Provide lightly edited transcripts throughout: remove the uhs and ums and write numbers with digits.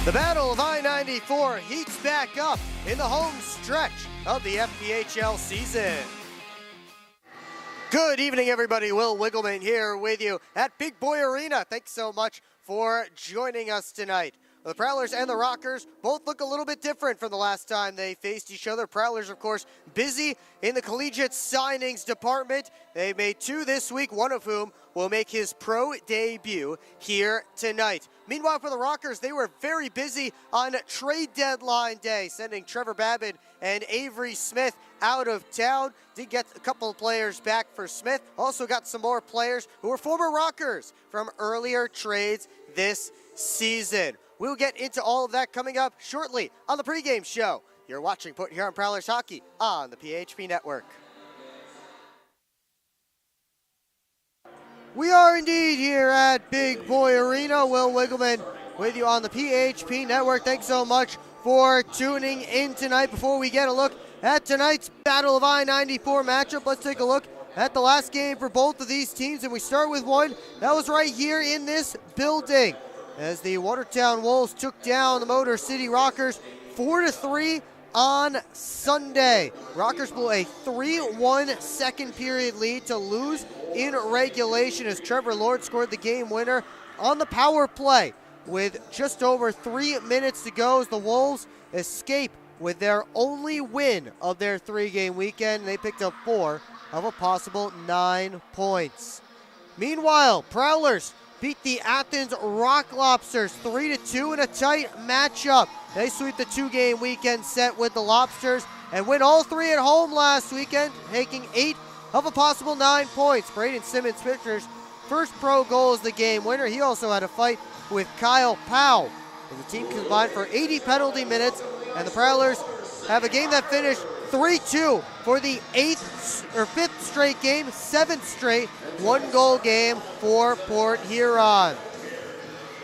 The Battle of I-94 heats back up in the home stretch of the FPHL season. Good evening, everybody. Will Wiggleman here with you at Big Boy Arena. Thanks so much for joining us tonight. The Prowlers and the Rockers both look a little bit different from the last time they faced each other. Prowlers, of course, busy in the collegiate signings department. They made 2 this week, one of whom will make his pro debut here tonight. Meanwhile, for the Rockers, they were very busy on trade deadline day, sending Trevor Babbitt and Avery Smith out of town. Did get a couple of players back for Smith. Also got some more players who were former Rockers from earlier trades this season. We'll get into all of that coming up shortly on the pregame show. You're watching Port Huron Prowlers Hockey on the PHP Network. We are indeed here at Big Boy Arena. Will Wiggleman with you on the PHP Network. Thanks so much for tuning in tonight. Before we get a look at tonight's Battle of I-94 matchup, let's take a look at the last game for both of these teams. And we start with one that was right here in this building, as the Watertown Wolves took down the Motor City Rockers 4-3 on Sunday. Rockers blew a 3-1 second period lead to lose in regulation as Trevor Lord scored the game winner on the power play. With just over 3 minutes to go, as the Wolves escape with their only win of their 3-game weekend. They picked up 4 of a possible 9 points. Meanwhile, Prowlers beat the Athens Rock Lobsters 3-2 in a tight matchup. They sweep the 2-game weekend set with the Lobsters and win all 3 at home last weekend, taking 8 of a possible 9 points. Braden Simmons Fisher's first pro goal is the game winner. He also had a fight with Kyle Powell. The team combined for 80 penalty minutes, and the Prowlers have a game that finished 3-2 for the 5th straight game, 7th straight one-goal game for Port Huron.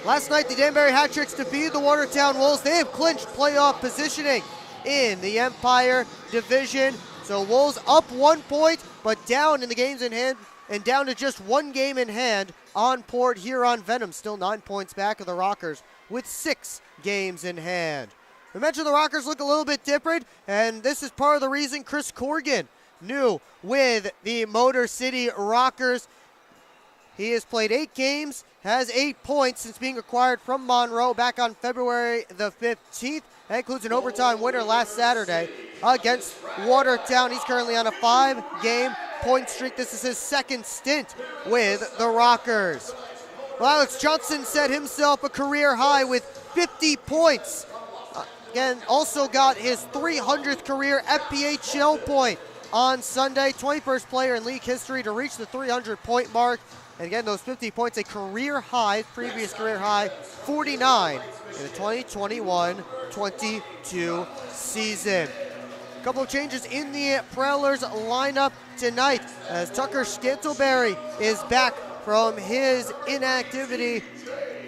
Last night, the Danbury Hat-Tricks defeated the Watertown Wolves. They have clinched playoff positioning in the Empire Division. So Wolves up 1 point, but down in the games in hand, and down to just 1 game in hand on Port Huron. Venom still 9 points back of the Rockers with 6 games in hand. We mentioned the Rockers look a little bit different, and this is part of the reason Chris Corrigan new with the Motor City Rockers. He has played 8 games, has 8 points since being acquired from Monroe back on February the 15th. That includes an overtime winner last Saturday against Watertown. He's currently on a 5-game point streak. This is his 2nd stint with the Rockers. Well, Alex Johnson set himself a career high with 50 points. Again, also got his 300th career FPHL point on Sunday. 21st player in league history to reach the 300-point mark. And again, those 50 points, a career high, previous career high, 49 in the 2021-22 season. A couple of changes in the Prowlers lineup tonight, as Tucker Scantleberry is back from his inactivity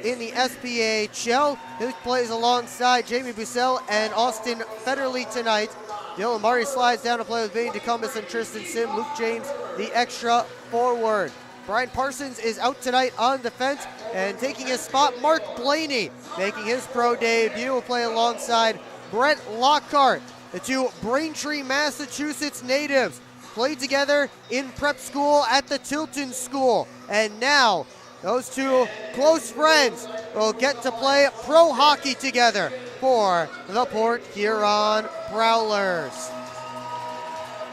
in the SPHL. He plays alongside Jamie Bussell and Austin Federley tonight. Dylan Murray slides down to play with Vinny DeCumbus and Tristan Sim. Luke James, the extra forward. Brian Parsons is out tonight on defense, and taking his spot, Mark Blaney, making his pro debut, will play alongside Brett Lockhart. The 2 Braintree, Massachusetts natives played together in prep school at the Tilton School, and now those 2 close friends will get to play pro hockey together for the Port Huron Prowlers.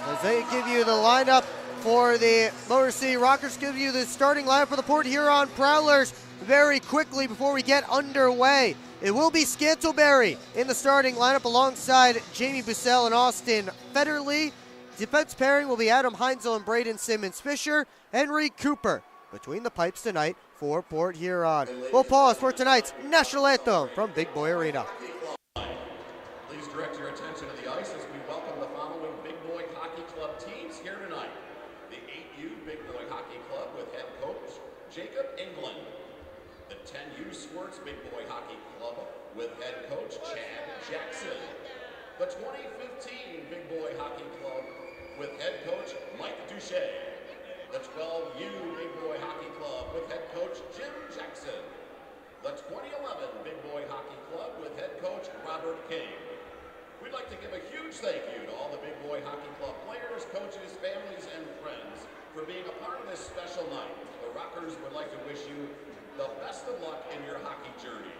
As they give you the lineup for the Motor City Rockers, give you the starting lineup for the Port Huron Prowlers very quickly before we get underway. It will be Scantleberry in the starting lineup alongside Jamie Bussell and Austin Federley. Defense pairing will be Adam Heinzel and Braden Simmons Fisher. Henry Cooper between the pipes tonight for Port Huron. We'll pause for tonight's national anthem from Big Boy Arena. Please direct your attention to the ice as we welcome the following Big Boy Hockey Club teams here tonight. The 8U Big Boy Hockey Club with head coach Jacob England. The 10U Squirts Big Boy Hockey Club with head coach Chad Jackson. The 2015 Big Boy Hockey Club with head coach Mike Duche. The 12U Big Boy Hockey Club with head coach Jim like to give a huge thank you to all the Big Boy Hockey Club players, coaches, families, and friends for being a part of this special night. The Rockers would like to wish you the best of luck in your hockey journey.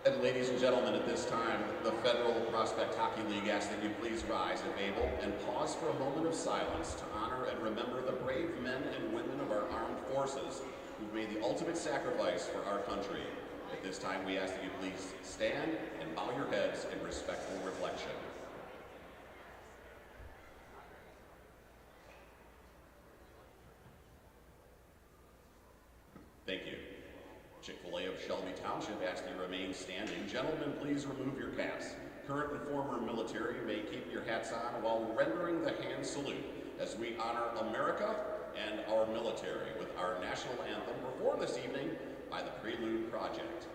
And ladies and gentlemen, at this time, the Federal Prospect Hockey League asks that you please rise if able and pause for a moment of silence to honor and remember the brave men and women of our armed forces who've made the ultimate sacrifice for our country. At this time, we ask that you please stand and bow your heads in respectful reflection. Thank you. Chick-fil-A of Shelby Township asks that you remain standing. Gentlemen, please remove your caps. Current and former military may keep your hats on while rendering the hand salute as we honor America and our military with our national anthem performed this evening by the Prelude Project.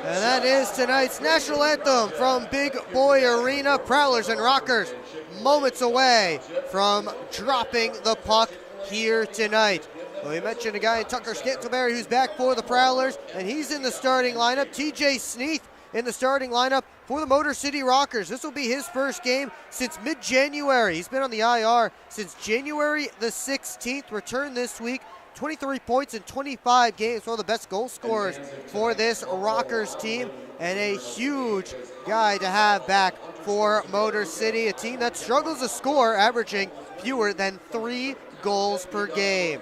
And that is tonight's national anthem from Big Boy Arena. Prowlers and Rockers moments away from dropping the puck here tonight. Well, we mentioned a guy, Tucker Scantleberry, who's back for the Prowlers, and he's in the starting lineup. TJ Sneath in the starting lineup for the Motor City Rockers. This will be his first game since mid-January. He's been on the IR since January the 16th, returned this week. 23 points in 25 games, one of the best goal scorers for this Rockers team, and a huge guy to have back for Motor City, a team that struggles to score, averaging fewer than 3 goals per game.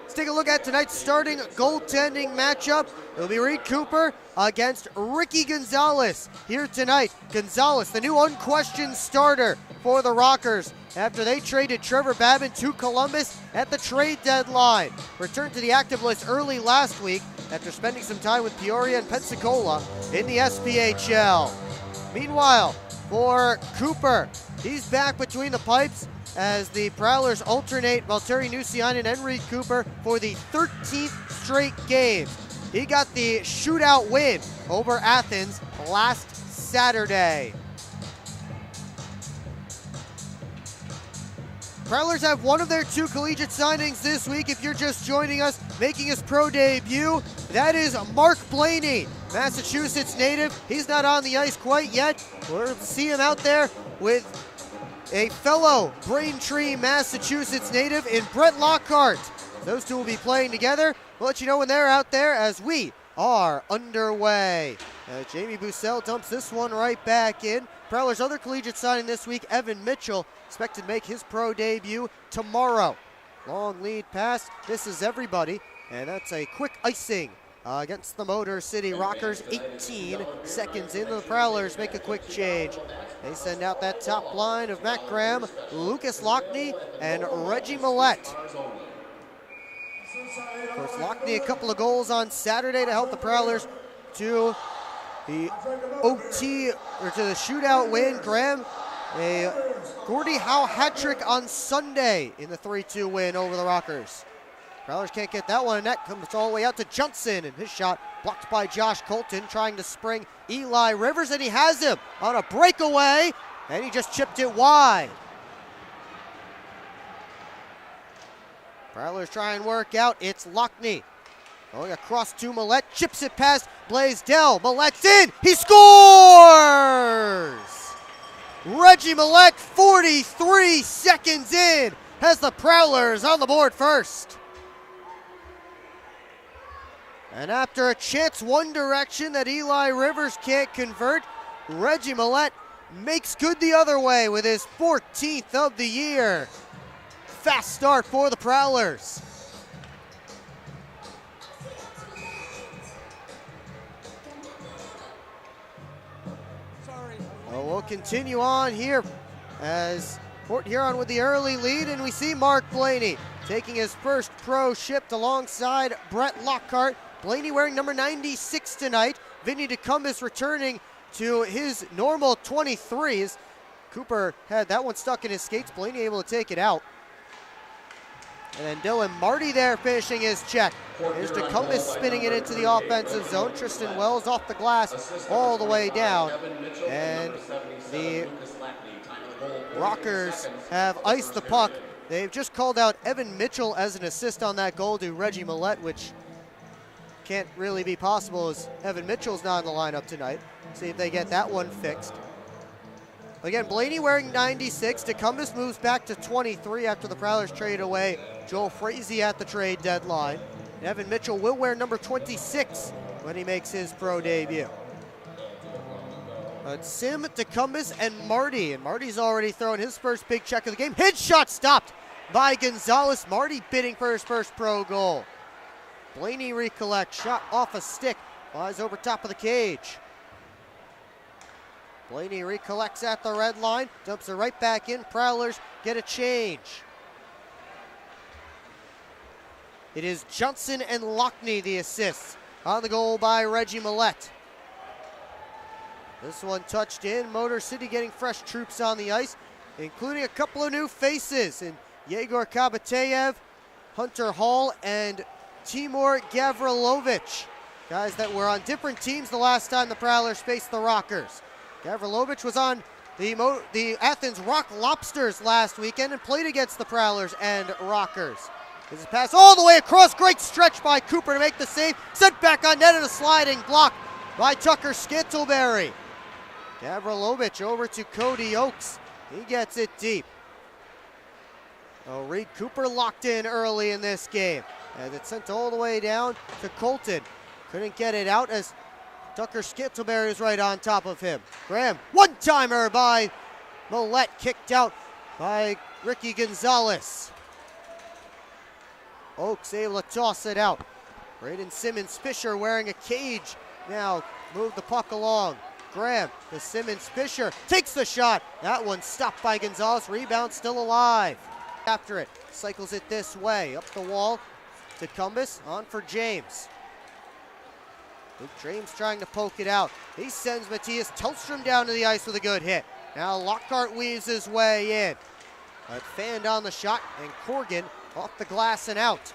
Let's take a look at tonight's starting goaltending matchup. It'll be Reed Cooper against Ricky Gonzalez here tonight. Gonzalez, the new unquestioned starter for the Rockers after they traded Trevor Babin to Columbus at the trade deadline. Returned to the active list early last week after spending some time with Peoria and Pensacola in the SPHL. Meanwhile, for Cooper, he's back between the pipes as the Prowlers alternate Valtteri Nusiainen and Reed Cooper for the 13th straight games. He got the shootout win over Athens last Saturday. Prowlers have one of their 2 collegiate signings this week. If you're just joining us, making his pro debut, that is Mark Blaney, Massachusetts native. He's not on the ice quite yet. We'll see him out there with a fellow Braintree, Massachusetts native in Brett Lockhart. Those two will be playing together. We'll let you know when they're out there as we are underway. Jamie Bussell dumps this one right back in. Prowlers' other collegiate signing this week, Evan Mitchell, expected to make his pro debut tomorrow. Long lead pass, misses everybody, and that's a quick icing against the Motor City Rockers. 18 seconds into the Prowlers make a quick change. They send out that top line of Matt Graham, Lucas Lockney, and Reggie Millette. Of course, Lockney a couple of goals on Saturday to help the Prowlers to the OT, or to the shootout win. Graham, a Gordie Howe hat trick on Sunday in the 3-2 win over the Rockers. Prowlers can't get that one, and that comes all the way out to Johnson, and his shot blocked by Josh Colton, trying to spring Eli Rivers, and he has him on a breakaway, and he just chipped it wide. Prowlers try and work out. It's Lockney going across to Millette, chips it past Blaisdell. Millette's in, he scores! Reggie Millette, 43 seconds in, has the Prowlers on the board first. And after a chance one direction that Eli Rivers can't convert, Reggie Millette makes good the other way with his 14th of the year. Fast start for the Prowlers. Well, we'll continue on here as Port Huron with the early lead, and we see Mark Blaney taking his first pro shift alongside Brett Lockhart. Blaney wearing number 96 tonight. Vinny DeCumbis returning to his normal 23s. Cooper had that one stuck in his skates. Blaney able to take it out. And then Dylan Marty there finishing his check. Here's DeCumbis spinning it into the offensive zone. Tristan Wells off the glass all the way down. And the Rockers have iced the puck. They've just called out Evan Mitchell as an assist on that goal to Reggie Millette, which can't really be possible as Evan Mitchell's not in the lineup tonight. See if they get that one fixed. Again, Blaney wearing 96. DeCumbis moves back to 23 after the Prowlers trade away Joel Frazee at the trade deadline. And Evan Mitchell will wear number 26 when he makes his pro debut. But Sim, DeCumbis, and Marty. And Marty's already thrown his first big check of the game. His shot stopped by Gonzalez. Marty bidding for his first pro goal. Blaney recollects, shot off a stick, flies over top of the cage. Blaney recollects at the red line, dumps it right back in. Prowlers get a change. It is Johnson and Lockney the assists on the goal by Reggie Millette. This one touched in. Motor City getting fresh troops on the ice, including a couple of new faces in Yegor Kabateyev, Hunter Hall, and Timur Gavrilovich. Guys that were on different teams the last time the Prowlers faced the Rockers. Gavrilovich was on the Athens Rock Lobsters last weekend and played against the Prowlers and Rockers. This is pass all the way across. Great stretch by Cooper to make the save. Sent back on net and a sliding block by Tucker Scantleberry. Gavrilovich over to Cody Oakes. He gets it deep. Oh, Reed Cooper locked in early in this game. And it's sent all the way down to Colton. Couldn't get it out as Tucker Scantleberry is right on top of him. Graham, one-timer by Millette, kicked out by Ricky Gonzalez. Oakes able to toss it out. Braden Simmons-Fisher wearing a cage. Now move the puck along. Graham to Simmons-Fisher, takes the shot. That one stopped by Gonzalez, rebound still alive. After it, cycles it this way, up the wall. DeCumbis on for James. Luke James trying to poke it out. He sends Matthias Tellstrom down to the ice with a good hit. Now Lockhart weaves his way in. But fanned on the shot, and Corgan off the glass and out.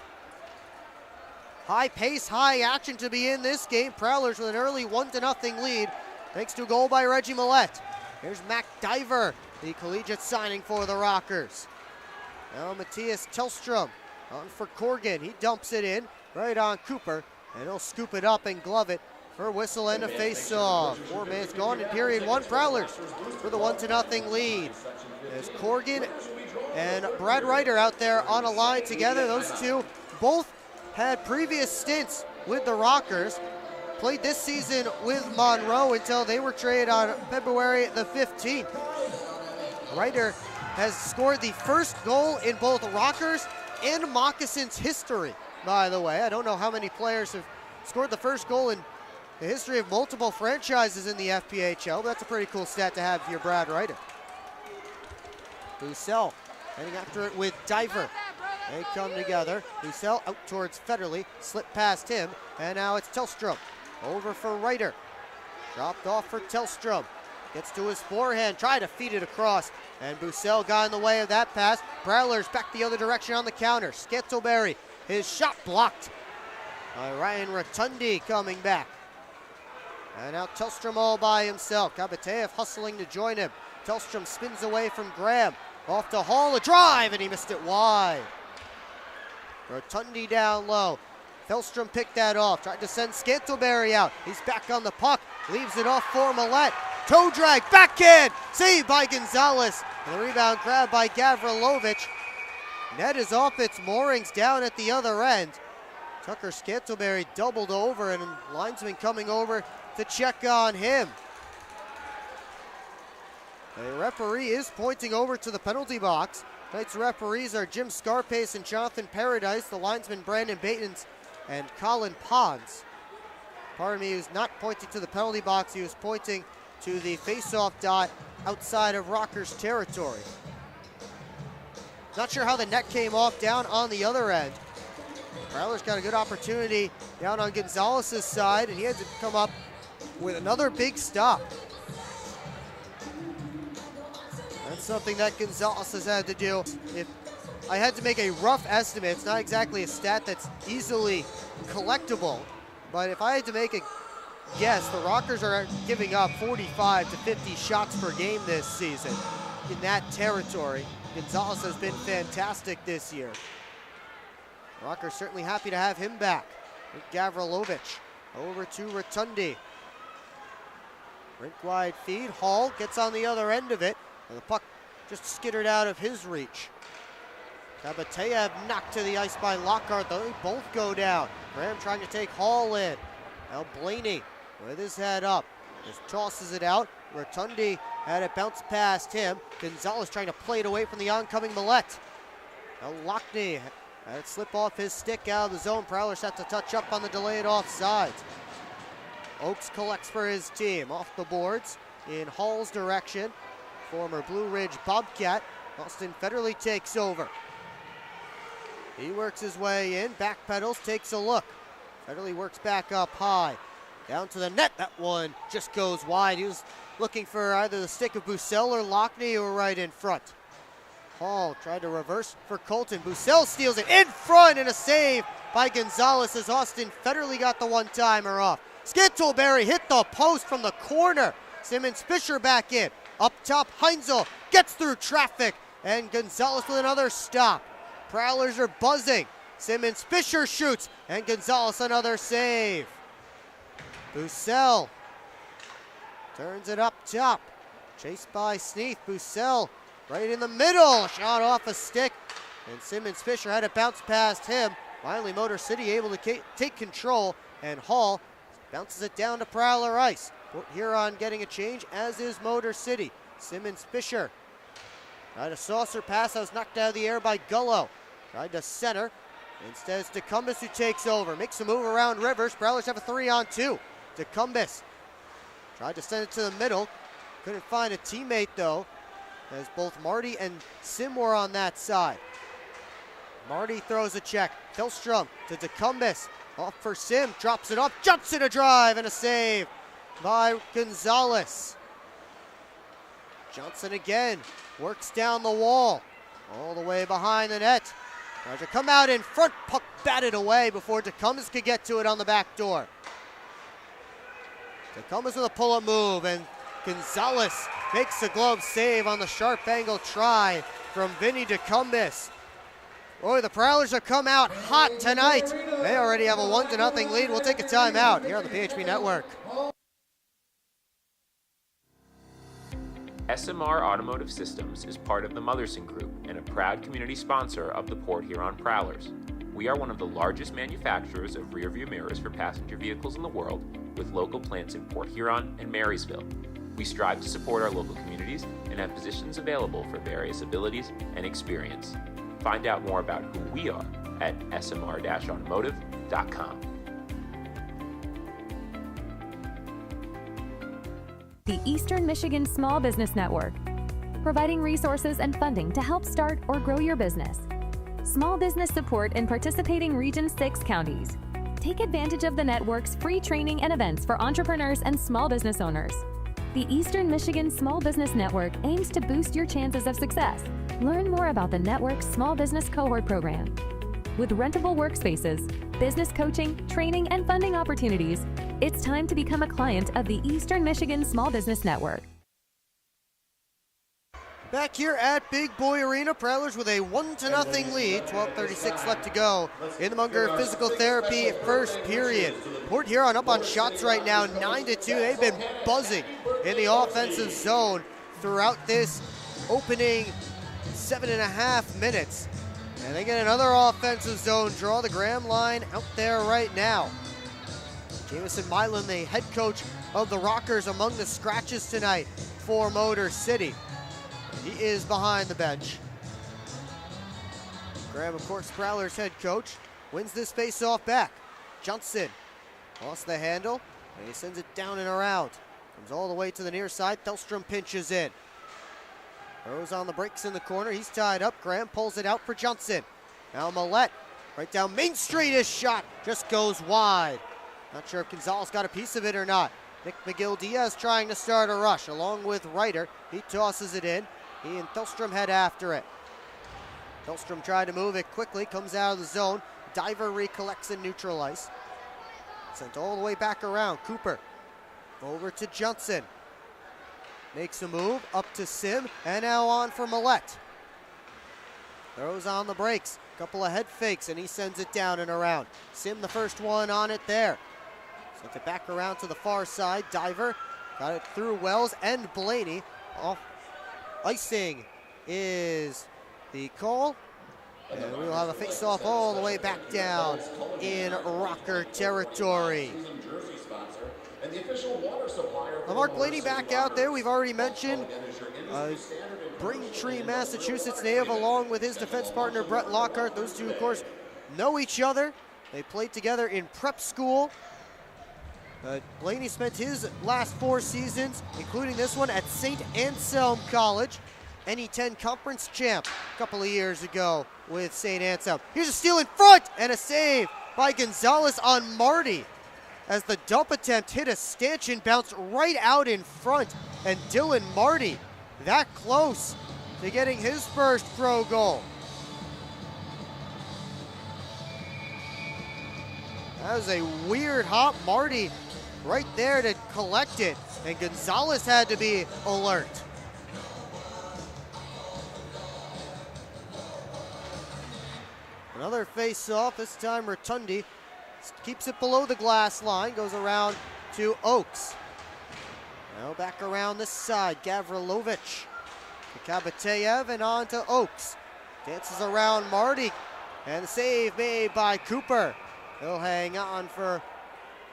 High pace, high action to be in this game. Prowlers with an early 1-0 lead, thanks to a goal by Reggie Millette. Here's Mac Diver, the collegiate signing for the Rockers. Now Matthias Tellstrom on for Corgan. He dumps it in right on Cooper, and he'll scoop it up and glove it for a whistle and a face-off. 4 minutes gone in period one. Prowlers for the 1-0 lead. There's Corgan and Brad Ryder out there on a line together. Those two both had previous stints with the Rockers. Played this season with Monroe until they were traded on February the 15th. Ryder has scored the first goal in both Rockers and Moccasins history, by the way. I don't know how many players have scored the first goal in the history of multiple franchises in the FPHL, but that's a pretty cool stat to have if you're Brad Ryder. Bussell heading after it with Diver. They come together. Bussell out towards Federley, slipped past him, and now it's Tellstrom. Over for Reiter. Dropped off for Tellstrom. Gets to his forehand, tried to feed it across, and Bussell got in the way of that pass. Prowlers back the other direction on the counter. Scantlebury, his shot blocked by Ryan Rotundi coming back. And now Tellstrom all by himself. Kabateyev hustling to join him. Tellstrom spins away from Graham. Off to Hall, a drive, and he missed it wide. Rotundi down low. Tellstrom picked that off, tried to send Scantlebury out. He's back on the puck, leaves it off for Millette. Toe drag, backhand, saved by Gonzalez. And the rebound grabbed by Gavrilovic. Net is off its moorings down at the other end. Tucker Scantlebury doubled over, and linesman coming over to check on him. The referee is pointing over to the penalty box. Tonight's referees are Jim Scarpace and Jonathan Paradise. The linesman Brandon Baitens and Colin Pons. Pardon me, he was not pointing to the penalty box. He was pointing to the face-off dot outside of Rockers territory. Not sure how the net came off down on the other end. Prowlers got a good opportunity down on Gonzalez's side, and he had to come up with another big stop. That's something that Gonzalez has had to do. If I had to make a rough estimate, it's not exactly a stat that's easily collectible, but if I had to make a guess, the Rockers are giving up 45 to 50 shots per game this season in that territory. Gonzalez has been fantastic this year. Rockers certainly happy to have him back. Gavrilovic over to Rotundi. Rink wide feed. Hall gets on the other end of it, and the puck just skittered out of his reach. Kabateyev knocked to the ice by Lockhart, though they both go down. Graham trying to take Hall in. Now Blaney with his head up, just tosses it out. Rotundi had it bounce past him. Gonzalez trying to play it away from the oncoming Millette. Now Lockney had it slip off his stick out of the zone. Prowlers had to touch up on the delayed offside. Oakes collects for his team. Off the boards in Hall's direction. Former Blue Ridge Bobcat. Austin Federley takes over. He works his way in, back pedals, takes a look. Federley works back up high. Down to the net, that one just goes wide. He was looking for either the stick of Bussell or Lockney, who were right in front. Hall tried to reverse for Colton. Bussell steals it in front, and a save by Gonzalez as Austin Federley got the one-timer off. Scantlebury hit the post from the corner. Simmons Fisher back in. Up top, Heinzel gets through traffic, and Gonzalez with another stop. Prowlers are buzzing. Simmons Fisher shoots, and Gonzalez another save. Bussell turns it up top. Chased by Sneath. Bussell right in the middle. Shot off a stick, and Simmons Fisher had it bounce past him. Finally, Motor City able to take control, and Hall bounces it down to Prowler ice. Port Huron getting a change, as is Motor City. Simmons Fisher tried a saucer pass that was knocked out of the air by Gullo. Tried to center. Instead, it's DeCumbis who takes over. Makes a move around Rivers. Prowlers have a 3-on-2. DeCumbis tried to send it to the middle. Couldn't find a teammate, though, as both Marty and Sim were on that side. Marty throws a check. Tellstrom to DeCumbis. Off for Sim. Drops it off. Jumps in a drive, and a save by Gonzalez. Johnson again works down the wall, all the way behind the net. Tries to come out in front, puck batted away before DeCumbis could get to it on the back door. DeCumbis with a pull-up move, and Gonzalez makes a glove save on the sharp angle try from Vinny DeCumbis. Boy, the Prowlers have come out hot tonight. They already have a 1-0 lead. We'll take a timeout here on the PHP Network. SMR Automotive Systems is part of the Motherson Group and a proud community sponsor of the Port Huron Prowlers. We are one of the largest manufacturers of rear-view mirrors for passenger vehicles in the world, with local plants in Port Huron and Marysville. We strive to support our local communities and have positions available for various abilities and experience. Find out more about who we are at smr-automotive.com. The Eastern Michigan Small Business Network, providing resources and funding to help start or grow your business. small business support in participating Region 6 counties. Take advantage of the network's free training and events for entrepreneurs and small business owners. The Eastern Michigan Small Business Network aims to boost your chances of success. Learn more about the network's Small Business Cohort Program. With rentable workspaces, business coaching, training, and funding opportunities, it's time to become a client of the Eastern Michigan Small Business Network. Back here at Big Boy Arena, Prowlers with a 1-0 lead, 12:36 left to go in the Munger Physical Therapy first period. Port Huron up on shots right now, 9-2. They've been buzzing in the offensive zone throughout this opening 7.5 minutes. And they get another offensive zone draw. The Graham line out there right now. Jamison Milan, the head coach of the Rockers, among the scratches tonight for Motor City. He is behind the bench. Graham, of course, Prowlers head coach, wins this face-off back. Johnson lost the handle, and he sends it down and around. Comes all the way to the near side. Thelstrom pinches in. Throws on the brakes in the corner. He's tied up. Graham pulls it out for Johnson. Now Millette, right down Main Street. His shot just goes wide. Not sure if Gonzalez got a piece of it or not. Nick McGill-Diaz trying to start a rush along with Ryder. He tosses it in. He and Thelstrom head after it. Thelstrom tried to move it quickly, comes out of the zone. Diver recollects in neutral ice. Sent all the way back around. Cooper over to Johnson. Makes a move up to Sim, and now on for Millette. Throws on the brakes. Couple of head fakes, and he sends it down and around. Sim, the first one on it there. Sent it back around to the far side. Diver got it through Wells and Blaney. Off. Icing is the call. And we'll have a face-off all the way back down in Rocker territory. Mark Blaney back out there. We've already mentioned Braintree, Massachusetts native, along with his defense partner Brett Lockhart. Those two, of course, know each other. They played together in prep school. Blaney spent his last 4 seasons, including this one, at St. Anselm College. NE10 conference champ a couple of years ago with St. Anselm. Here's a steal in front and a save by Gonzalez on Marty as the dump attempt hit a stanchion, bounced right out in front, and Dylan Marty that close to getting his first pro goal. That was a weird hop. Marty right there to collect it, and Gonzalez had to be alert. Another face-off, this time Rotundi keeps it below the glass line, goes around to Oaks. Now back around this side, Gavrilovich to Kabateyev and on to Oaks. Dances around Marty, and the save made by Cooper. He'll hang on for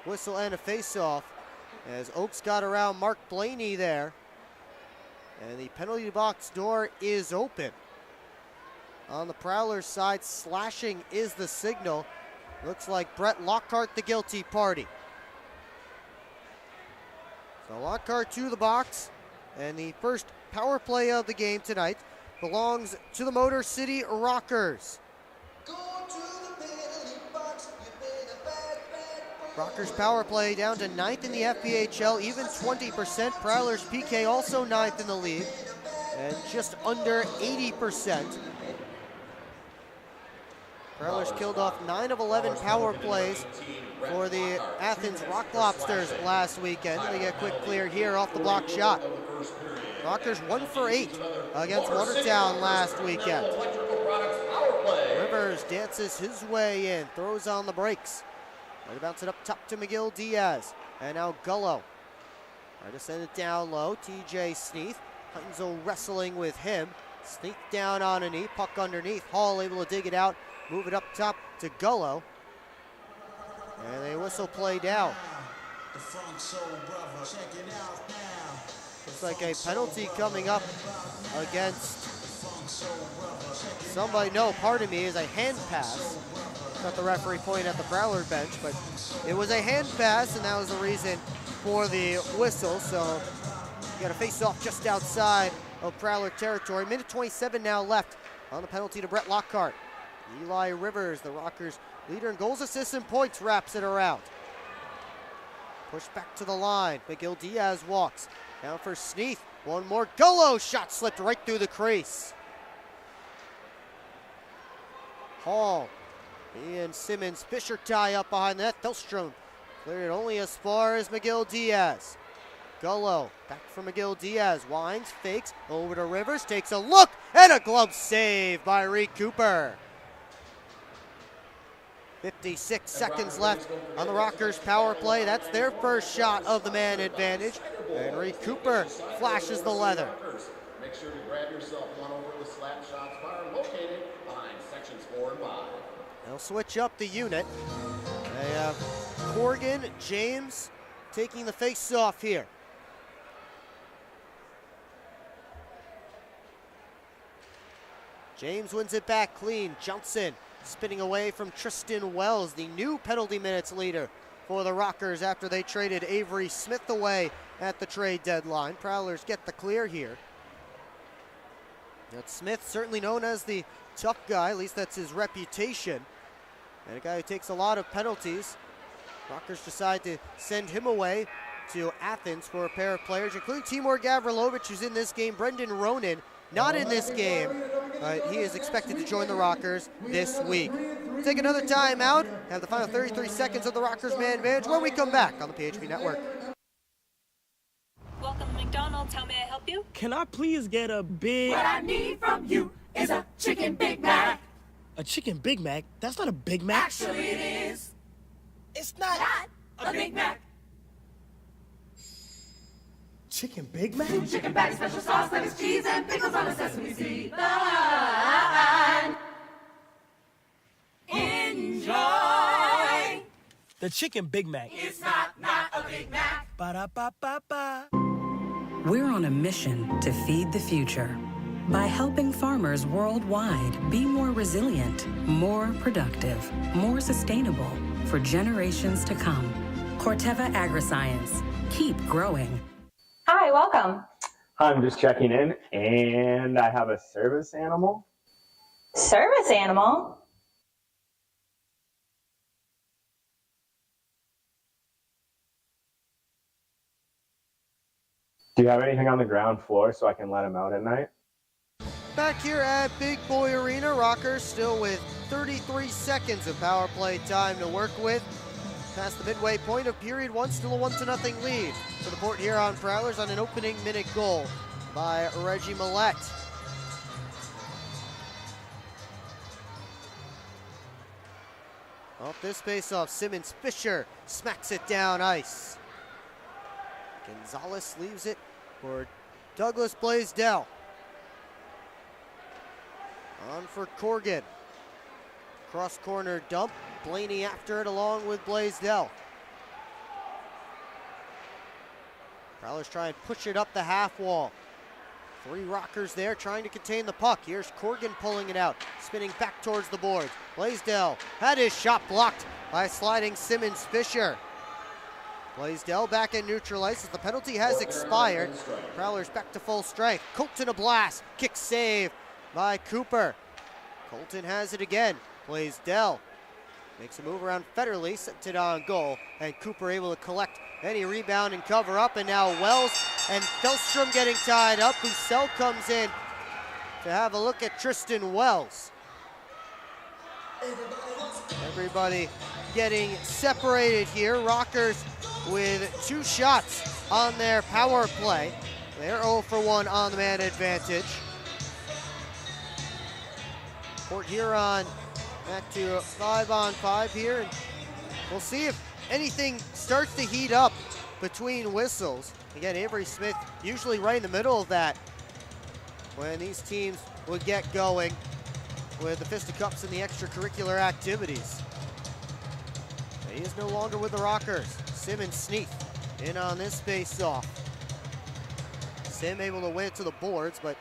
whistle and a face-off as Oaks got around Mark Blaney there. And the penalty box door is open. On the Prowlers side, slashing is the signal. Looks like Brett Lockhart the guilty party. So Lockhart to the box, and the first power play of the game tonight belongs to the Motor City Rockers. Rockers power play down to 9th in the FPHL, even 20%. Prowlers PK also 9th in the league, and just under 80%. Prowlers killed off 9 of 11 power plays for the Athens Rock Lobsters last weekend. They get quick clear here off the block shot. Rockers 1 for 8 against Watertown last weekend. Rivers dances his way in, throws on the brakes. Try to bounce it up top to McGill-Diaz. And now Gullo. Try to send it down low. TJ Sneath. Heinzel wrestling with him. Sneath down on a knee. Puck underneath. Hall able to dig it out. Move it up top to Gullo. And they whistle play down. Looks like a penalty coming up against somebody. No, pardon me, is a hand pass. Got the referee point at the Prowler bench, but it was a hand pass, and that was the reason for the whistle. So you got a face-off just outside of Prowler territory. Minute 27 now left on the penalty to Brett Lockhart. Eli Rivers, the Rockers' leader in goals, assists, and points, wraps it around. Push back to the line. Miguel Diaz walks. Down for Sneath. One more. Gullo shot slipped right through the crease. Hall. He and Simmons. Fisher tie up behind that. Thelstrom cleared it only as far as Miguel Diaz. Gullo back for Miguel Diaz. Winds, fakes, over to Rivers. Takes a look, and a glove save by Reed Cooper. 56 seconds left on the Rockers' power play. That's their first shot of the man advantage. And Reed Cooper flashes the leather. Make sure to grab yourself one over the slap shots bar located behind sections 4 and 5. They'll switch up the unit. They have Corgan, James taking the face-off here. James wins it back clean. Johnson spinning away from Tristan Wells, the new penalty minutes leader for the Rockers after they traded Avery Smith away at the trade deadline. Prowlers get the clear here. That's Smith, certainly known as the tough guy, at least that's his reputation. And a guy who takes a lot of penalties. Rockers decide to send him away to Athens for a pair of players, including Timur Gavrilovic, who's in this game. Brendan Ronan, not in this game, but he is expected to join the Rockers this week. Take another timeout, have the final 33 seconds of the Rockers man advantage when we come back on the PHP Network. Welcome to McDonald's. How may I help you? Can I please get a big... What I need from you is a chicken Big Mac. A chicken Big Mac? That's not a Big Mac. Actually, it is. It's not... Not a Big Mac. Chicken Big Mac? 2 chicken patties, special sauce, lettuce, cheese, and pickles on a sesame seed bun. Enjoy. The chicken Big Mac. It's not a Big Mac. Ba-da-ba-ba-ba. We're on a mission to feed the future by helping farmers worldwide be more resilient, more productive, more sustainable for generations to come. Corteva Agriscience. Keep growing. Hi, welcome. I'm just checking in, and I have a service animal. Service animal? Do you have anything on the ground floor so I can let him out at night? Back here at Big Boy Arena, Rockers still with 33 seconds of power play time to work with. Past the midway point of period 1, still a 1-0 lead for the Port Huron Prowlers on an opening minute goal by Reggie Millette. Off this face-off, Simmons Fisher smacks it down ice. Gonzalez leaves it for Douglas Blaisdell. On for Corgan. Cross corner dump. Blaney after it along with Blaisdell. Prowlers try and push it up the half wall. 3 Rockers there trying to contain the puck. Here's Corgan pulling it out, spinning back towards the boards. Blaisdell had his shot blocked by sliding Simmons Fisher. Blaisdell back in neutral ice as the penalty has expired. Prowlers back to full strength. Colton a blast. Kick save by Cooper. Colton has it again. Blaisdell makes a move around Federley, sent it on goal, and Cooper able to collect any rebound and cover up, and now Wells and Thelstrom getting tied up. Bussell comes in to have a look at Tristan Wells. Everybody getting separated here. Rockers with 2 shots on their power play. They're 0 for 1 on the man advantage. Port Huron back to 5-on-5 here, and we'll see if anything starts to heat up between whistles. Again, Avery Smith usually right in the middle of that when these teams would get going with the fisticuffs and the extracurricular activities. But he is no longer with the Rockers. Simmons Sneath in on this face-off. Sim able to win it to the boards, but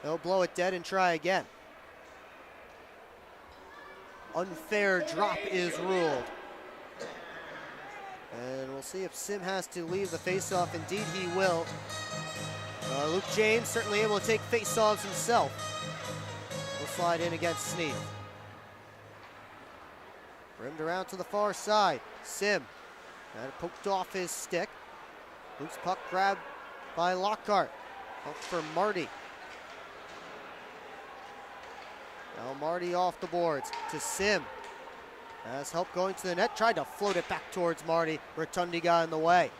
they'll blow it dead and try again. Unfair drop is ruled. And we'll see if Sim has to leave the face-off. Indeed he will. Luke James certainly able to take face-offs himself. Will slide in against Sneath. Rimmed around to the far side. Sim had it poked off his stick. Loose puck grabbed by Lockhart. Up for Marty. Now Marty off the boards to Sim. Has help going to the net. Tried to float it back towards Marty. Rotundi got in the way.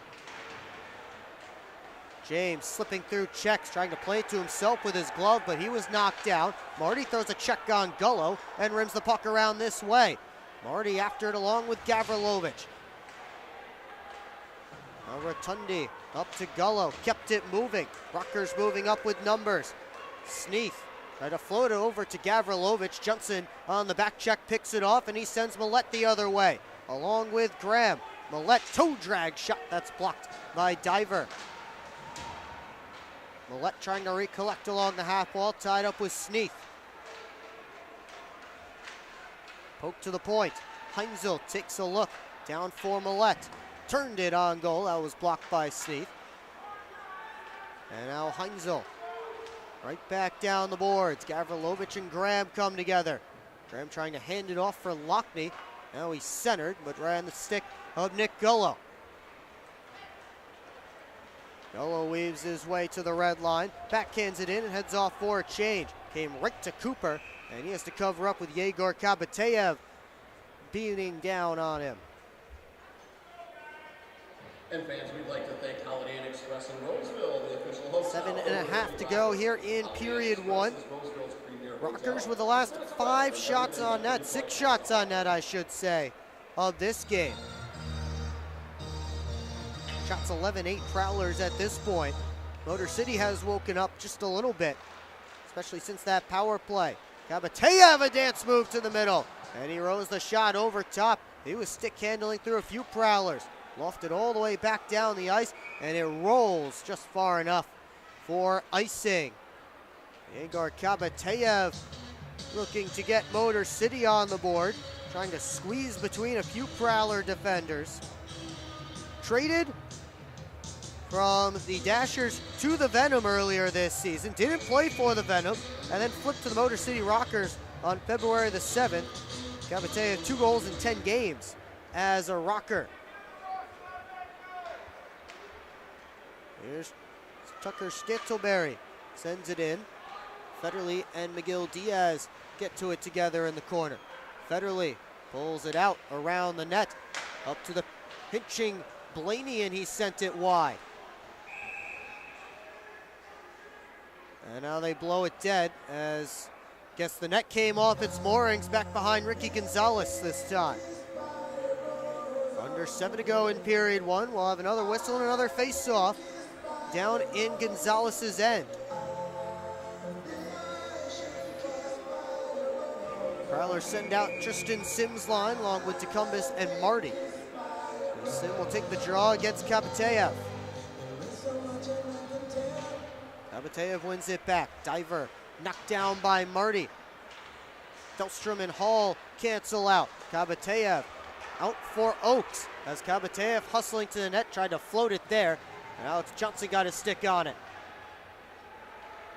James slipping through checks, trying to play it to himself with his glove, but he was knocked down. Marty throws a check on Gullo and rims the puck around this way. Marty after it along with Gavrilovic. Now Rotundi up to Gullo, kept it moving. Rutgers moving up with numbers. Sneath tried to float it over to Gavrilovic. Johnson on the back check picks it off, and he sends Millette the other way, along with Graham. Millette toe drag shot that's blocked by Diver. Millette trying to recollect along the half wall, tied up with Sneath. Poke to the point. Heinzel takes a look. Down for Millette. Turned it on goal. That was blocked by Sneath. And now Heinzel. Right back down the boards. Gavrilovic and Graham come together. Graham trying to hand it off for Lockney. Now he's centered, but right on the stick of Nick Gullo. Gullo weaves his way to the red line. Backhands it in and heads off for a change. Came right to Cooper, and he has to cover up with Yegor Kabateyev beating down on him. And fans, we'd like to thank Holiday Inn Express in Roseville, the official hotel. 7.5 to go here in period one. Rutgers with the last 5 shots on net, 6 shots on net, I should say, of this game. Shots 11-8 Prowlers at this point. Motor City has woken up just a little bit, especially since that power play. Kabateyev a dance move to the middle, and he rose the shot over top. He was stick handling through a few Prowlers. Lofted all the way back down the ice, and it rolls just far enough for icing. Yegor Kabateyev looking to get Motor City on the board, trying to squeeze between a few Prowler defenders. Traded from the Dashers to the Venom earlier this season. Didn't play for the Venom, and then flipped to the Motor City Rockers on February the 7th. Kabateyev 2 goals in 10 games as a Rocker. Here's Tucker Scantleberry, sends it in. Federley and McGill Diaz get to it together in the corner. Federley pulls it out around the net, up to the pinching Blaney, and he sent it wide. And now they blow it dead as, guess the net came off its moorings back behind Ricky Gonzalez this time. Under 7 to go in period one. We'll have another whistle and another face-off down in Gonzalez's end. Prowlers send out Tristan Sims' line along with DeCumbis and Marty. Sim will take the draw against Kabateyev. Kabateyev wins it back. Diver knocked down by Marty. Delstrom and Hall cancel out. Kabateyev out for Oaks as Kabateyev hustling to the net, tried to float it there. And Alex Johnson got his stick on it.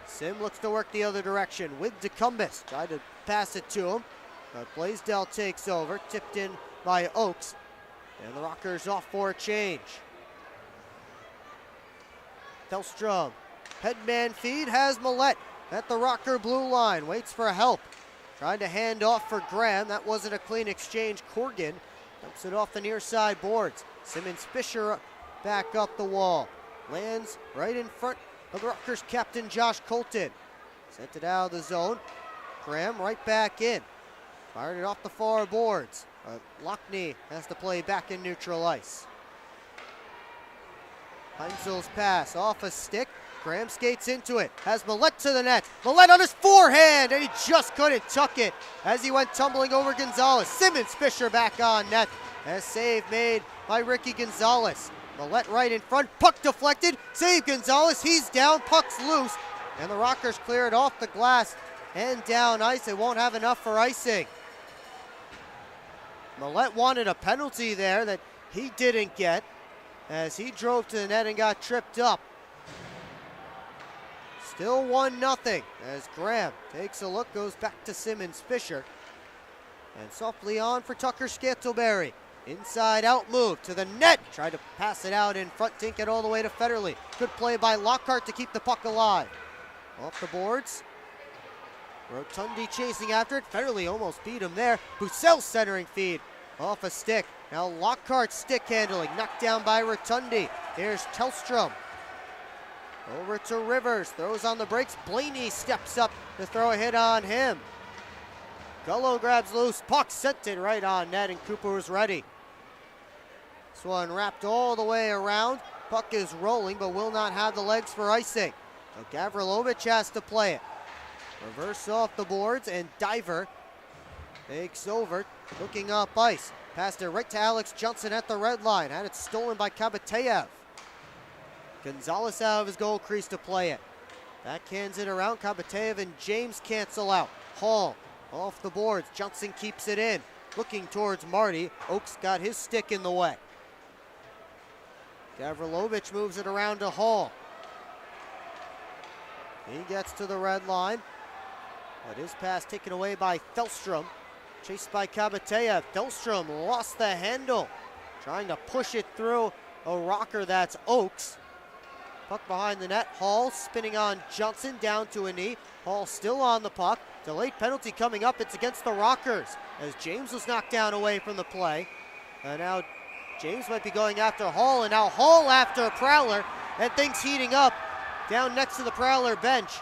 Sim looks to work the other direction with DeCumbis. Tried to pass it to him, but Blaisdell takes over, tipped in by Oaks. And the Rockers off for a change. Delstrom, headman feed, has Millette at the Rocker blue line, waits for help. Trying to hand off for Graham, that wasn't a clean exchange. Corgan dumps it off the near side boards. Simmons Fisher back up the wall. Lands right in front of the Rutgers captain Josh Colton. Sent it out of the zone. Graham right back in. Fired it off the far boards. Lockney has to play back in neutral ice. Heinzel's pass off a stick. Graham skates into it. Has Millette to the net. Millette on his forehand, and he just couldn't tuck it as he went tumbling over Gonzalez. Simmons Fisher back on net. A save made by Ricky Gonzalez. Millette right in front, puck deflected, save Gonzalez, he's down, puck's loose, and the Rockers clear it off the glass and down ice. They won't have enough for icing. Millette wanted a penalty there that he didn't get as he drove to the net and got tripped up. Still 1-0 as Graham takes a look, goes back to Simmons Fisher. And softly on for Tucker Scantleberry. Inside out move to the net. Tried to pass it out in front. Didn't get all the way to Federley. Good play by Lockhart to keep the puck alive. Off the boards. Rotundi chasing after it. Federley almost beat him there. Bussell centering feed off a stick. Now Lockhart stick handling. Knocked down by Rotundi. Here's Tellstrom. Over to Rivers. Throws on the brakes. Blaney steps up to throw a hit on him. Gullo grabs loose. Puck sent it right on net, and Cooper was ready. This one wrapped all the way around. Puck is rolling, but will not have the legs for icing. So Gavrilovic has to play it. Reverse off the boards, and Diver takes over, looking up ice. Passed it right to Alex Johnson at the red line. Had it stolen by Kabateyev. Gonzalez out of his goal crease to play it. Backhands it around. Kabateyev and James cancel out. Hall off the boards. Johnson keeps it in. Looking towards Marty. Oakes got his stick in the way. Gavrilovic moves it around to Hall. He gets to the red line. But his pass taken away by Thelstrom. Chased by Kabateyev. Thelstrom lost the handle. Trying to push it through a rocker. That's Oakes. Puck behind the net. Hall spinning on Johnson down to a knee. Hall still on the puck. Delayed penalty coming up. It's against the Rockers as James was knocked down away from the play. And now James might be going after Hall, and now Hall after Prowler, and things heating up down next to the Prowler bench.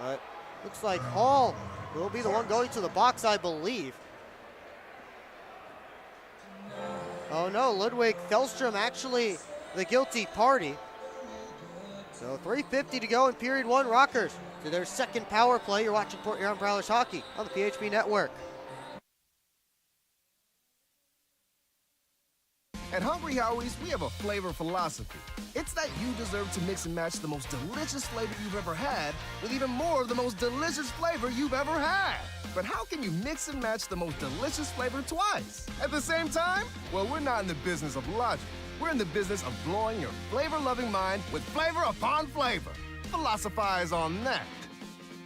But looks like Hall will be the one going to the box, I believe. Oh no, Ludwig Thelstrom actually the guilty party. So 3:50 to go in period one. Rockers to their second power play. You're watching Port Huron Prowlers hockey on the PHP Network. At Hungry Howie's, we have a flavor philosophy. It's that you deserve to mix and match the most delicious flavor you've ever had with even more of the most delicious flavor you've ever had. But how can you mix and match the most delicious flavor twice at the same time? Well, we're not in the business of logic. We're in the business of blowing your flavor-loving mind with flavor upon flavor. Philosophize on that.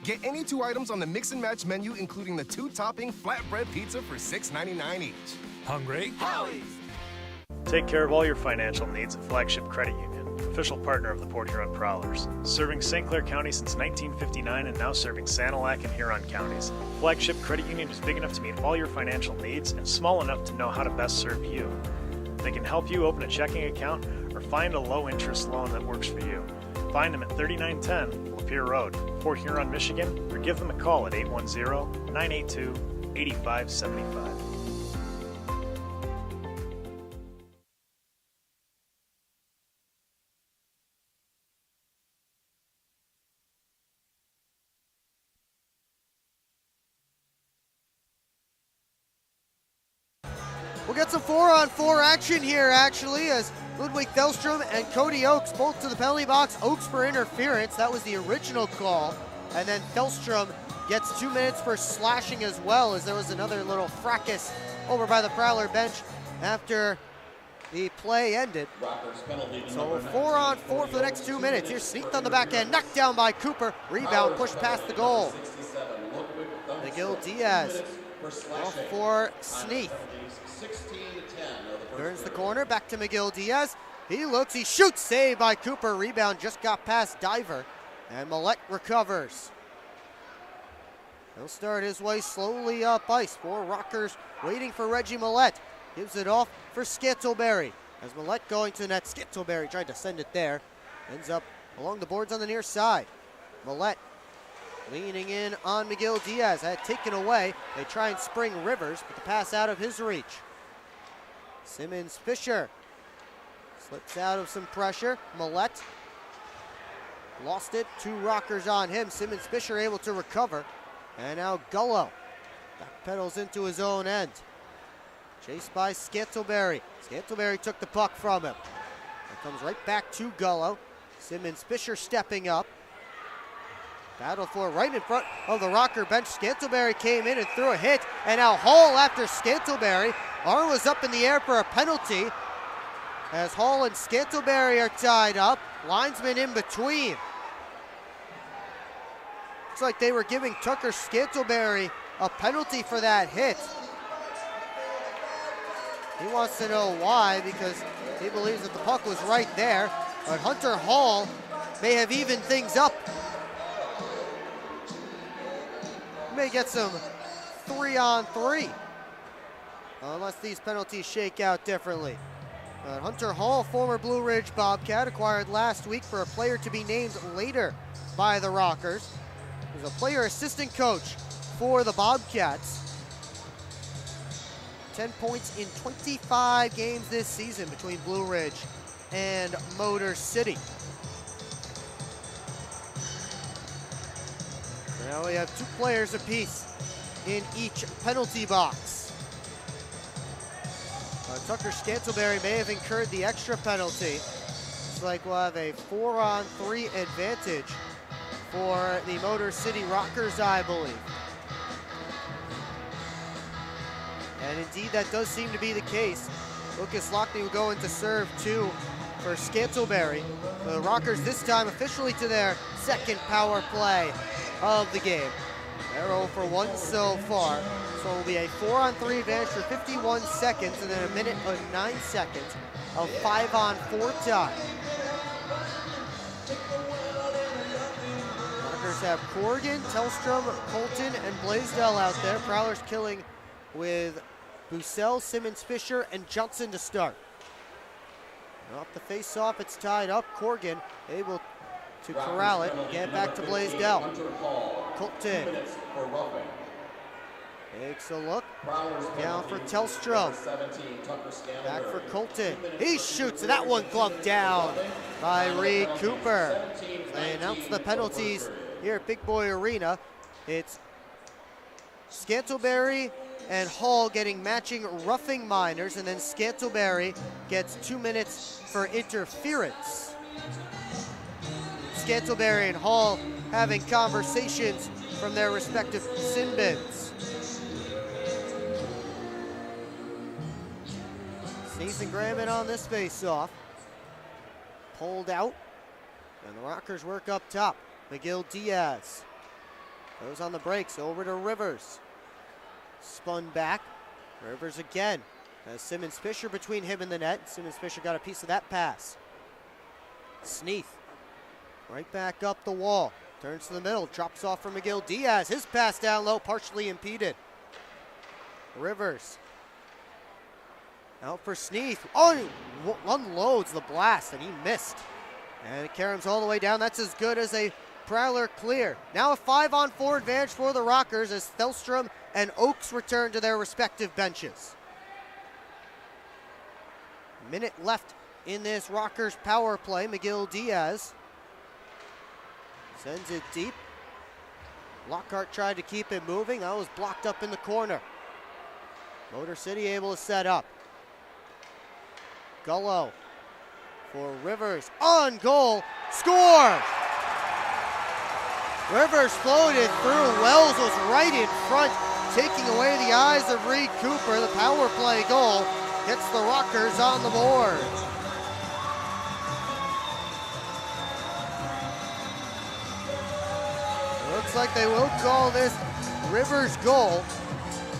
Get any 2 items on the mix and match menu, including the 2-topping flatbread pizza for $6.99 each. Hungry? Howie's! Take care of all your financial needs at Flagship Credit Union, official partner of the Port Huron Prowlers. Serving St. Clair County since 1959 and now serving Sanilac and Huron counties. Flagship Credit Union is big enough to meet all your financial needs and small enough to know how to best serve you. They can help you open a checking account or find a low-interest loan that works for you. Find them at 3910 Lapeer Road, Port Huron, Michigan, or give them a call at 810-982-8575. We'll get some 4-on-4 action here, actually, as Ludwig Thelstrom and Cody Oakes both to the penalty box. Oakes for interference. That was the original call. And then Thelstrom gets 2 minutes for slashing as well, as there was another little fracas over by the Prowler bench after the play ended. So 4-on-4 for the next 2 minutes. Here's Sneath on the back end, knocked down by Cooper. Rebound, pushed past the goal. McGill Diaz off for Sneath. Turns the corner, back to McGill Diaz. He looks, he shoots, saved by Cooper. Rebound just got past Diver, and Millette recovers. He'll start his way slowly up ice. 4 Rockers waiting for Reggie Millette. Gives it off for Scantleberry. As Millette going to the net, Scantleberry tried to send it there. Ends up along the boards on the near side. Millette leaning in on McGill Diaz. Had it taken away. They try and spring Rivers, but the pass out of his reach. Simmons Fisher slips out of some pressure. Millette lost it. 2 Rockers on him. Simmons Fisher able to recover. And now Gullo backpedals into his own end. Chased by Scantleberry. Scantleberry took the puck from him. It comes right back to Gullo. Simmons Fisher stepping up. Battle for it right in front of the Rocker bench. Scantleberry came in and threw a hit. And now Hall after Scantleberry. Arm was up in the air for a penalty. As Hall and Scantleberry are tied up. Linesman in between. Looks like they were giving Tucker Scantleberry a penalty for that hit. He wants to know why, because he believes that the puck was right there, but Hunter Hall may have evened things up. He may get some 3-on-3, unless these penalties shake out differently. Hunter Hall, former Blue Ridge Bobcat, acquired last week for a player to be named later by the Rockers. He's a player assistant coach for the Bobcats. 10 points in 25 games this season between Blue Ridge and Motor City. So now we have 2 players apiece in each penalty box. Tucker Scantleberry may have incurred the extra penalty. Looks like we'll have a 4-on-3 advantage for the Motor City Rockers, I believe. And indeed, that does seem to be the case. Lucas Lockney will go into serve 2 for Scantleberry. The Rockers this time officially to their second power play of the game. They're 0 for 1 so far. So it will be a 4-on-3 advantage for 51 seconds and then a minute and 9 seconds of 5-on-4 time. Rockers have Corrigan, Tellstrom, Colton, and Blaisdell out there. Prowlers killing with Bussell, Simmons, Fisher, and Johnson to start. Off the face-off, it's tied up. Corrigan able to corral it and get it back to Blaisdell. Colton takes a look. Down for Tellstrom. Back for Colton. He shoots, and that one gloved down by Reed Cooper. They announce the penalties here at Big Boy Arena. It's Scantleberry and Hall getting matching roughing minors, and then Scantleberry gets 2 minutes for interference. Scantleberry and Hall having conversations from their respective sin bins. Sneath and Graham in on this face-off. Pulled out, and the Rockers work up top. McGill Diaz goes on the brakes over to Rivers. Spun back. Rivers again. Has Simmons Fisher between him and the net. Simmons Fisher got a piece of that pass. Sneath right back up the wall. Turns to the middle. Drops off for McGill Diaz. His pass down low, partially impeded. Rivers out for Sneath. Oh, he unloads the blast, and he missed. And it caroms all the way down. That's as good as a Prowler clear. Now a 5-on-4 advantage for the Rockers as Thelstrom and Oakes return to their respective benches. Minute left in this Rockers power play. McGill Diaz sends it deep. Lockhart tried to keep it moving. That was blocked up in the corner. Motor City able to set up. Gullo for Rivers. On goal. Score! Rivers floated through. Wells was right in front, taking away the eyes of Reed Cooper. The power play goal gets the Rockers on the board. Looks like they will call this Rivers' goal.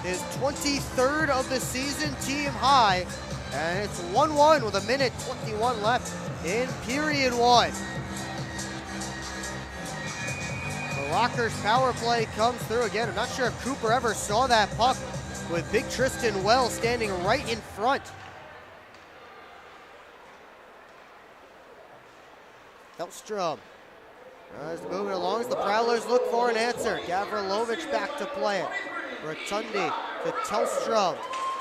His 23rd of the season, team high. And it's 1-1 with a minute 21 left in period 1. The Rockers power play comes through again. I'm not sure if Cooper ever saw that puck with big Tristan Wells standing right in front. Thelstrom tries to move it along as the Prowlers look for an answer. Gavrilovich back to play it. Rotundi to Tellstrom.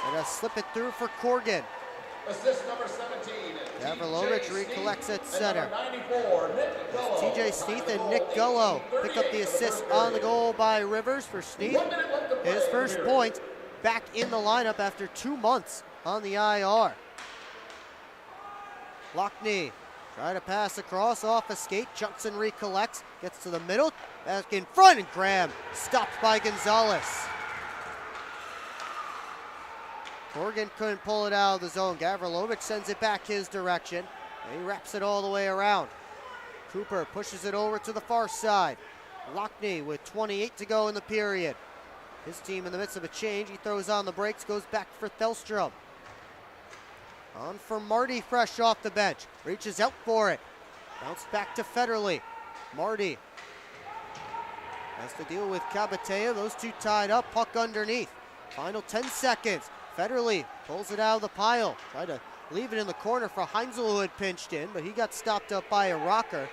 And a slip it through for Corrigan. Assist number 17. Gavrilovich recollects at center. TJ Sneath and Nick Gullo pick up the assist on the goal by Rivers for Sneath. His first point back in the lineup after 2 months on the IR. Lockney try to pass across off a skate. Johnson recollects, gets to the middle, back in front, and Graham stopped by Gonzalez. Corrigan couldn't pull it out of the zone. Gavrilovich sends it back his direction, and he wraps it all the way around. Cooper pushes it over to the far side. Lockney with 28 to go in the period. His team in the midst of a change. He throws on the brakes, goes back for Thelstrom. On for Marty, fresh off the bench. Reaches out for it. Bounce back to Federley. Marty has to deal with Cabatea. Those two tied up. Puck underneath. Final 10 seconds. Federley pulls it out of the pile. Tried to leave it in the corner for Heinzel, who had pinched in, but he got stopped up by a rocker.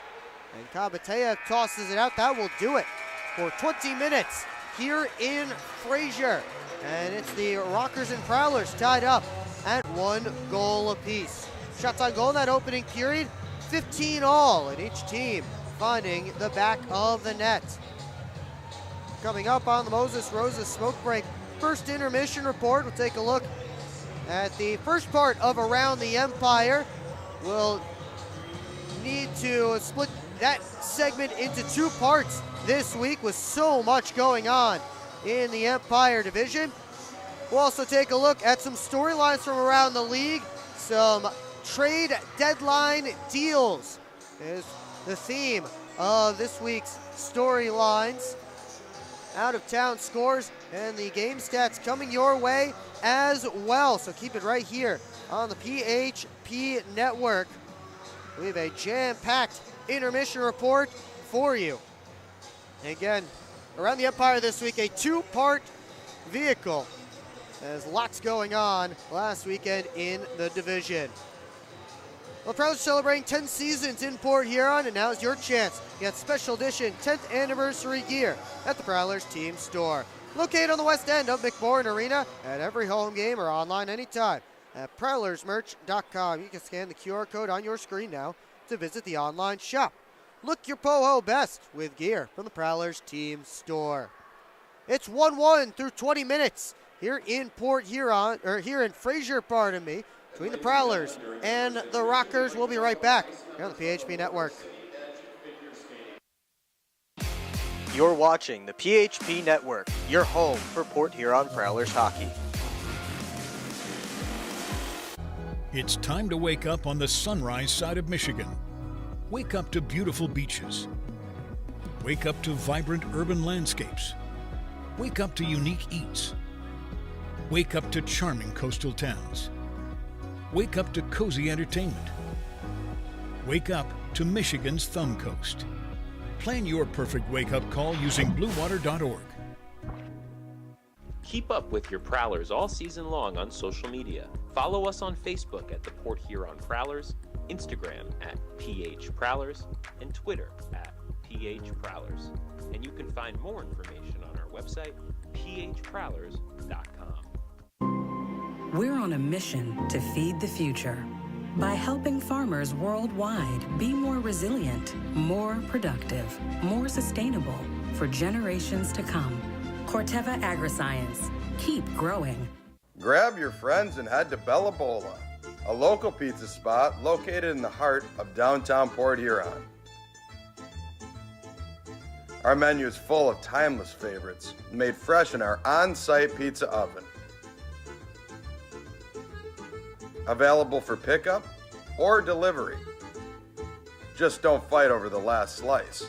And Cabatea tosses it out. That will do it for 20 minutes here in Fraser. And it's the Rockers and Prowlers tied up at 1 goal apiece. Shots on goal in that opening period, 15 all, and each team finding the back of the net. Coming up on the Moses Rosa Smoke Break, first intermission report. We'll take a look at the first part of Around the Empire. We'll need to split that segment into 2 parts this week with so much going on in the Empire division. We'll also take a look at some storylines from around the league. Some trade deadline deals is the theme of this week's storylines. Out of town scores and the game stats coming your way as well. So keep it right here on the PHP Network. We have a jam-packed intermission report for you. And again, Around the Empire this week, a 2-part vehicle. There's lots going on last weekend in the division. Well, Prowlers celebrating 10 seasons in Port Huron, and now's your chance. You got special edition 10th anniversary gear at the Prowlers team store. Located on the west end of McMorran Arena at every home game or online anytime at prowlersmerch.com. You can scan the QR code on your screen now to visit the online shop. Look your POHO best with gear from the Prowlers team store. It's 1-1 through 20 minutes here in Port Huron, or here in Fraser, pardon me, between the Prowlers and the Rockers. We'll be right back here on the PHP Network. You're watching the PHP Network, your home for Port Huron Prowlers hockey. It's time to wake up on the sunrise side of Michigan. Wake up to beautiful beaches. Wake up to vibrant urban landscapes. Wake up to unique eats. Wake up to charming coastal towns. Wake up to cozy entertainment. Wake up to Michigan's Thumb Coast. Plan your perfect wake-up call using bluewater.org. Keep up with your Prowlers all season long on social media. Follow us on Facebook at the Port Huron Prowlers, Instagram at PH Prowlers, and Twitter at PH Prowlers. And you can find more information on our website, phprowlers.com. We're on a mission to feed the future by helping farmers worldwide be more resilient, more productive, more sustainable for generations to come. Corteva Agriscience. Keep growing. Grab your friends and head to Bella Bola, a local pizza spot located in the heart of downtown Port Huron. Our menu is full of timeless favorites made fresh in our on-site pizza oven. Available for pickup or delivery. Just don't fight over the last slice.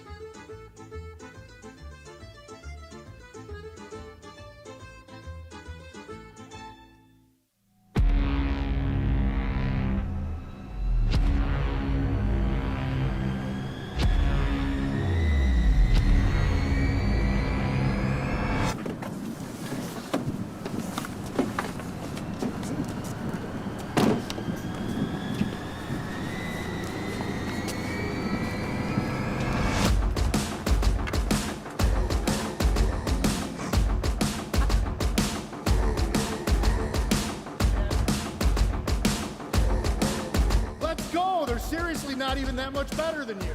Seriously, not even that much better than you.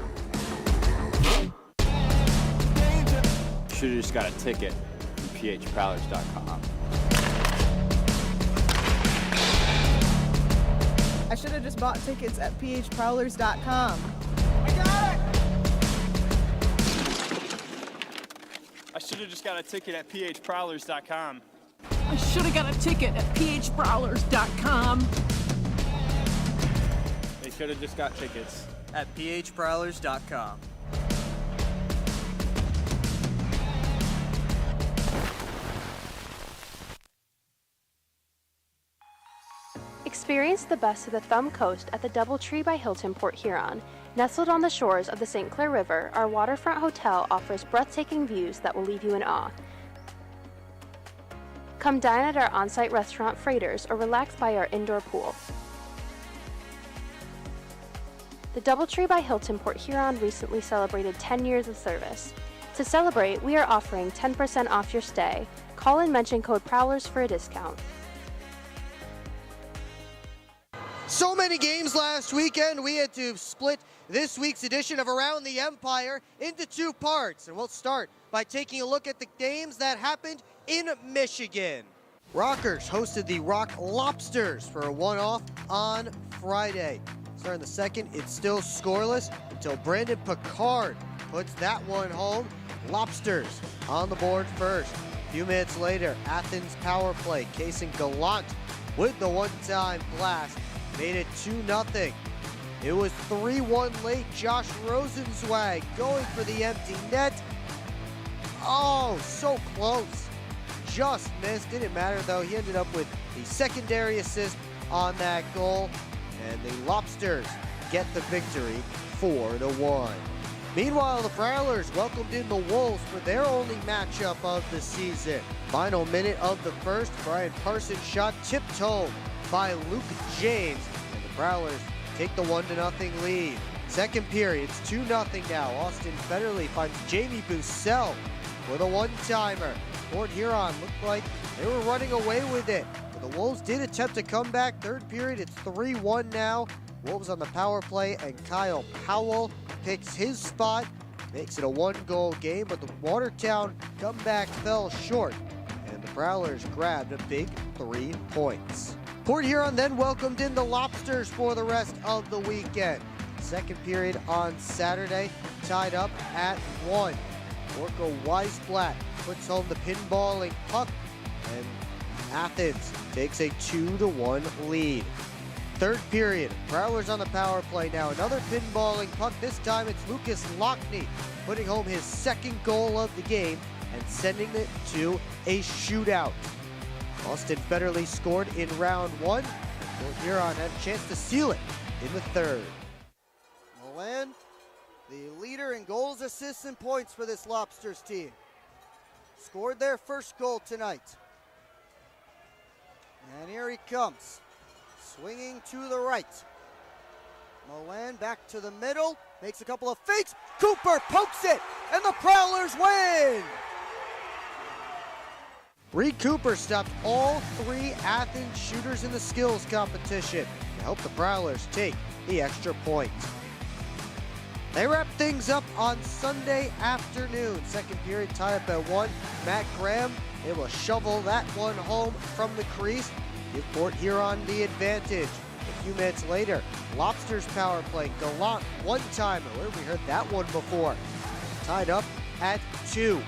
Should've just got a ticket from phprowlers.com. I should have just bought tickets at phprowlers.com. I should have just got a ticket at phprowlers.com. I should have got a ticket at phprowlers.com. They should have just got tickets at phprowlers.com. Experience the best of the Thumb Coast at the DoubleTree by Hilton Port Huron. Nestled on the shores of the St. Clair River, our waterfront hotel offers breathtaking views that will leave you in awe. Come dine at our on-site restaurant Freighters or relax by our indoor pool. The DoubleTree by Hilton Port Huron recently celebrated 10 years of service. To celebrate, we are offering 10% off your stay. Call and mention code Prowlers for a discount. So many games last weekend, we had to split this week's edition of Around the Empire into two parts. And we'll start by taking a look at the games that happened in Michigan. Rockers hosted the Rock Lobsters for a one-off on Friday. Starting the second, it's still scoreless until Brandon Picard puts that one home. Lobsters on the board first. A few minutes later, Athens power play. Casey Gallant with the one-time blast made it 2-0. It was 3-1 late. Josh Rosenzweig going for the empty net. Oh, so close. Just missed. Didn't matter though. He ended up with the secondary assist on that goal. And the Lobsters get the victory 4-1. Meanwhile, the Prowlers welcomed in the Wolves for their only matchup of the season. Final minute of the first, Brian Parsons' shot tipped home by Luke James. And the Prowlers take the 1-0 lead. Second period, it's 2-0 now. Austin Federley finds Jamie Bussell with a one-timer. Port Huron looked like they were running away with it. But the Wolves did attempt to come back. Third period, it's 3-1 now. Wolves on the power play, and Kyle Powell picks his spot. Makes it a one-goal game, but the Watertown comeback fell short. And the Prowlers grabbed a big 3 points. Port Huron then welcomed in the Lobsters for the rest of the weekend. Second period on Saturday, tied up at 1. Orko Weisblatt puts home the pinballing puck, and Athens takes a 2-1 lead. Third period, Prowlers on the power play now. Another pinballing puck. This time it's Lucas Lockney putting home his second goal of the game and sending it to a shootout. Austin Federley scored in round 1. Port Huron had a chance to seal it in the third. Milan, the leader in goals, assists, and points for this Lobsters team. Scored their first goal tonight. And here he comes. Swinging to the right. Milan back to the middle. Makes a couple of fakes. Cooper pokes it. And the Prowlers win. Reed Cooper stopped all 3 Athens shooters in the skills competition to help the Prowlers take the extra point. They wrap things up on Sunday afternoon. Second period tied up at 1. Matt Graham able to shovel that one home from the crease. Give Port Huron the advantage. A few minutes later, Lobsters power play. Gallant one-timer. Where have we heard that one before? Tied up at 2.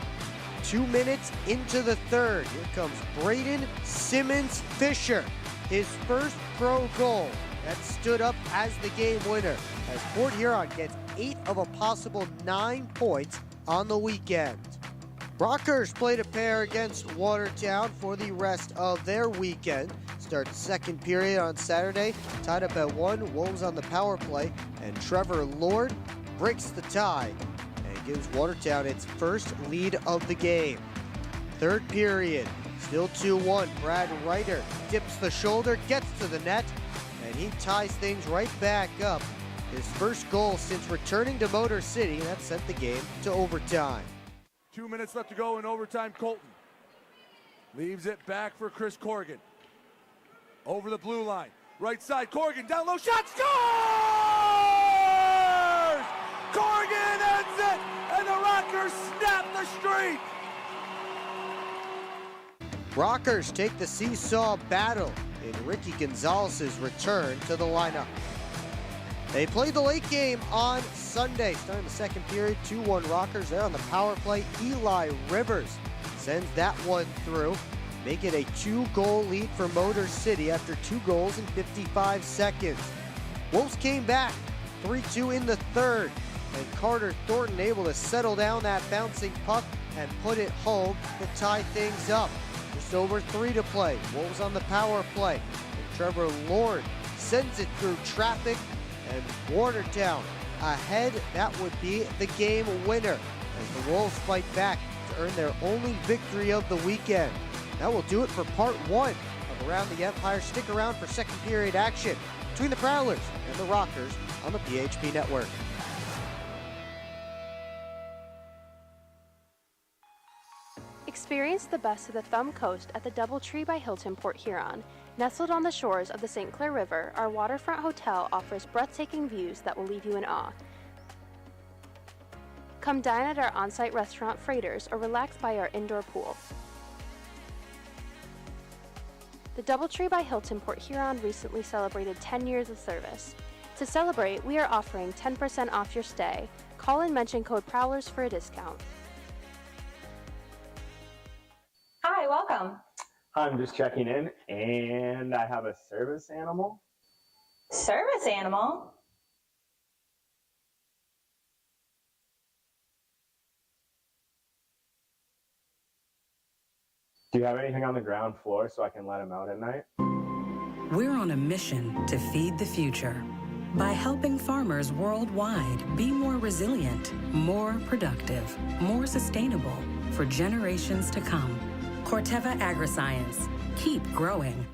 2 minutes into the third. Here comes Braden Simmons Fisher. His first pro goal that stood up as the game winner, as Port Huron gets 8 of a possible 9 points on the weekend. Rockers played a pair against Watertown for the rest of their weekend. Starts second period on Saturday, tied up at 1. Wolves on the power play, and Trevor Lord breaks the tie and gives Watertown its first lead of the game. Third period, still 2-1. Brad Ryder dips the shoulder, gets to the net, and he ties things right back up. His first goal since returning to Motor City, and that sent the game to overtime. 2 minutes left to go in overtime. Colton leaves it back for Chris Corrigan. Over the blue line. Right side, Corrigan down low, shot, scores! Corrigan ends it, and the Rockers snap the streak! Rockers take the seesaw battle in Ricky Gonzalez's return to the lineup. They played the late game on Sunday, starting the second period, 2-1 Rockers. There on the power play, Eli Rivers sends that one through, make it a 2-goal lead for Motor City after 2 goals in 55 seconds. Wolves came back, 3-2 in the third, and Carter Thornton able to settle down that bouncing puck and put it home to tie things up. Just over 3 to play. Wolves on the power play. And Trevor Lord sends it through traffic, and Watertown ahead. That would be the game winner as the Wolves fight back to earn their only victory of the weekend. That will do it for part one of Around the Empire. Stick around for second period action between the Prowlers and the Rockers on the PHP Network. Experience the best of the Thumb Coast at the DoubleTree by Hilton Port Huron. Nestled on the shores of the St. Clair River, our waterfront hotel offers breathtaking views that will leave you in awe. Come dine at our on-site restaurant Freighters or relax by our indoor pool. The DoubleTree by Hilton Port Huron recently celebrated 10 years of service. To celebrate, we are offering 10% off your stay. Call and mention code Prowlers for a discount. Hi, welcome. I'm just checking in, and I have a service animal. Service animal? Do you have anything on the ground floor so I can let him out at night? We're on a mission to feed the future by helping farmers worldwide be more resilient, more productive, more sustainable for generations to come. Corteva Agriscience. Keep growing.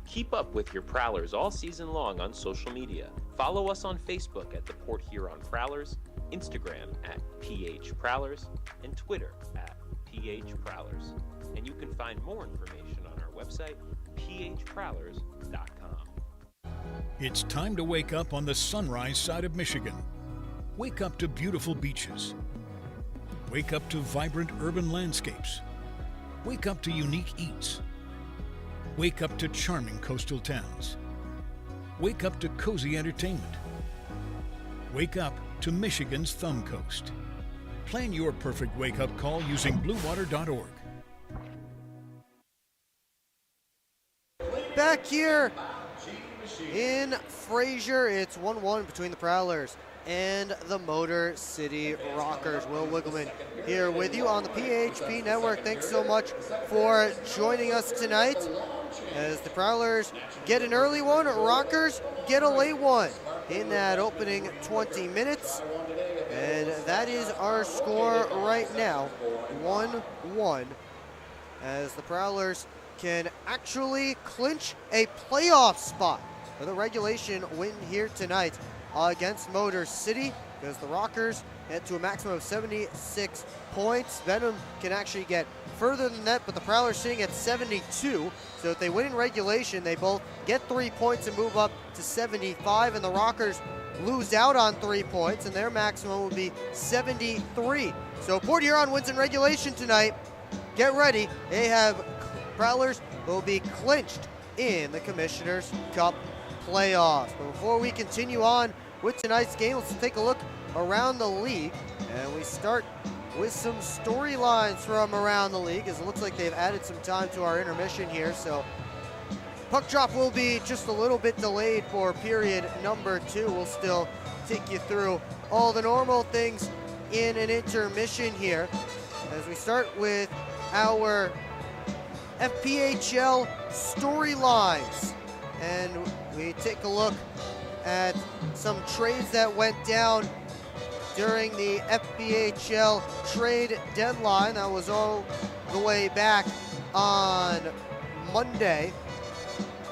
Keep up with your Prowlers all season long on social media. Follow us on Facebook at the Port Huron Prowlers, Instagram at PH Prowlers, and Twitter at PH Prowlers. And you can find more information on our website, phprowlers.com. It's time to wake up on the sunrise side of Michigan. Wake up to beautiful beaches. Wake up to vibrant urban landscapes. Wake up to unique eats. Wake up to charming coastal towns. Wake up to cozy entertainment. Wake up to Michigan's Thumb Coast. Plan your perfect wake-up call using bluewater.org. Back here in Fraser, it's 1-1 between the Prowlers and the Motor City Rockers. Will Wiggleman here with you on the PHP Network. Thanks so much for joining us tonight as the Prowlers get an early one, Rockers get a late one in that opening 20 minutes. And that is our score right now, 1-1, as the Prowlers can actually clinch a playoff spot with a regulation win here tonight against Motor City, because the Rockers get to a maximum of 76 points. Venom can actually get further than that, but the Prowlers sitting at 72. So if they win in regulation, they both get 3 points and move up to 75, and the Rockers lose out on 3 points, and their maximum would be 73. So Port Huron wins in regulation tonight. Get ready. They have Prowlers will be clinched in the Commissioner's Cup playoffs. But before we continue on with tonight's game, let's take a look around the league. And we start with some storylines from around the league, as it looks like they've added some time to our intermission here. So puck drop will be just a little bit delayed for period number 2. We'll still take you through all the normal things in an intermission here, as we start with our FPHL storylines. And we take a look at some trades that went down during the FPHL trade deadline. That was all the way back on Monday.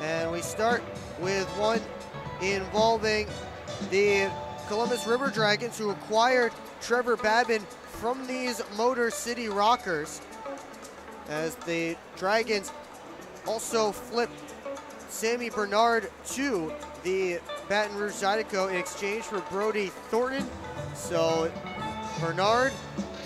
And we start with one involving the Columbus River Dragons, who acquired Trevor Babin from these Motor City Rockers, as the Dragons also flipped Sammy Bernard to the Baton Rouge Zydeco in exchange for Brody Thornton. So Bernard,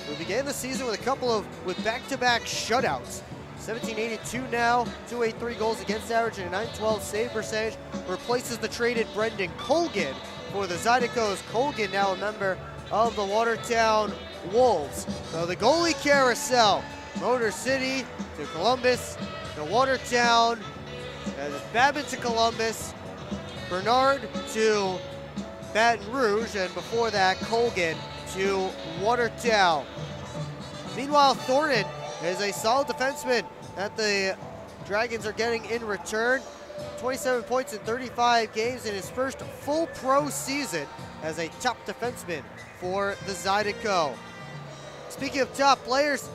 who began the season with back-to-back shutouts, 1782 now, 283 goals against average and a 912 save percentage, replaces the traded Brendan Colgan for the Zydecos. Colgan now a member of the Watertown Wolves. So the goalie carousel, Motor City to Columbus to Watertown, and Babin to Columbus, Bernard to Baton Rouge, and before that, Colgan to Watertown. Meanwhile, Thornton is a solid defenseman that the Dragons are getting in return. 27 points in 35 games in his first full pro season as a top defenseman for the Zydeco. Speaking of top players,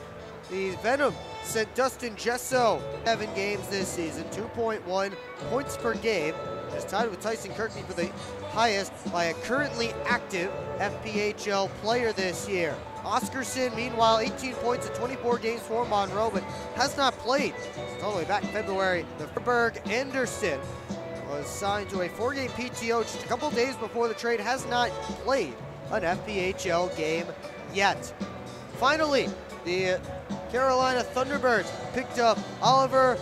the Venom sent Dustin Gesso 7 games this season, 2.1 points per game, just tied with Tyson Kirkney for the highest by a currently active FPHL player this year. Oscarson, meanwhile, 18 points in 24 games for Monroe, but has not played since all the way back in February. The Freiburg Anderson was signed to a 4-game PTO just a couple days before the trade, has not played an FPHL game yet. Finally, the Carolina Thunderbirds picked up Oliver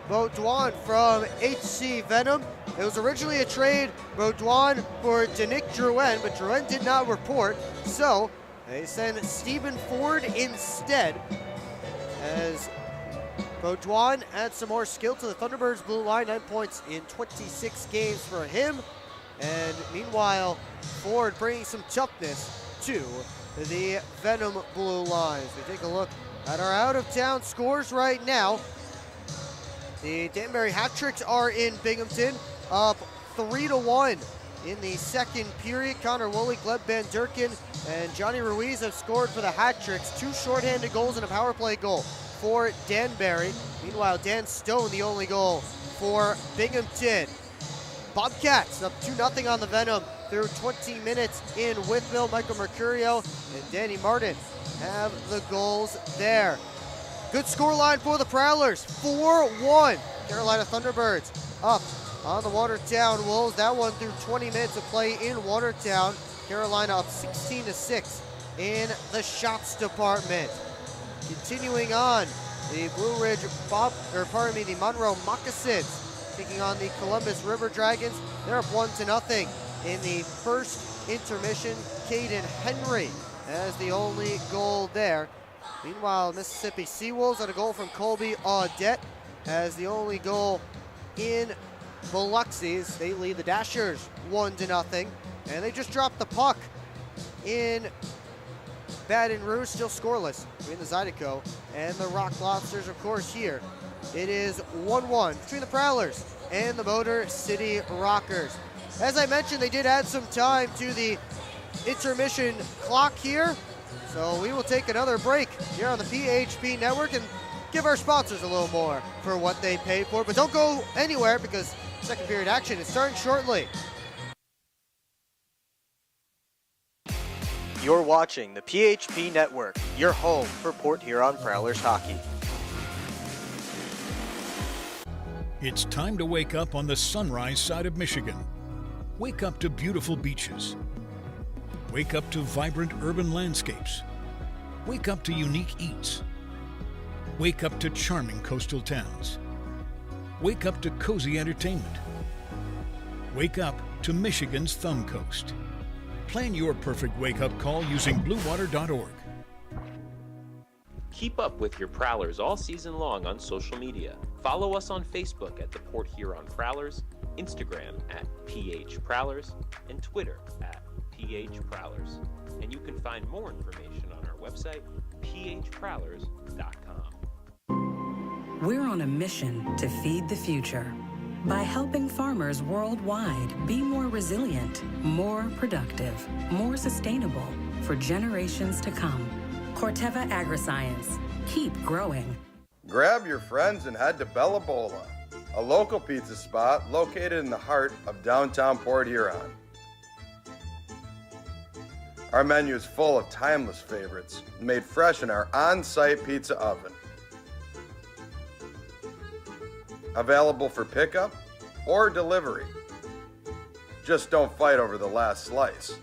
Baudouin from HC Venom. It was originally a trade, Baudouin for Danick Drouin, but Drouin did not report, so they send Stephen Ford instead, as Baudouin adds some more skill to the Thunderbirds' blue line, 9 points in 26 games for him. And meanwhile, Ford bringing some toughness to the Venom blue lines. We take a look at our out-of-town scores right now. The Danbury hat-tricks are in Binghamton, up 3-1 in the second period. Connor Woolley, Gleb Van Durken, and Johnny Ruiz have scored for the hat-tricks. 2 shorthanded goals and a power play goal for Danbury. Meanwhile, Dan Stone, the only goal for Binghamton. Bobcats up 2-0 on the Venom through 20 minutes in Wytheville. Michael Mercurio and Danny Martin have the goals there. Good scoreline for the Prowlers, 4-1. Carolina Thunderbirds up on the Watertown Wolves. That one through 20 minutes of play in Watertown. Carolina up 16-6 in the shots department. Continuing on, the Blue Ridge the Monroe Moccasins taking on the Columbus River Dragons. They're up 1-0 in the first intermission. Caden Henry has the only goal there. Meanwhile, Mississippi Seawolves had a goal from Colby Audette as the only goal in Biloxi's. They lead the Dashers 1-0, and they just dropped the puck in Baton Rouge, still scoreless between the Zydeco and the Rock Lobsters. Of course, here it is 1-1 between the Prowlers and the Motor City Rockers. As I mentioned, they did add some time to the intermission clock here, so we will take another break here on the PHP Network and give our sponsors a little more for what they pay for. But don't go anywhere, because second period action is starting shortly. You're watching the PHP Network, your home for Port Huron Prowlers hockey. It's time to wake up on the sunrise side of Michigan. Wake up to beautiful beaches. Wake up to vibrant urban landscapes. Wake up to unique eats. Wake up to charming coastal towns. Wake up to cozy entertainment. Wake up to Michigan's Thumb Coast. Plan your perfect wake-up call using bluewater.org. Keep up with your Prowlers all season long on social media. Follow us on Facebook at the Port Huron Prowlers, Instagram at PH Prowlers, and Twitter at PH Prowlers. And you can find more information on our website, phprowlers.com. We're on a mission to feed the future by helping farmers worldwide be more resilient, more productive, more sustainable for generations to come. Corteva Agriscience. Keep growing. Grab your friends and head to Bella Bola, a local pizza spot located in the heart of downtown Port Huron. Our menu is full of timeless favorites made fresh in our on-site pizza oven. Available for pickup or delivery. Just don't fight over the last slice.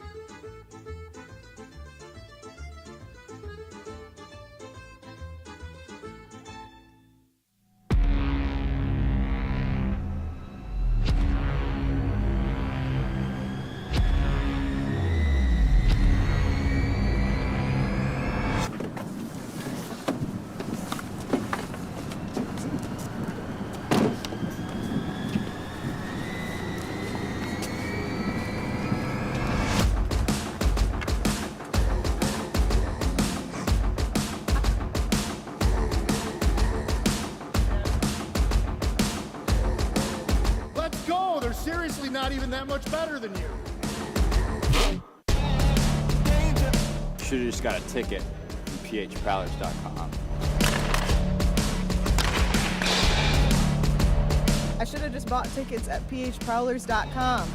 not even that much better than you. Should've just got a ticket from phprowlers.com. I should have just bought tickets at phprowlers.com.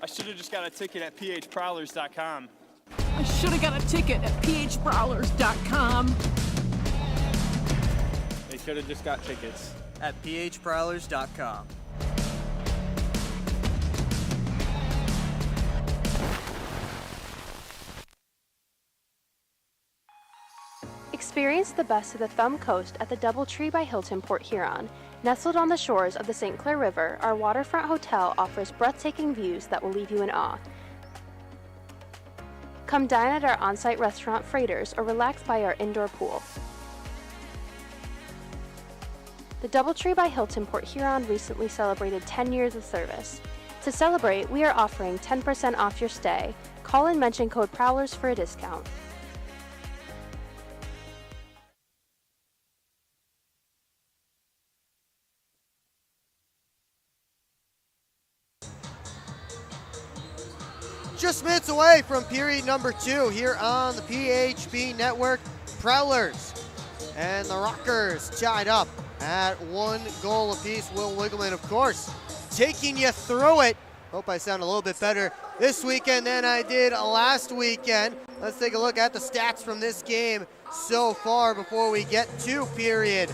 I should've just got a ticket at phprowlers.com. I should have got a ticket at phprowlers.com. They should have just got tickets at phprowlers.com. Experience the best of the Thumb Coast at the DoubleTree by Hilton Port Huron. Nestled on the shores of the St. Clair River, our waterfront hotel offers breathtaking views that will leave you in awe. Come dine at our on-site restaurant Freighters or relax by our indoor pool. The DoubleTree by Hilton Port Huron recently celebrated 10 years of service. To celebrate, we are offering 10% off your stay. Call and mention code Prowlers for a discount. Just minutes away from period number 2 here on the PHP Network. Prowlers and the Rockers tied up at 1 goal apiece. Will Wiggleman, of course, taking you through it. Hope I sound a little bit better this weekend than I did last weekend. Let's take a look at the stats from this game so far before we get to period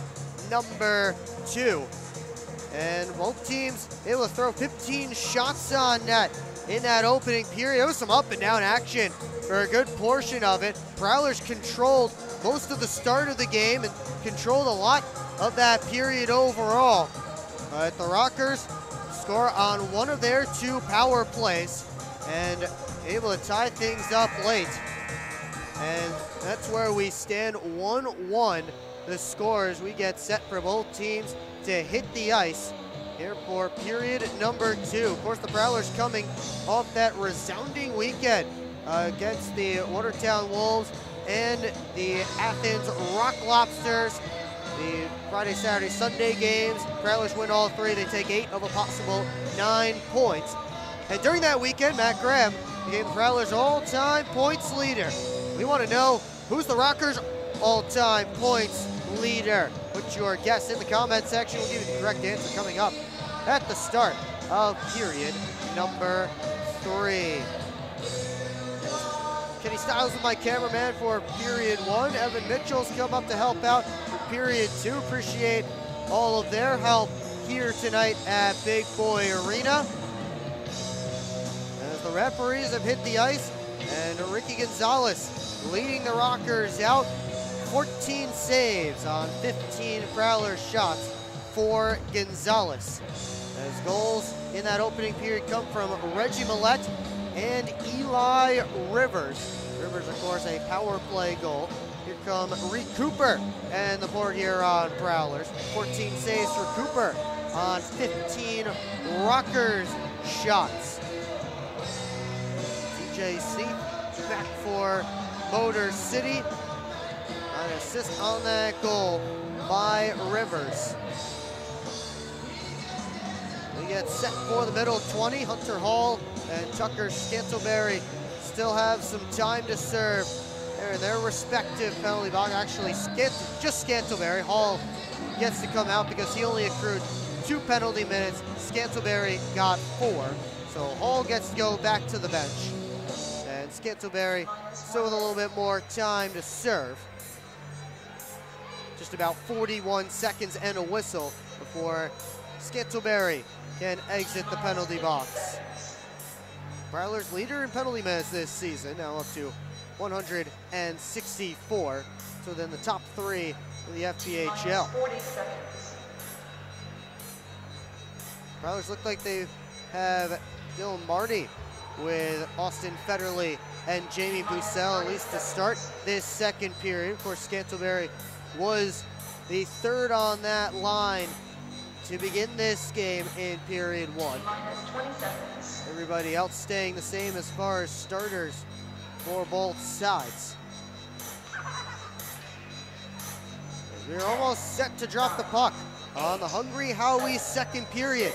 number 2. And both teams able to throw 15 shots on net in that opening period. There was some up and down action for a good portion of it. Prowlers controlled most of the start of the game and controlled a lot of that period overall. But the Rockers score on one of their 2 power plays and able to tie things up late. And that's where we stand 1-1. The scores we get set for both teams to hit the ice here for period number 2. Of course, the Prowlers coming off that resounding weekend against the Watertown Wolves and the Athens Rock Lobsters. The Friday, Saturday, Sunday games, Prowlers win all 3. They take 8 of a possible 9 points. And during that weekend, Matt Graham became the Prowlers' all-time points leader. We want to know who's the Rockers' all-time points leader. Put your guess in the comment section. We'll give you the correct answer coming up at the start of period number 3. Kenny Styles is my cameraman for period 1. Evan Mitchell's come up to help out for period 2. Appreciate all of their help here tonight at Big Boy Arena. As the referees have hit the ice, and Ricky Gonzalez leading the Rockers out. 14 saves on 15 Prowler shots for Gonzalez. As goals in that opening period come from Reggie Millette and Eli Rivers. Rivers, of course, a power play goal. Here come Reed Cooper and the Port Huron Prowlers. 14 saves for Cooper on 15 Rockers shots. TJ Seath back for Motor City. An assist on that goal by Rivers. We get set for the middle 20. Hunter Hall and Tucker Scantleberry still have some time to serve. They're in their respective penalty box. Actually, just Scantleberry. Hall gets to come out because he only accrued 2 penalty minutes. Scantleberry got 4. So Hall gets to go back to the bench. And Scantleberry still with a little bit more time to serve. Just about 41 seconds and a whistle before Scantleberry can exit the penalty box. Prowlers leader in penalty minutes this season, now up to 164. So then the top 3 in the FPHL. Prowlers look like they have Dylan Marty with Austin Federley and Jamie Bussell, at least to start this second period. Of course, Scantleberry was the 3rd on that line to begin this game in period 1. Everybody else staying the same as far as starters for both sides. We're almost set to drop the puck on the Hungry Howie's second period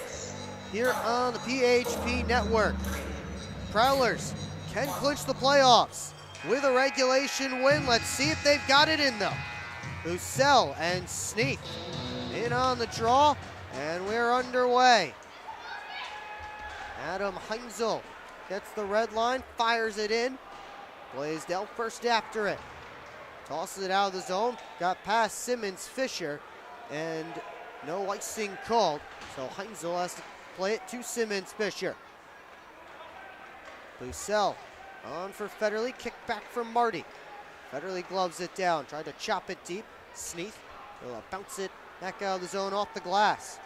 here on the PHP Network. Prowlers can clinch the playoffs with a regulation win. Let's see if they've got it in them. Bussell and Sneak in on the draw, and we're underway. Adam Heinzel gets the red line, fires it in. Blaisdell first after it. Tosses it out of the zone, got past Simmons Fisher, and no icing called. So Heinzel has to play it to Simmons Fisher. Bussell on for Federley, kick back from Marty. Federley gloves it down, tried to chop it deep. Sneath will bounce it back out of the zone off the glass.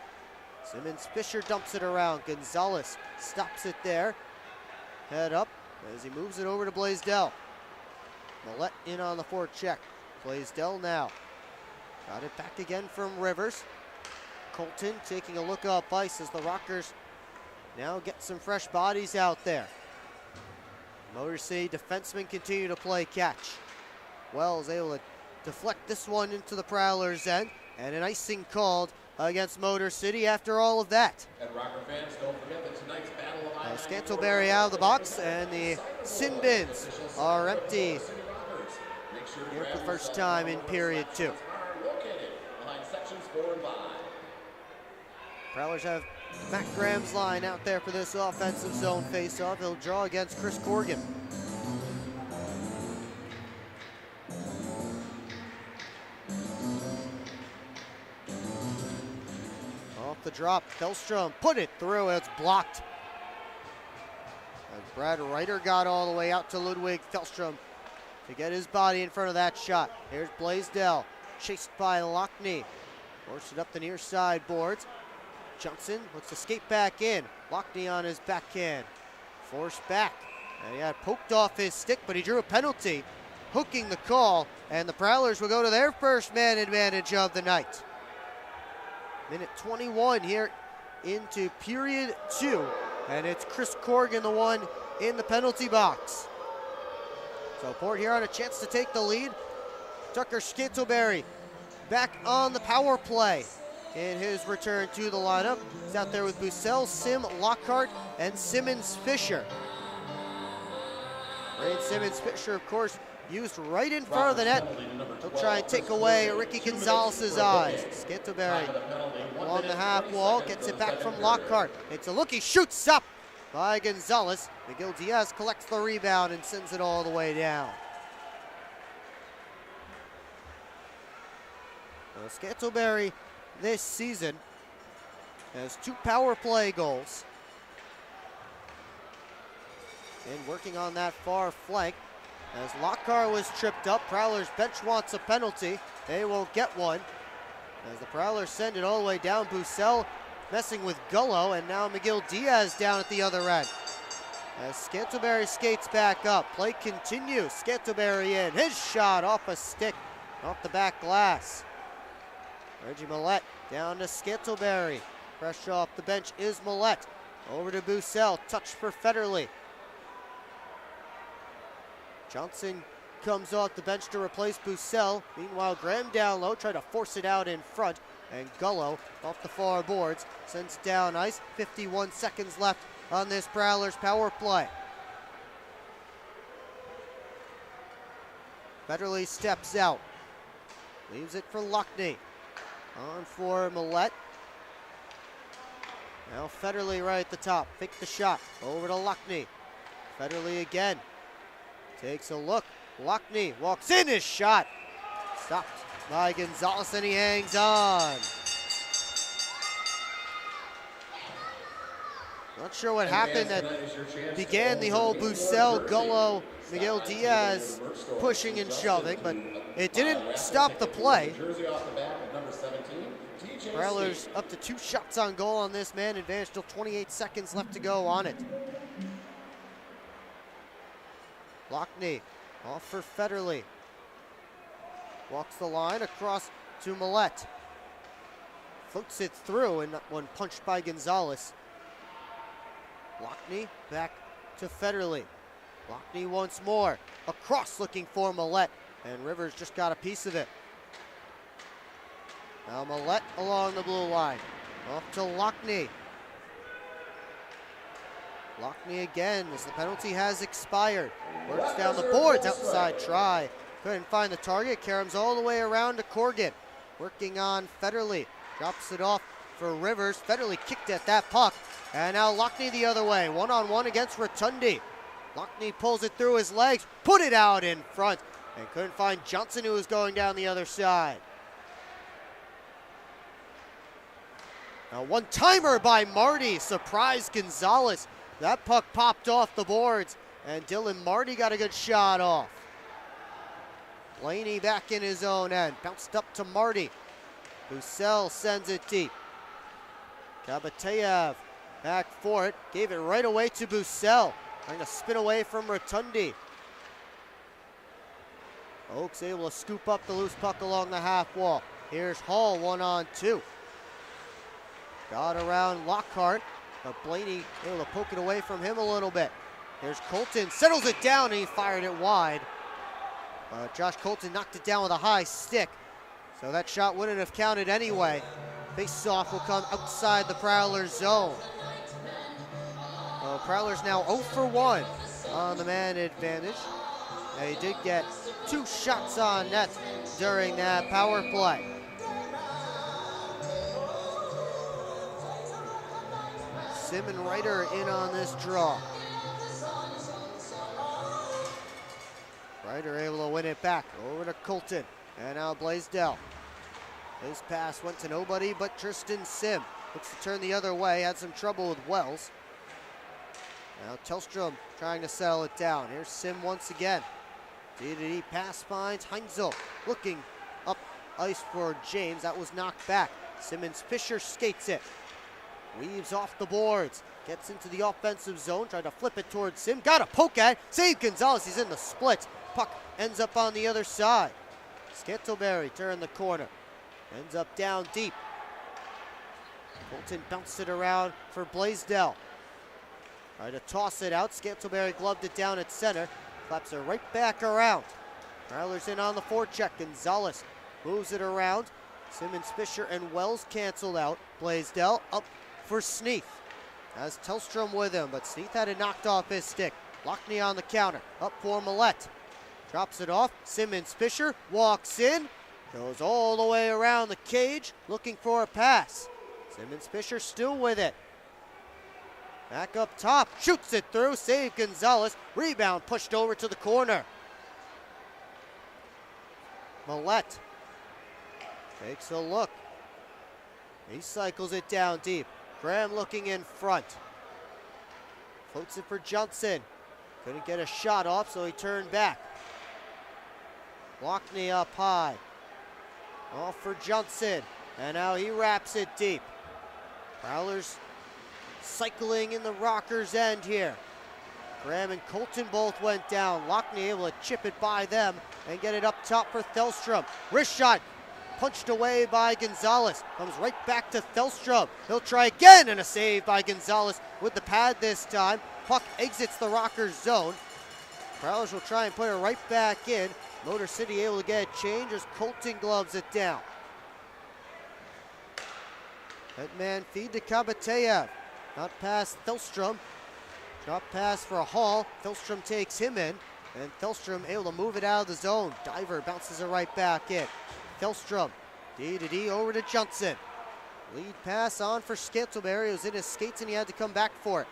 Simmons Fisher dumps it around. Gonzalez stops it there. Head up as he moves it over to Blaisdell. Millette in on the forecheck. Blaisdell now. Got it back again from Rivers. Colton taking a look up ice as the Rockers now get some fresh bodies out there. Motor City defensemen continue to play catch. Wells able to deflect this one into the Prowlers' end, and an icing called against Motor City after all of that. And Rocker fans, don't forget that tonight's Battle of I-90 Scantleberry out of the box, and the sin bins are empty here for the first time in period 2. Prowlers have Matt Graham's line out there for this offensive zone face-off. He'll draw against Chris Corrigan. Off the drop, Hellstrom put it through, it's blocked. As Brad Ryder got all the way out to Ludwig Fellstrom to get his body in front of that shot. Here's Blaisdell, chased by Lockney. Forced it up the near side boards. Johnson looks to skate back in. Lockney on his backhand. Forced back. And he got poked off his stick, but he drew a penalty, hooking the call, and the Prowlers will go to their first man advantage of the night. Minute 21 here into period 2, and it's Chris Corrigan, the one in the penalty box. So Port Huron a chance to take the lead. Tucker Scantleberry back on the power play in his return to the lineup. He's out there with Bussell, Sim, Lockhart, and Simmons Fisher. Brain Simmons Fisher, of course, used right in front of the net. He'll try and take away Ricky Gonzalez's eyes. Scantleberry along the half wall, gets it back from Lockhart. It's a look, he shoots up by Gonzalez. Miguel Diaz collects the rebound and sends it all the way down. Well, Scantleberry this season has 2 power play goals. And working on that far flank, as Lockhart was tripped up, Prowlers bench wants a penalty. They won't get one. As the Prowlers send it all the way down, Bussell messing with Gullo, and now Miguel Diaz down at the other end. As Scantleberry skates back up, play continues. Scantleberry in, his shot off a stick, off the back glass. Reggie Millette down to Scantleberry. Fresh off the bench is Millette. Over to Bussell, touch for Federley. Johnson comes off the bench to replace Bussell. Meanwhile, Graham down low, try to force it out in front. And Gullo off the far boards, sends it down ice. 51 seconds left on this Prowlers power play. Federley steps out. Leaves it for Lockney. On for Millette. Now Federley right at the top. Fake the shot. Over to Lockney. Federley again. Takes a look. Lockney walks in, his shot. Stopped by Gonzalez, and he hangs on. Not sure what happened that began the whole Bussell, Gullo, Miguel Diaz pushing and shoving, but it didn't stop the play. Prowlers up to 2 shots on goal on this man advantage, still 28 seconds left to go on it. Lockney off for Federley. Walks the line across to Millette. Floats it through, and one punched by Gonzalez. Lockney back to Federley. Lockney once more. Across looking for Millette, and Rivers just got a piece of it. Now Millette along the blue line. Off to Lockney. Lockney again as the penalty has expired. Works down the boards, outside try. Couldn't find the target. Karam's all the way around to Corgan. Working on Federley. Drops it off for Rivers. Federley kicked at that puck. And now Lockney the other way. One-on-one against Rotundi. Lockney pulls it through his legs. Put it out in front. And couldn't find Johnson, who was going down the other side. A one-timer by Marty. Surprise Gonzalez. That puck popped off the boards. And Dylan Marty got a good shot off. Blaney back in his own end. Bounced up to Marty. Bussell sends it deep. Kabateyev back for it. Gave it right away to Bussell. Trying to spin away from Rotundi. Oaks able to scoop up the loose puck along the half wall. Here's Hall 1-on-2. Got around Lockhart, but Blaney able to poke it away from him a little bit. Here's Colton, settles it down, and he fired it wide. Josh Colton knocked it down with a high stick, so that shot wouldn't have counted anyway. Face-off will come outside the Prowlers zone. Prowlers now 0 for 1 on the man advantage. They did get 2 shots on net during that power play. Sim and Ryder in on this draw. Ryder able to win it back over to Colton. And now Blaisdell. His pass went to nobody but Tristan Sim. Looks to turn the other way, had some trouble with Wells. Now Tellstrom trying to settle it down. Here's Sim once again. D-to-D pass finds Heinzel. Looking up ice for James. That was knocked back. Simmons Fisher skates it. Weaves off the boards. Gets into the offensive zone. Tried to flip it towards Sim. Got a poke at it. Save Gonzalez. He's in the split. Puck ends up on the other side. Scantleberry turned the corner. Ends up down deep. Colton bounced it around for Blaisdell. Tried to toss it out. Scantleberry gloved it down at center. Claps it right back around. Prowlers in on the forecheck. Gonzalez moves it around. Simmons, Fisher, and Wells canceled out. Blaisdell up for Sneath. Has Tellstrom with him, but Sneath had it knocked off his stick. Lockney on the counter. Up for Millette. Drops it off. Simmons, Fisher walks in. Goes all the way around the cage looking for a pass. Simmons, Fisher still with it. Back up top. Shoots it through. Save Gonzalez. Rebound pushed over to the corner. Millette takes a look. He cycles it down deep. Graham looking in front. Floats it for Johnson. Couldn't get a shot off, so he turned back. Lockney up high. Off for Johnson. And now he wraps it deep. Prowlers cycling in the Rockers' end here. Graham and Colton both went down. Lockney able to chip it by them and get it up top for Thelstrom. Wrist shot punched away by Gonzalez. Comes right back to Thelstrom. He'll try again, and a save by Gonzalez with the pad this time. Puck exits the Rockers' zone. Prowlers will try and put it right back in. Motor City able to get a change as Colton gloves it down. That man feed to Kabateyev. Not past Thelstrom. Drop pass for a Hall. Thelstrom takes him in. And Thelstrom able to move it out of the zone. Diver bounces it right back in. Thelstrom, D-to-D over to Johnson. Lead pass on for Scantleberry. It was in his skates and he had to come back for it.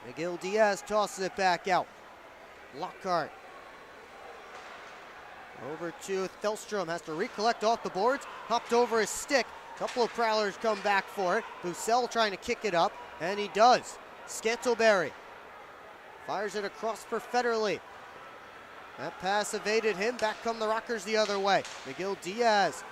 Miguel Diaz tosses it back out. Lockhart. Over to Thelstrom. Has to recollect off the boards. Hopped over his stick. Couple of Prowlers come back for it. Bussell trying to kick it up, and he does. Scantleberry fires it across for Federley. That pass evaded him. Back come the Rockers the other way. Miguel Diaz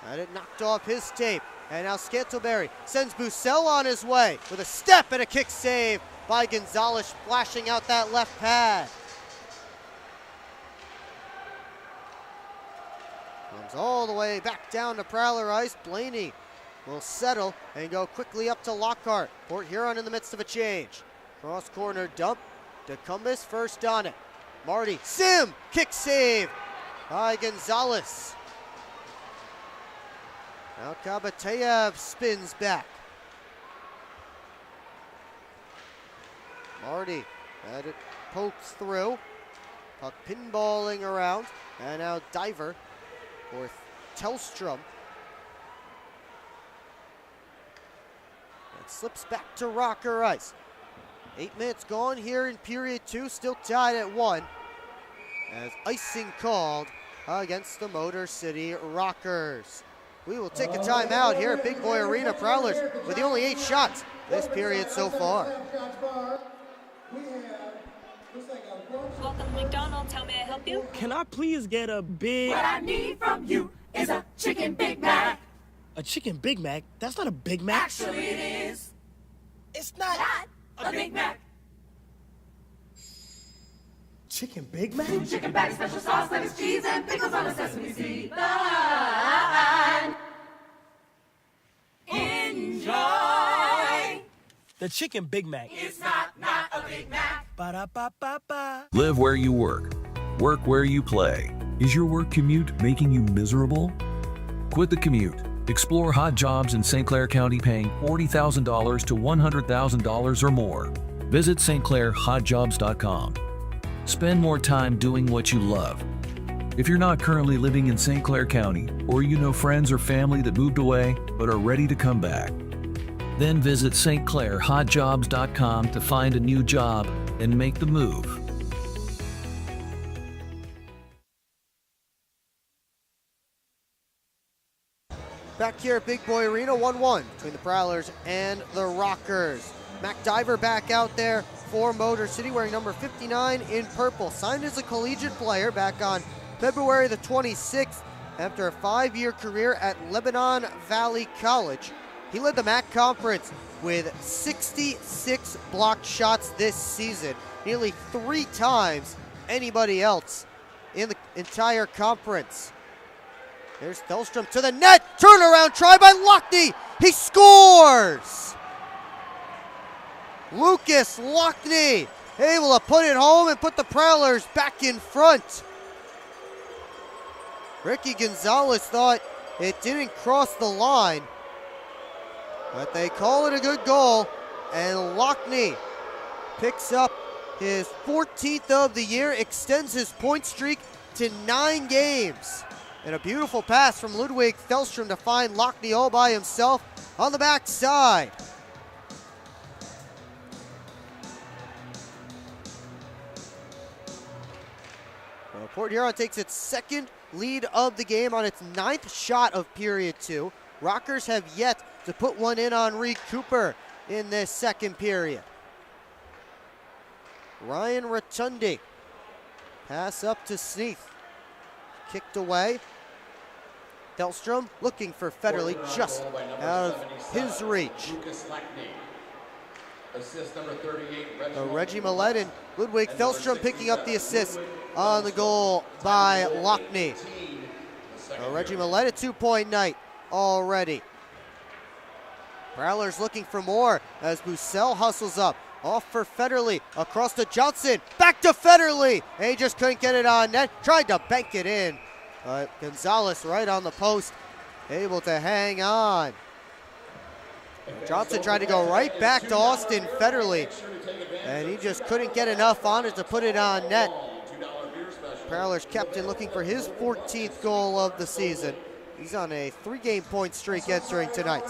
had it knocked off his tape. And now Scantleberry sends Bussell on his way with a step and a kick save by Gonzalez, splashing out that left pad. Comes all the way back down to Prowler ice. Blaney will settle and go quickly up to Lockhart. Port Huron in the midst of a change. Cross corner dump. DeCumbis first on it. Marty, Sim, kick save by Gonzalez. Now Kabateyev spins back. Marty had it pokes through. Puck pinballing around. And now Diver for Tellstrom. It slips back to Rocker ice. 8 minutes gone here in period 2, still tied at 1. As icing called against the Motor City Rockers. We will take a timeout here at Big Boy Arena. Prowlers with the only 8 shots this period so far. Welcome to McDonald's. How may I help you? Can I please get a big... What I need from you is a chicken Big Mac. A chicken Big Mac? That's not a Big Mac. Actually, it is. It's not A Big Mac. chicken Big Mac? Chicken patty, special sauce, lettuce, cheese, and pickles on a sesame seed bun. Enjoy. The chicken Big Mac. It's not a Big Mac. Ba-da-ba-ba-ba. Live where you work where you play. Is your work commute making you miserable? Quit the commute. Explore hot jobs in St. Clair County paying $40,000 to $100,000 or more. Visit stclairhotjobs.com. Spend more time doing what you love. If you're not currently living in St. Clair County, or you know friends or family that moved away but are ready to come back, then visit stclairhotjobs.com to find a new job and make the move. Back here at Big Boy Arena, 1-1 between the Prowlers and the Rockers. Mac Diver back out there for Motor City, wearing number 59 in purple. Signed as a collegiate player back on February the 26th after a 5-year career at Lebanon Valley College. He led the MAC Conference with 66 blocked shots this season, nearly 3 times anybody else in the entire conference. There's Tellstrom to the net. Turnaround try by Lockney. He scores! Lucas Lockney able to put it home and put the Prowlers back in front. Ricky Gonzalez thought it didn't cross the line, but they call it a good goal, and Lockney picks up his 14th of the year, extends his point streak to 9 games. And a beautiful pass from Ludwig Tellstrom to find Lockney all by himself on the backside. Well, Port Huron takes its 2nd lead of the game on its 9th shot of period 2. Rockers have yet to put one in on Reed Cooper in this 2nd period. Ryan Rotundi, pass up to Sneath. Kicked away. Tellstrom looking for Federley just out of his reach. Assist number 38, Reggie Millett and Ludwig Tellstrom picking up the assist on the goal by Lockney. Reggie Millett a 2-point night already. Prowlers looking for more as Bussell hustles up. Off for Federley, across to Johnson, back to Federley, and he just couldn't get it on net, tried to bank it in, but Gonzalez right on the post, able to hang on. Johnson tried to go right back to Austin Federley, and he just couldn't get enough on it to put it on net. Prowlers captain looking for his 14th goal of the season. He's on a 3-game point streak entering tonight.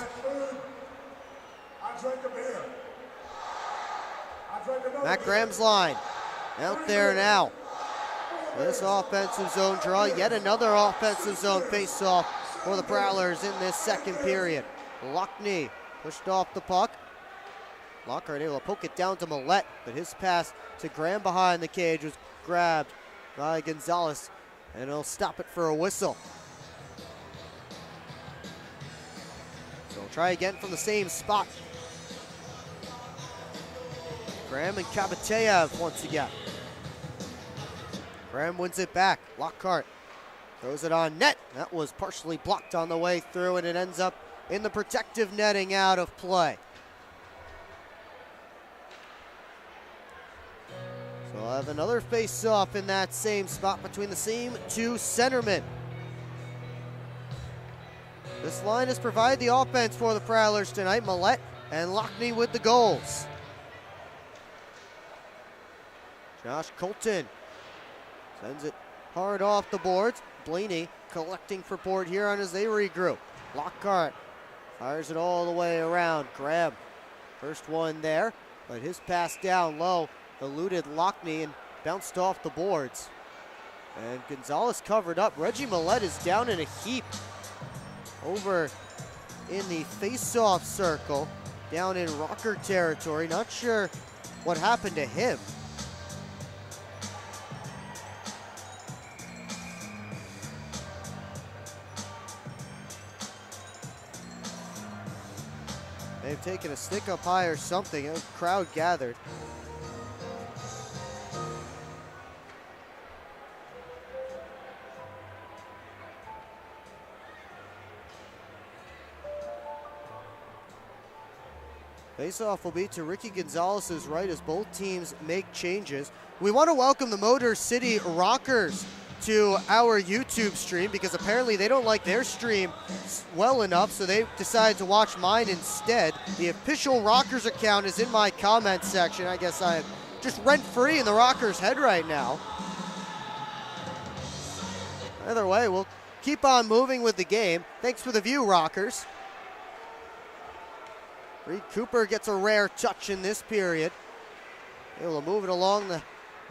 Matt Graham's line out there now. This offensive zone draw, yet another offensive zone face-off for the Prowlers in this 2nd period. Lockney pushed off the puck. Lockhart able to poke it down to Millett, but his pass to Graham behind the cage was grabbed by Gonzalez, and he'll stop it for a whistle. So we'll try again from the same spot. Graham and Kabateyev once again. Graham wins it back. Lockhart throws it on net. That was partially blocked on the way through, and it ends up in the protective netting out of play. So we'll have another face-off in that same spot between the same 2 centermen. This line has provided the offense for the Prowlers tonight. Millette and Lockney with the goals. Josh Colton sends it hard off the boards. Blaney collecting for Port Huron as they regroup. Lockhart fires it all the way around. Graham, first one there, but his pass down low eluded Lockney and bounced off the boards. And Gonzalez covered up. Reggie Millette is down in a heap over in the face-off circle, down in Rocker territory. Not sure what happened to him. They've taken a stick up high or something. A crowd gathered. Face-off will be to Ricky Gonzalez's right as both teams make changes. We want to welcome the Motor City Rockers to our YouTube stream because apparently they don't like their stream well enough, so they decided to watch mine instead. The official Rockers account is in my comment section. I guess I'm just rent-free in the Rockers' head right now. Either way, we'll keep on moving with the game. Thanks for the view, Rockers. Reed Cooper gets a rare touch in this period. Able to move it along the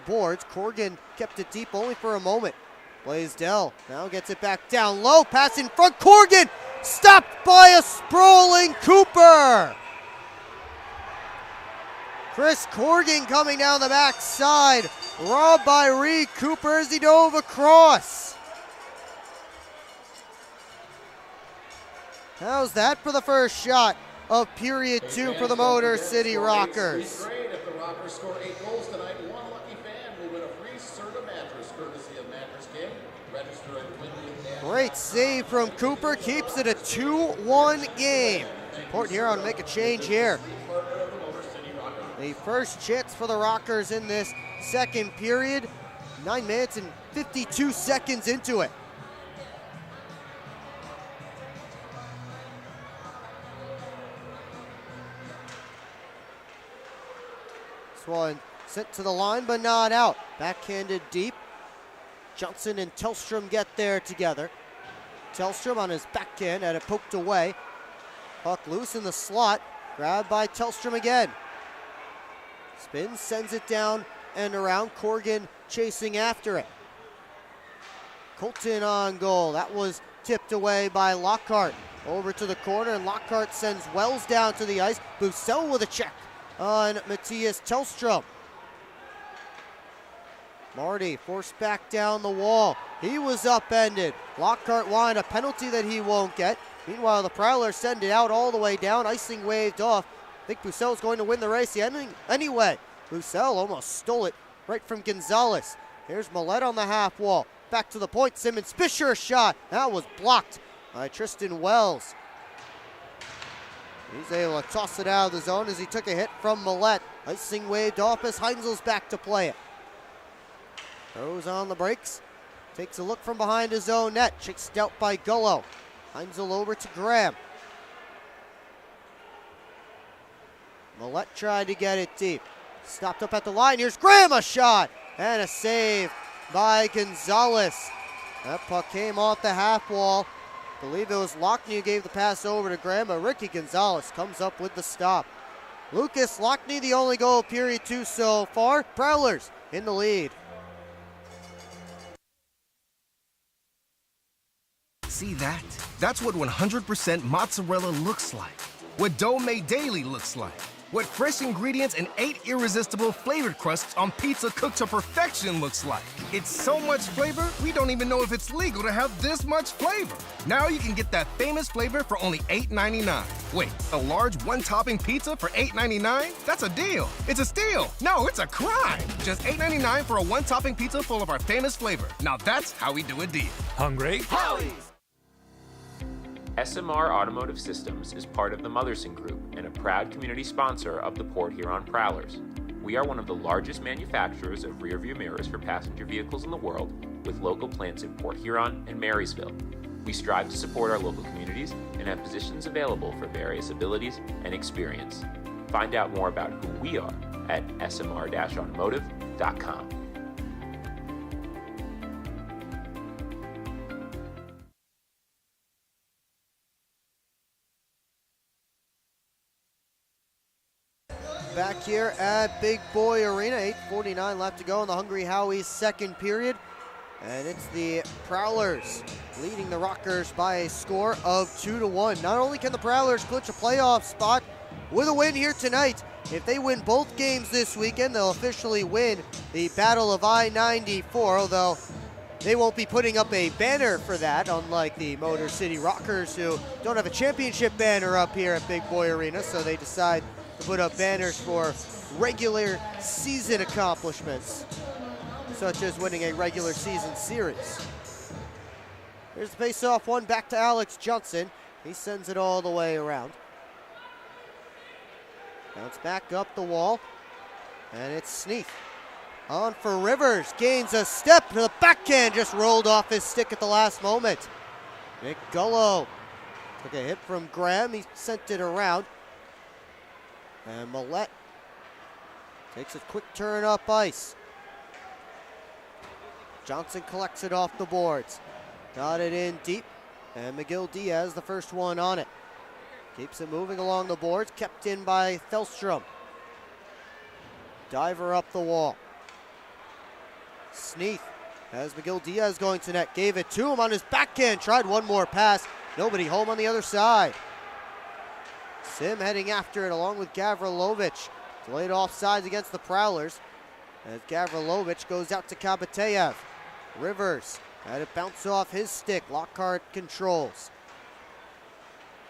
boards. Corgan kept it deep only for a moment. Blaisdell now gets it back down low. Pass in front. Corgan stopped by a sprawling Cooper. Chris Corgan coming down the backside. Robbed by Reed Cooper as he dove across. How's that for the first shot of period 2 for the Motor City Rockers? Great. If the Rockers score 8 goals tonight, one lucky fan will win a free Serta mattress courtesy of Mattress King. Register at Winwood. Great save from Cooper, keeps it a 2-1 game. Port Huron make a change here. The first chance for the Rockers in this second period. 9 minutes and 52 seconds into it. One sent to the line, but not out. Backhanded deep. Johnson and Tellstrom get there together. Tellstrom on his backhand had it poked away. Puck loose in the slot. Grabbed by Tellstrom again. Spins, sends it down and around. Corgan chasing after it. Colton on goal. That was tipped away by Lockhart. Over to the corner, and Lockhart sends Wells down to the ice. Bussell with a check on Matthias Tellstrom. Marty forced back down the wall. He was upended. Lockhart wanted a penalty that he won't get. Meanwhile, the Prowlers send it out all the way down. Icing waved off. I think Bussell's going to win the race anyway. Bussell almost stole it right from Gonzalez. Here's Millette on the half wall. Back to the point. Simmons Fisher a shot. That was blocked by Tristan Wells. He's able to toss it out of the zone as he took a hit from Millette. Icing waved off as Heinzel's back to play it. Throws on the brakes. Takes a look from behind his own net. Chased out by Gullo. Heinzel over to Graham. Millette tried to get it deep. Stopped up at the line. Here's Graham, a shot. And a save by Gonzalez. That puck came off the half wall. I believe it was Lockney who gave the pass over to Graham, but Ricky Gonzalez comes up with the stop. Lucas Lockney, the only goal of period 2 so far. Prowlers in the lead. See that? That's what 100% mozzarella looks like. What dough made daily looks like. What fresh ingredients and 8 irresistible flavored crusts on pizza cooked to perfection looks like. It's so much flavor, we don't even know if it's legal to have this much flavor. Now you can get that famous flavor for only $8.99. Wait, a large one-topping pizza for $8.99? That's a deal. It's a steal. No, it's a crime. Just $8.99 for a one-topping pizza full of our famous flavor. Now that's how we do a deal. Hungry? Howie's! SMR Automotive Systems is part of the Motherson Group and a proud community sponsor of the Port Huron Prowlers. We are one of the largest manufacturers of rear-view mirrors for passenger vehicles in the world, with local plants in Port Huron and Marysville. We strive to support our local communities and have positions available for various abilities and experience. Find out more about who we are at smr-automotive.com. Back here at Big Boy Arena, 8:49 left to go in the Hungry Howie's second period. And it's the Prowlers leading the Rockers by a score of 2-1. Not only can the Prowlers clinch a playoff spot with a win here tonight, if they win both games this weekend, they'll officially win the Battle of I-94, although they won't be putting up a banner for that, unlike the Motor City Rockers, who don't have a championship banner up here at Big Boy Arena, so they decide to put up banners for regular season accomplishments, such as winning a regular season series. Here's the face-off one, back to Alex Johnson. He sends it all the way around. Bounce back up the wall, and it's Sneath. On for Rivers, gains a step to the backhand, just rolled off his stick at the last moment. Nick Gullo took a hit from Graham, he sent it around. And Millette takes a quick turn up ice. Johnson collects it off the boards. Got it in deep, and McGill Diaz, the first one on it. Keeps it moving along the boards, kept in by Thelstrom. Diver up the wall. Sneath has McGill Diaz going to net, gave it to him on his backhand, tried one more pass, nobody home on the other side. Sim heading after it along with Gavrilovich. Delayed offsides against the Prowlers as Gavrilovich goes out to Kabateyev. Rivers had it bounce off his stick. Lockhart controls.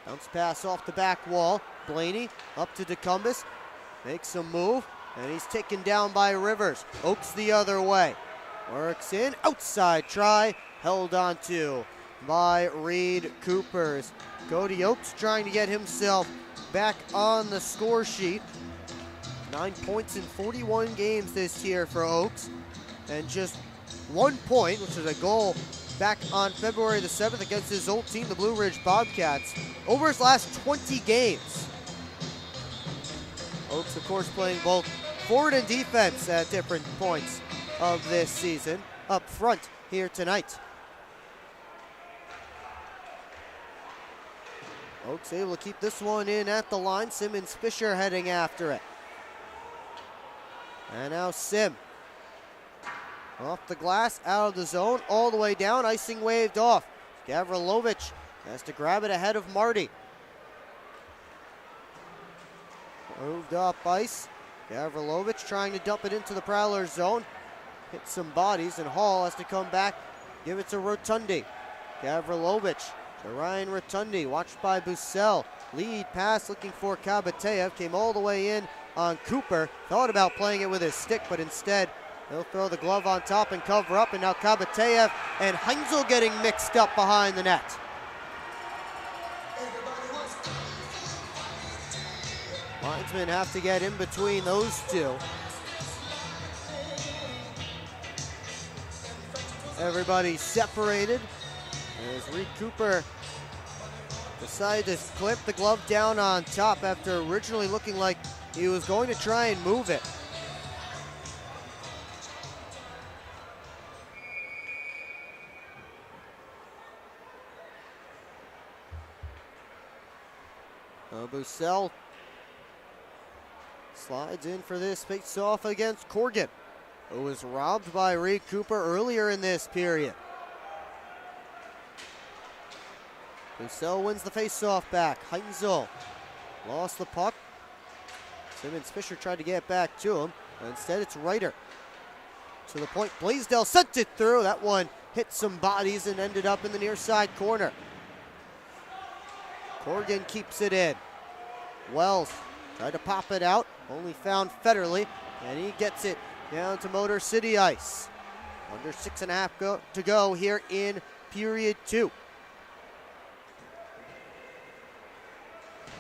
Bounce pass off the back wall. Blaney up to DeCumbus. Makes a move, and he's taken down by Rivers. Oakes the other way. Works in. Outside try. Held on to by Reed Coopers. Cody Oakes trying to get himself back on the score sheet. 9 points in 41 games this year for Oakes, and just 1 point, which is a goal back on February the 7th against his old team, the Blue Ridge Bobcats, over his last 20 games. Oakes, of course, playing both forward and defense at different points of this season, up front here tonight. Oakes able to keep this one in at the line. Simmons Fisher heading after it. And now Sim. Off the glass, out of the zone, all the way down, icing waved off. Gavrilovich has to grab it ahead of Marty. Moved up ice. Gavrilovich trying to dump it into the Prowlers zone. Hit some bodies, and Hall has to come back, give it to Rotundi. Gavrilovich to Ryan Rotundi, watched by Bussell. Lead pass looking for Kabateyev, came all the way in on Cooper. Thought about playing it with his stick, but instead he'll throw the glove on top and cover up, and now Kabateyev and Heinzel getting mixed up behind the net. Linesmen have to get in between those two. Everybody separated as Reed Cooper decided to clip the glove down on top after originally looking like he was going to try and move it. Bussell slides in for this face-off against Corgan, who was robbed by Reed Cooper earlier in this period. Bussell wins the face-off back. Heinzel lost the puck. Simmons Fisher tried to get back to him, but instead it's Ryder. To the point, Blaisdell sent it through. That one hit some bodies and ended up in the near side corner. Corgan keeps it in. Wells tried to pop it out, only found Federley, and he gets it down to Motor City ice. Under 6.5 to go here in period 2.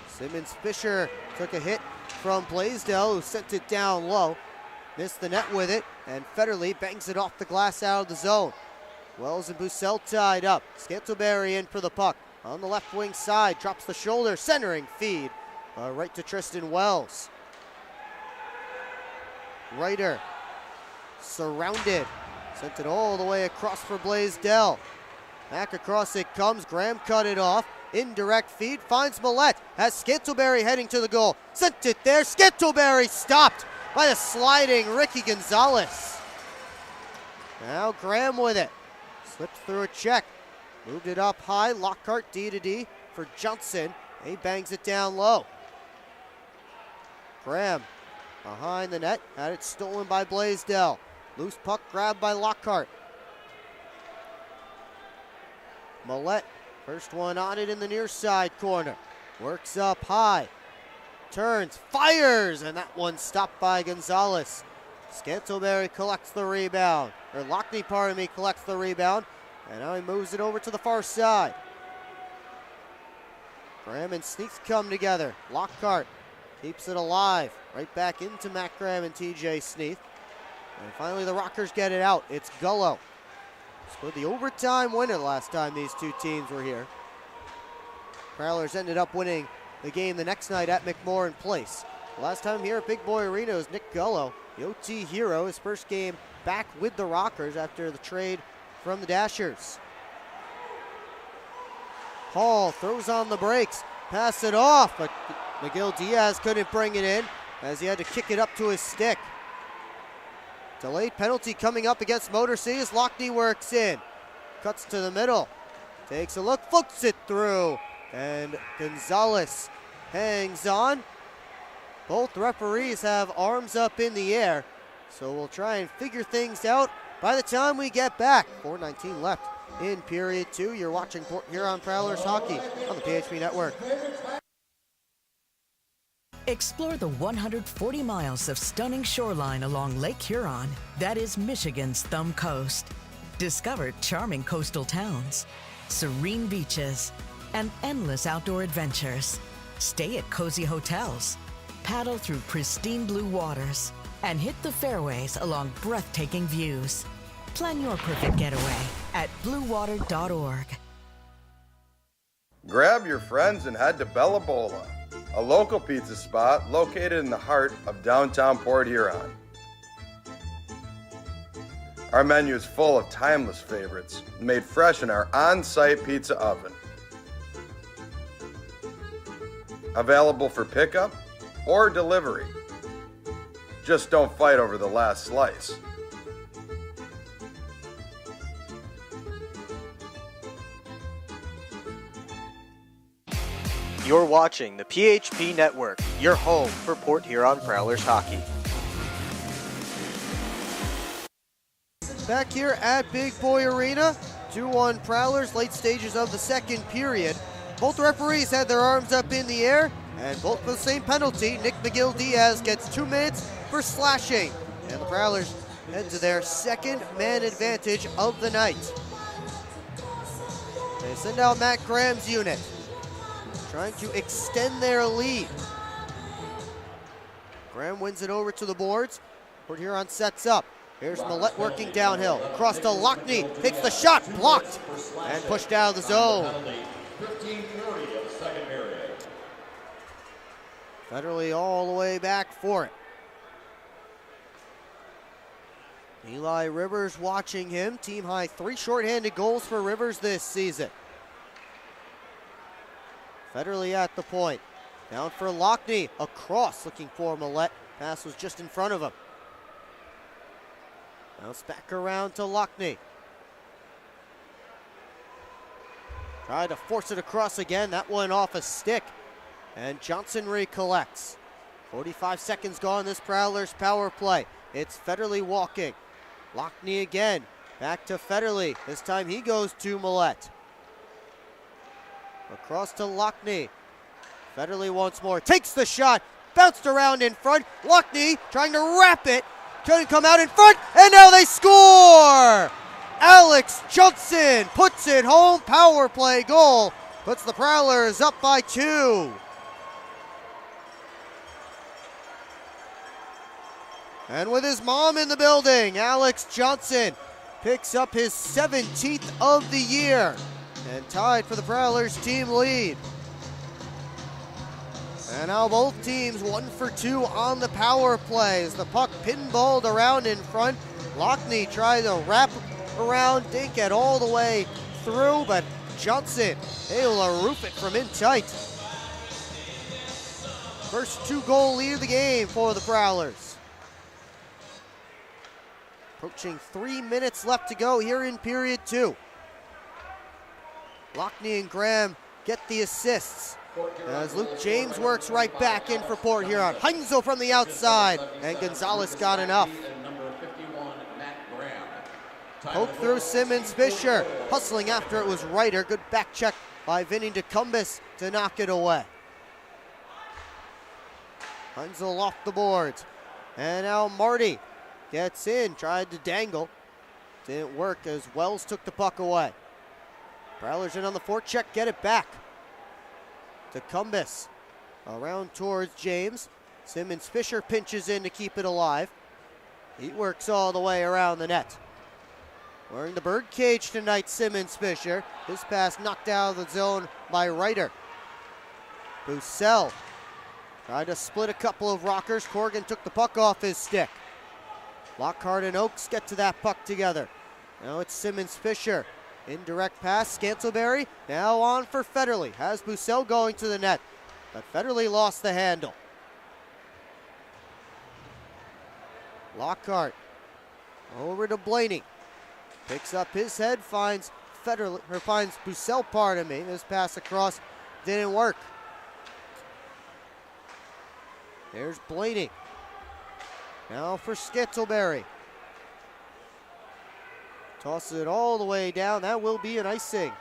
Simmons Fisher took a hit from Blaisdell, who sent it down low. Missed the net with it, and Federley bangs it off the glass out of the zone. Wells and Bussell tied up. Scantlebury in for the puck. On the left wing side, drops the shoulder, centering feed. Right to Tristan Wells. Ryder surrounded. Sent it all the way across for Blaisdell. Back across it comes. Graham cut it off. Indirect feed. Finds Millette. Has Scantlebury heading to the goal. Sent it there. Scantlebury stopped by the sliding Ricky Gonzalez. Now Graham with it. Slipped through a check. Moved it up high. Lockhart D to D for Johnson. He bangs it down low. Graham behind the net. Had it stolen by Blaisdell. Loose puck grabbed by Lockhart. Millette, first one on it in the near side corner. Works up high. Turns, fires, and that one stopped by Gonzalez. Scantlebury collects the rebound. Or Lockney, pardon me, collects the rebound. And now he moves it over to the far side. Graham and Sneath come together. Lockhart keeps it alive. Right back into Matt Graham and TJ Sneath. And finally the Rockers get it out. It's Gullo. Scored the overtime winner last time these two teams were here. Prowlers ended up winning the game the next night at McMorran Place. Last time here at Big Boy Arena was Nick Gullo, the OT hero, his first game back with the Rockers after the trade from the Dashers. Hall throws on the brakes, pass it off, but Miguel Diaz couldn't bring it in as he had to kick it up to his stick. Delayed penalty coming up against Motor City as Lockney works in. Cuts to the middle, takes a look, floats it through, and Gonzalez hangs on. Both referees have arms up in the air, so we'll try and figure things out by the time we get back. 4:19 left in period 2. You're watching Port Huron Prowlers hockey on the PHP Network. Explore the 140 miles of stunning shoreline along Lake Huron. That is Michigan's Thumb Coast. Discover charming coastal towns, serene beaches, and endless outdoor adventures. Stay at cozy hotels, paddle through pristine blue waters, and hit the fairways along breathtaking views. Plan your perfect getaway at bluewater.org. Grab your friends and head to Bella Bola, a local pizza spot located in the heart of downtown Port Huron. Our menu is full of timeless favorites made fresh in our on-site pizza oven. Available for pickup or delivery. Just don't fight over the last slice. You're watching the PHP Network, your home for Port Huron Prowlers hockey. Back here at Big Boy Arena, 2-1 Prowlers, late stages of the second period. Both referees had their arms up in the air, and both for the same penalty. Nick McGill Diaz gets 2 minutes for slashing, and the Prowlers head to their second man advantage of the night. They send out Matt Graham's unit, trying to extend their lead. Graham wins it over to the boards. Port Huron sets up. Here's Millette working downhill. Across to Lockney. Takes the shot. Blocked. And pushed out of the zone. 15:30 of the second period. Federally all the way back for it. Eli Rivers watching him. Team high 3 shorthanded goals for Rivers this season. Federally at the point. Down for Lockney. Across looking for Millette. Pass was just in front of him. Bounce back around to Lockney. Tried to force it across again. That one off a stick. And Johnson recollects. 45 seconds gone this Prowlers power play. It's Federley walking. Lockney again. Back to Federley. This time he goes to Millette. Across to Lockney. Federley once more. Takes the shot. Bounced around in front. Lockney trying to wrap it. Couldn't come out in front. And now they score! Alex Johnson puts it home. Power play goal. Puts the Prowlers up by 2. And with his mom in the building, Alex Johnson picks up his 17th of the year and tied for the Prowlers team lead. And now both teams 1 for 2 on the power play as the puck pinballed around in front. Lockney tried to wrap around, didn't get all the way through, but Johnson able to roof it from in tight. First 2-goal lead of the game for the Prowlers. Approaching 3 minutes left to go here in period 2. Lockney and Graham get the assists as Luke James works right back in for Port Huron. Heinzel from the outside, and Gonzalez got enough. Poke through Simmons Fisher, hustling after it was Ryder. Good back check by Vinny DeCumbus to knock it away. Heinzel off the boards, and now Marty gets in, tried to dangle. Didn't work as Wells took the puck away. Prowlers in on the forecheck, get it back. DeCumbus around towards James. Simmons Fisher pinches in to keep it alive. He works all the way around the net. Wearing the bird cage tonight, Simmons Fisher. His pass knocked out of the zone by Ryder. Bussell tried to split a couple of rockers. Corrigan took the puck off his stick. Lockhart and Oakes get to that puck together. Now it's Simmons Fisher. Indirect pass, Scantleberry now on for Federley. Has Bussell going to the net, but Federley lost the handle. Lockhart over to Blaney. Picks up his head, finds Federley, or finds Bussell, pardon me. His pass across didn't work. There's Blaney. Now for Scantleberry. Tosses it all the way down. That will be an icing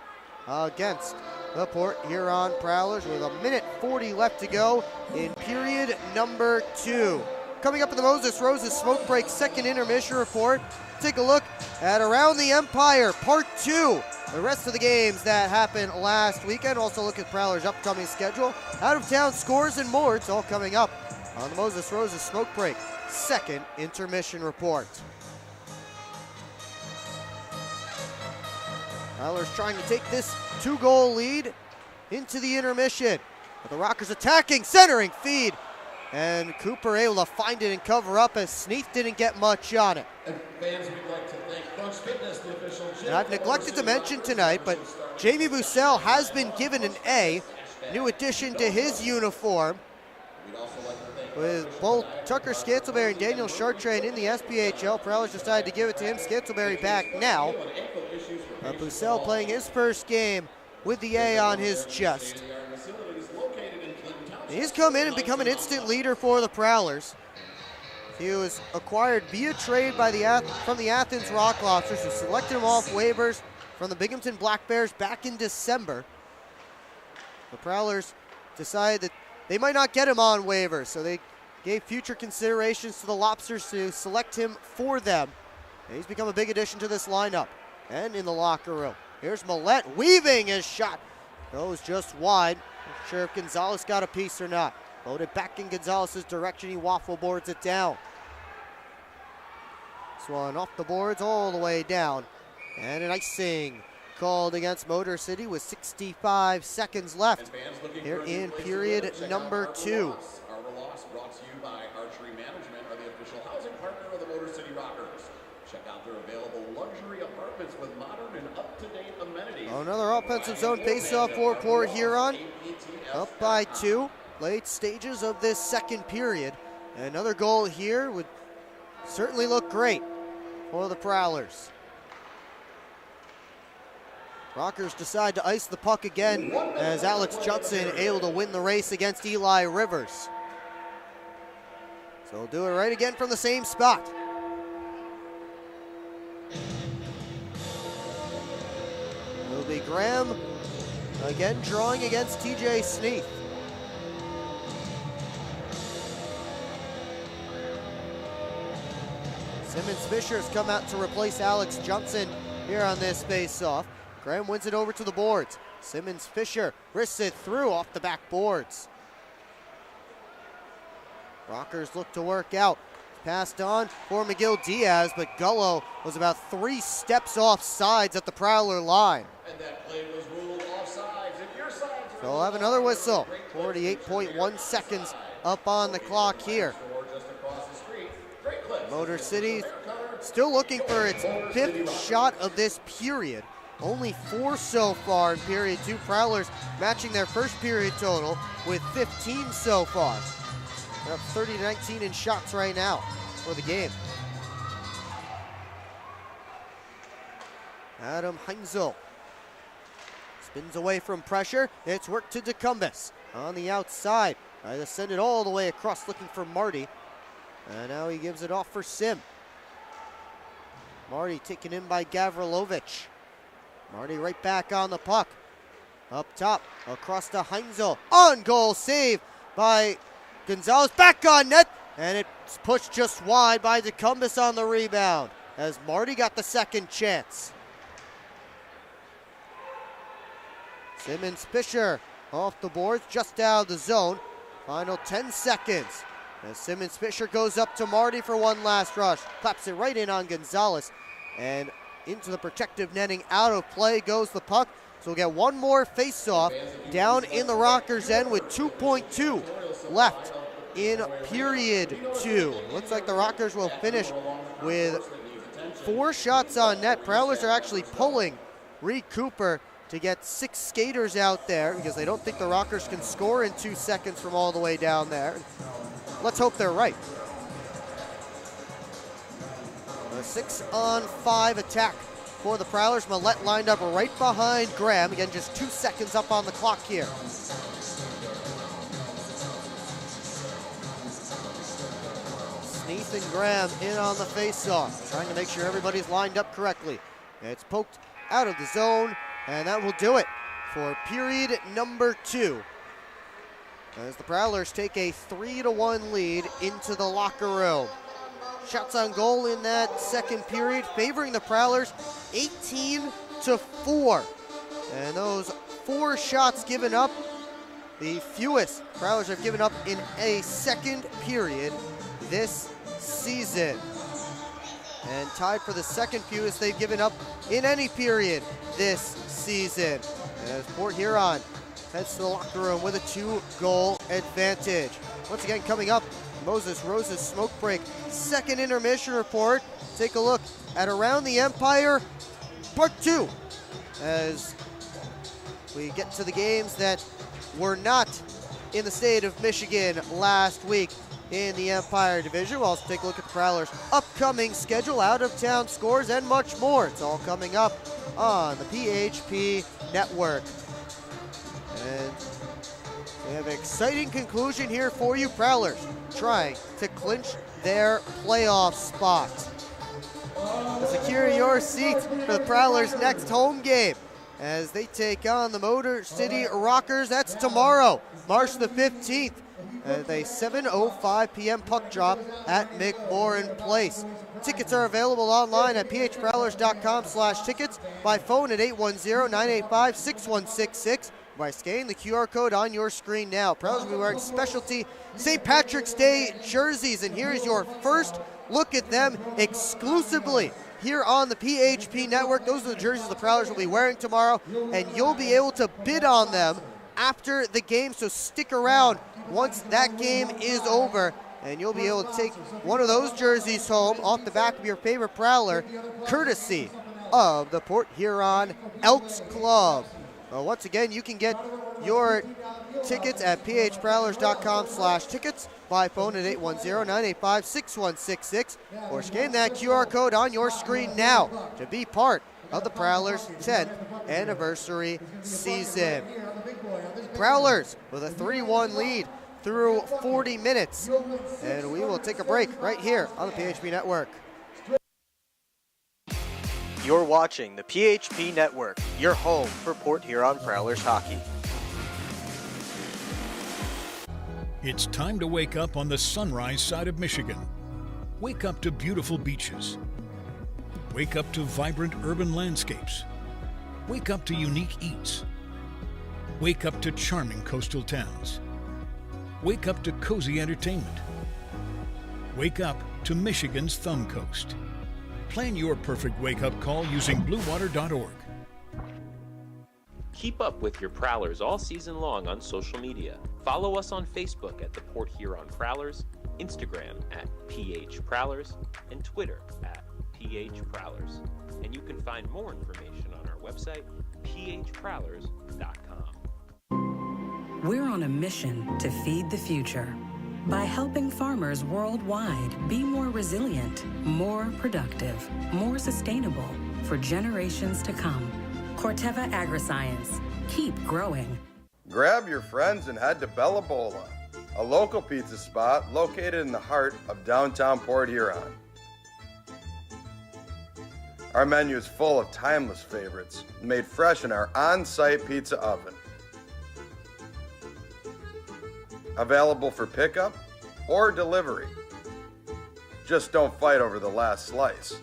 against the Port Huron Prowlers with 1:40 left to go in period number 2. Coming up in the Moses Roses Smoke Break second intermission report, take a look at Around the Empire Part 2. The rest of the games that happened last weekend. Also look at Prowlers' upcoming schedule. Out of town scores and more. It's all coming up on the Moses Roses Smoke Break second intermission report. Prowlers trying to take this 2-goal lead into the intermission. But the Rockers attacking, centering feed. And Cooper able to find it and cover up as Sneath didn't get much on it. And fans, we'd like to thank Crunch Fitness, the official gym. And I've neglected to mention tonight, but Jamie Bussell has been given an A, new addition to his uniform. With both Tucker Scantleberry and Daniel Chartrain in the SPHL, Prowlers decided to give it to him. Scantleberry back now. Bussell playing his first game with the A on his chest. He's come in and become an instant leader for the Prowlers. He was acquired via trade by from the Athens Rock Lobsters, who selected him off waivers from the Binghamton Black Bears back in December. The Prowlers decided that they might not get him on waivers, so they gave future considerations to the Lobsters to select him for them. And he's become a big addition to this lineup and in the locker room. Here's Millette weaving his shot. Goes just wide. Not sure if Gonzalez got a piece or not. Loaded back in Gonzalez's direction. He waffle boards it down. This one off the boards all the way down. And an icing called against Motor City with 65 seconds left here in period number 2. Our loss brought to you by Archery Management, are the official housing partner of the Motor City Rockers. Check out their available luxury apartments with modern and up-to-date amenities. Another offensive zone faceoff for Port Huron. Up by 2. Late stages of this second period. Another goal here would certainly look great for the Prowlers. Rockers decide to ice the puck again as Alex Judson able to win the race against Eli Rivers. So he'll do it right again from the same spot. It'll be Graham again drawing against TJ Sneath. Simmons Fisher has come out to replace Alex Johnson here on this face-off. Graham wins it over to the boards. Simmons Fisher wrists it through off the back boards. Rockers look to work out. Passed on for McGill Diaz, but Gullo was about 3 steps off sides at the Prowler line. And that play was ruled offsides. If your sides are So we'll have another whistle. 48.1 seconds up on the clock here. just across the street, great clip. Motor City still looking for its 5th shot of this period. Only 4 so far in period 2. Prowlers matching their first period total with 15 so far. They're up 30-19 in shots right now for the game. Adam Heinzel spins away from pressure. It's work to DeCumbus on the outside. Trying to send it all the way across looking for Marty. And now he gives it off for Sim. Marty taken in by Gavrilovic. Marty right back on the puck. Up top, across to Heinzel. On goal save by Gonzalez. Back on net, and it's pushed just wide by DeCumbus on the rebound as Marty got the second chance. Simmons Fisher off the boards, just out of the zone. Final 10 seconds. As Simmons Fisher goes up to Marty for one last rush. Claps it right in on Gonzalez. And into the protective netting, out of play goes the puck. So we'll get one more face-off down in the Rockers' end with 2.2 left in period 2. Looks like the Rockers will finish with 4 shots on net. Prowlers are actually pulling Reed Cooper to get 6 skaters out there because they don't think the Rockers can score in 2 seconds from all the way down there. Let's hope they're right. A 6-on-5 attack for the Prowlers. Millette lined up right behind Graham. Again, just 2 seconds up on the clock here. Sneath and Graham in on the face-off, trying to make sure everybody's lined up correctly. It's poked out of the zone, and that will do it for period number 2. As the Prowlers take a 3-1 lead into the locker room. Shots on goal in that second period, favoring the Prowlers 18-4. And those 4 shots given up, the fewest Prowlers have given up in a second period this season. And tied for the second fewest they've given up in any period this season. As Port Huron heads to the locker room with a 2-goal advantage. Once again, coming up, Moses Rose's smoke break. Second intermission report. Take a look at Around the Empire, part 2. As we get to the games that were not in the state of Michigan last week in the Empire Division. We'll also take a look at the Prowlers' upcoming schedule, out-of-town scores, and much more. It's all coming up on the PHP Network. And we have an exciting conclusion here for you, Prowlers, trying to clinch their playoff spot. Secure your seats for the Prowlers' next home game as they take on the Motor City Rockers. That's tomorrow, March the 15th, at a 7:05 p.m. puck drop at McMorran Place. Tickets are available online at phprowlers.com/tickets, by phone at 810-985-6166, by scanning the QR code on your screen now. Prowlers will be wearing specialty St. Patrick's Day jerseys, and here's your first look at them exclusively here on the PHP Network. Those are the jerseys the Prowlers will be wearing tomorrow, and you'll be able to bid on them after the game, so stick around once that game is over, and you'll be able to take one of those jerseys home off the back of your favorite Prowler, courtesy of the Port Huron Elks Club. Once again, you can get your tickets at phprowlers.com/tickets, by phone at 810-985-6166, or scan that QR code on your screen now to be part of the Prowlers' 10th anniversary season. Prowlers with a 3-1 lead through 40 minutes, and we will take a break right here on the PHP Network. You're watching the PHP Network, your home for Port Huron Prowlers hockey. It's time to wake up on the sunrise side of Michigan. Wake up to beautiful beaches. Wake up to vibrant urban landscapes. Wake up to unique eats. Wake up to charming coastal towns. Wake up to cozy entertainment. Wake up to Michigan's Thumb Coast. Plan your perfect wake-up call using bluewater.org. Keep up with your Prowlers all season long on social media. Follow us on Facebook at the Port Huron Prowlers, Instagram at PH Prowlers, and Twitter at PH Prowlers. And you can find more information on our website, phprowlers.com. We're on a mission to feed the future by helping farmers worldwide be more resilient, more productive, more sustainable for generations to come. Corteva Agriscience. Keep growing. Grab your friends and head to Bella Bola, a local pizza spot located in the heart of downtown Port Huron. Our menu is full of timeless favorites made fresh in our on-site pizza oven. Available for pickup or delivery. Just don't fight over the last slice.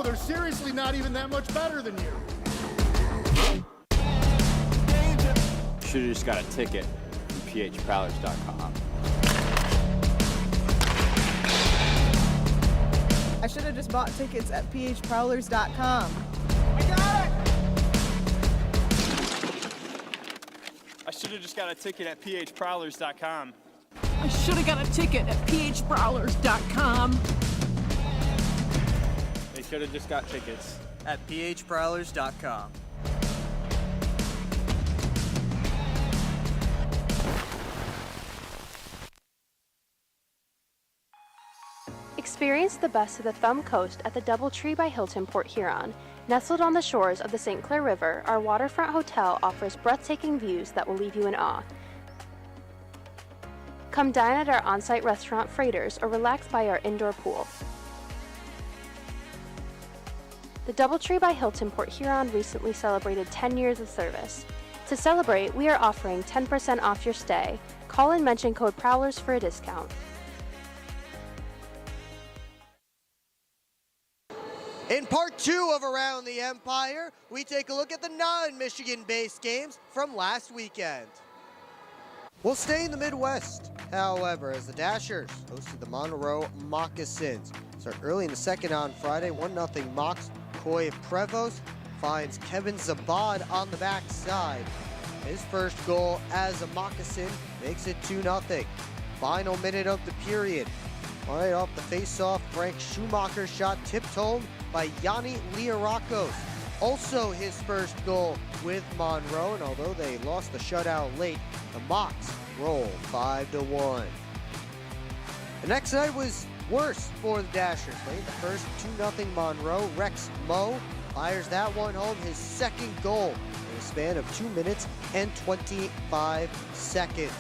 They're seriously not even that much better than you. Should've just got a ticket from phprowlers.com. I should have just bought tickets at phprowlers.com. I should have just got a ticket at phprowlers.com. I should have got a ticket at phprowlers.com. They should have just got tickets at phprowlers.com. Experience the best of the Thumb Coast at the DoubleTree by Hilton Port Huron. Nestled on the shores of the St. Clair River, our waterfront hotel offers breathtaking views that will leave you in awe. Come dine at our on-site restaurant Freighters or relax by our indoor pool. The DoubleTree by Hilton Port Huron recently celebrated 10 years of service. To celebrate, we are offering 10% off your stay. Call and mention code Prowlers for a discount. In part 2 of Around the Empire, we take a look at the non-Michigan-based games from last weekend. We'll stay in the Midwest, however, as the Dashers hosted the Monroe Moccasins. Start early in the second on Friday, 1-0 Mocs. Coy Prevost finds Kevin Zabad on the backside. His first goal as a Moccasin makes it 2-0. Final minute of the period. Right off the face-off, Frank Schumacher's shot tipped home by Yanni Liarakos. Also his first goal with Monroe, and although they lost the shutout late, the Mocs roll 5-1. The next night was worse for the Dashers. Late the first 2-0 Monroe. Rex Moe fires that one home, his second goal in a span of 2 minutes and 25 seconds.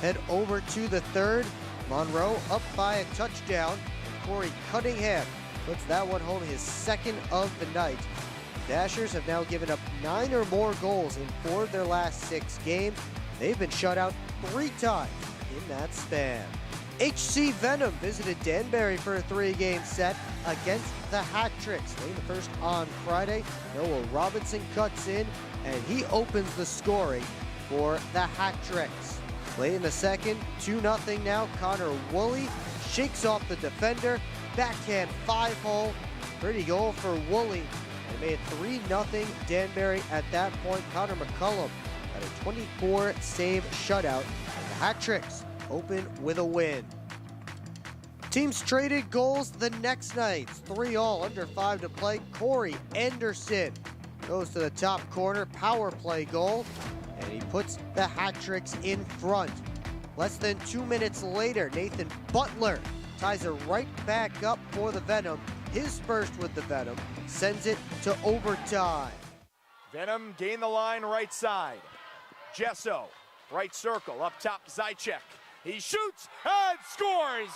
Head over to the third. Monroe up by a touchdown. Corey Cunningham puts that one home, his second of the night. Dashers have now given up 9 or more goals in 4 of their last 6 games. They've been shut out 3 times in that span. HC Venom visited Danbury for a 3-game set against the Hat-Tricks. Late in the first on Friday, Noah Robinson cuts in, and he opens the scoring for the Hat-Tricks. Late in the second, 2-0 now, Connor Woolley shakes off the defender, backhand 5-hole, pretty goal for Woolley. They made 3-0 Danbury at that point. Connor McCullum had a 24-save shutout, and the Hat-Tricks open with a win. Teams traded goals the next night. 3-3, under 5 to play. Corey Anderson goes to the top corner, power play goal, and he puts the Hat-Tricks in front. Less than 2 minutes later, Nathan Butler ties it right back up for the Venom, his first with the Venom, sends it to overtime. Venom gain the line right side. Gesso, right circle, up top Zaitchek. He shoots and scores!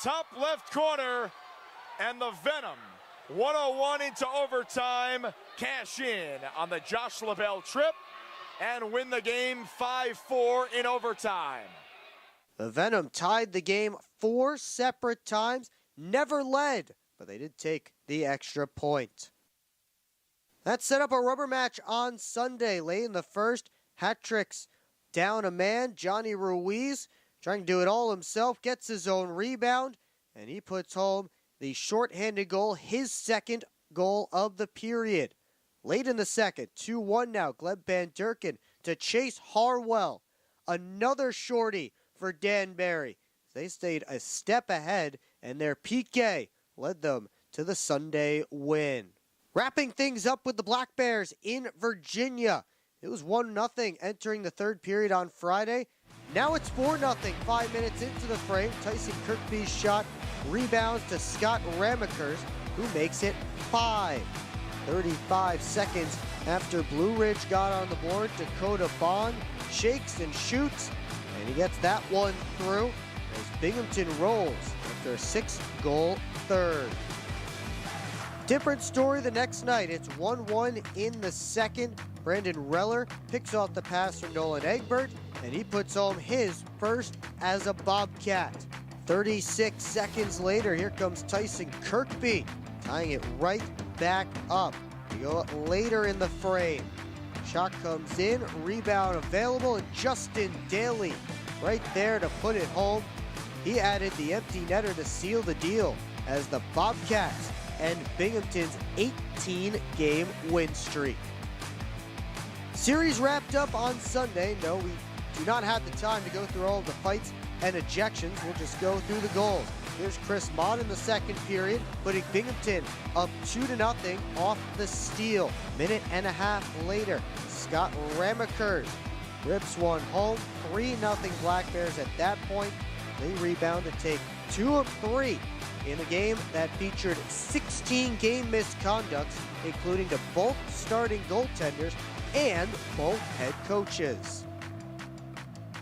Top left corner, and the Venom, 101 into overtime, cash in on the Josh LaBelle trip and win the game 5-4 in overtime. The Venom tied the game 4 separate times, never led, but they did take the extra point. That set up a rubber match on Sunday. Late in the first, hat tricks down a man, Johnny Ruiz, trying to do it all himself, gets his own rebound, and he puts home the shorthanded goal, his second goal of the period. Late in the second, 2-1 now, Gleb Van Durken to Chase Harwell. Another shorty for Danbury. They stayed a step ahead, and their PK led them to the Sunday win. Wrapping things up with the Black Bears in Virginia. It was 1-0 entering the third period on Friday. Now it's 4-0, 5 minutes into the frame. Tyson Kirkby's shot rebounds to Scott Ramekers, who makes it 5. 35 seconds after Blue Ridge got on the board, Dakota Bond shakes and shoots, and he gets that one through as Binghamton rolls after a 6-goal third. Different story the next night. It's 1-1 in the second. Brandon Reller picks off the pass from Nolan Egbert, and he puts home his first as a Bobcat. 36 seconds later, here comes Tyson Kirkby, tying it right back up. We go later in the frame. Shot comes in, rebound available, and Justin Daly right there to put it home. He added the empty netter to seal the deal as the Bobcats end Binghamton's 18-game win streak. Series wrapped up on Sunday. No, we do not have the time to go through all of the fights and ejections. We'll just go through the goals. Here's Chris Mott in the second period, putting Binghamton up 2-0 off the steal. Minute and a half later, Scott Ramekers rips one home. 3-0 Black Bears at that point. They rebound to take 2 of 3 in a game that featured 16 game misconducts, including to both starting goaltenders and both head coaches.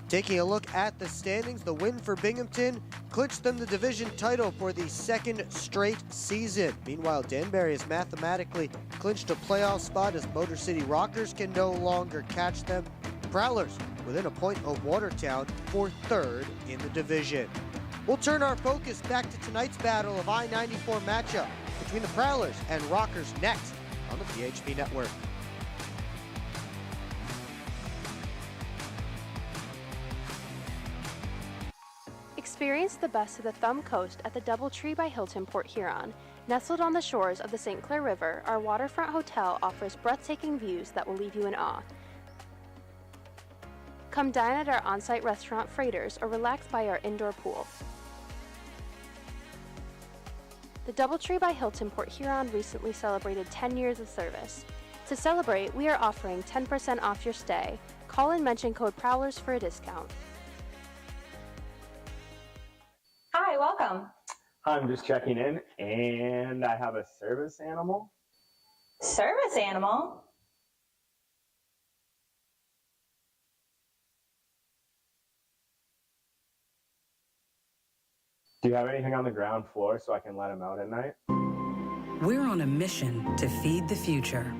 Taking a look at the standings, the win for Binghamton clinched them the division title for the second straight season. Meanwhile, Danbury has mathematically clinched a playoff spot as Motor City Rockers can no longer catch them. Prowlers within a point of Watertown for third in the division. We'll turn our focus back to tonight's battle of I-94 matchup between the Prowlers and Rockers next on the PHP Network. Experience the best of the Thumb Coast at the DoubleTree by Hilton Port Huron. Nestled on the shores of the St. Clair River, our waterfront hotel offers breathtaking views that will leave you in awe. Come dine at our on-site restaurant Freighters or relax by our indoor pool. The DoubleTree by Hilton Port Huron recently celebrated 10 years of service. To celebrate, we are offering 10% off your stay. Call and mention code Prowlers for a discount. Hi, welcome. I'm just checking in, and I have a service animal. Service animal? Do you have anything on the ground floor so I can let him out at night? We're on a mission to feed the future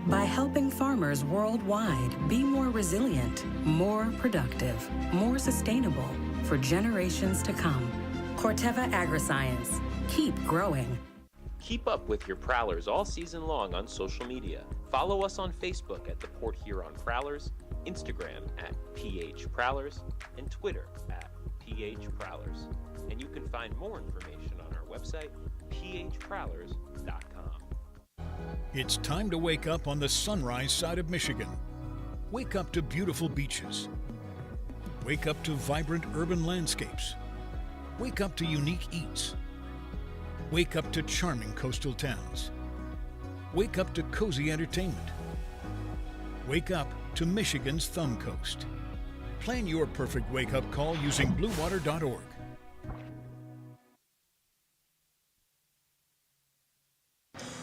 by helping farmers worldwide be more resilient, more productive, more sustainable for generations to come. Corteva Agriscience. Keep growing. Keep up with your Prowlers all season long on social media. Follow us on Facebook at the Port Huron Prowlers, Instagram at PH Prowlers, and Twitter at PH Prowlers. And you can find more information on our website, phprowlers.com. It's time to wake up on the sunrise side of Michigan. Wake up to beautiful beaches. Wake up to vibrant urban landscapes. Wake up to unique eats. Wake up to charming coastal towns. Wake up to cozy entertainment. Wake up to Michigan's Thumb Coast. Plan your perfect wake-up call using bluewater.org.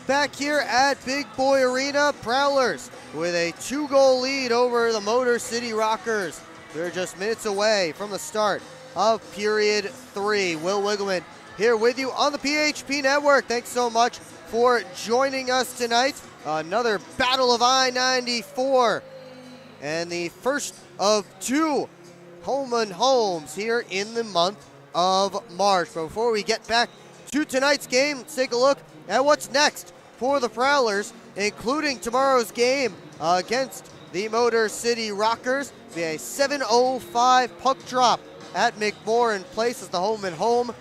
back here at Big Boy Arena. Prowlers with a 2-goal lead over the Motor City Rockers. They're just minutes away from the start of period 3. Will Wiggleman here with you on the PHP Network. Thanks so much for joining us tonight. Another Battle of I-94 and the first of 2 home and homes here in the month of March. But before we get back to tonight's game, let's take a look at what's next for the Prowlers, including tomorrow's game against the Motor City Rockers. It'll be a 7:05 puck drop at McMorran Place as the home and home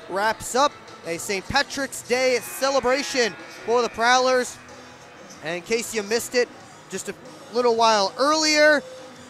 wraps up. A St. Patrick's Day celebration for the Prowlers. And in case you missed it just a little while earlier,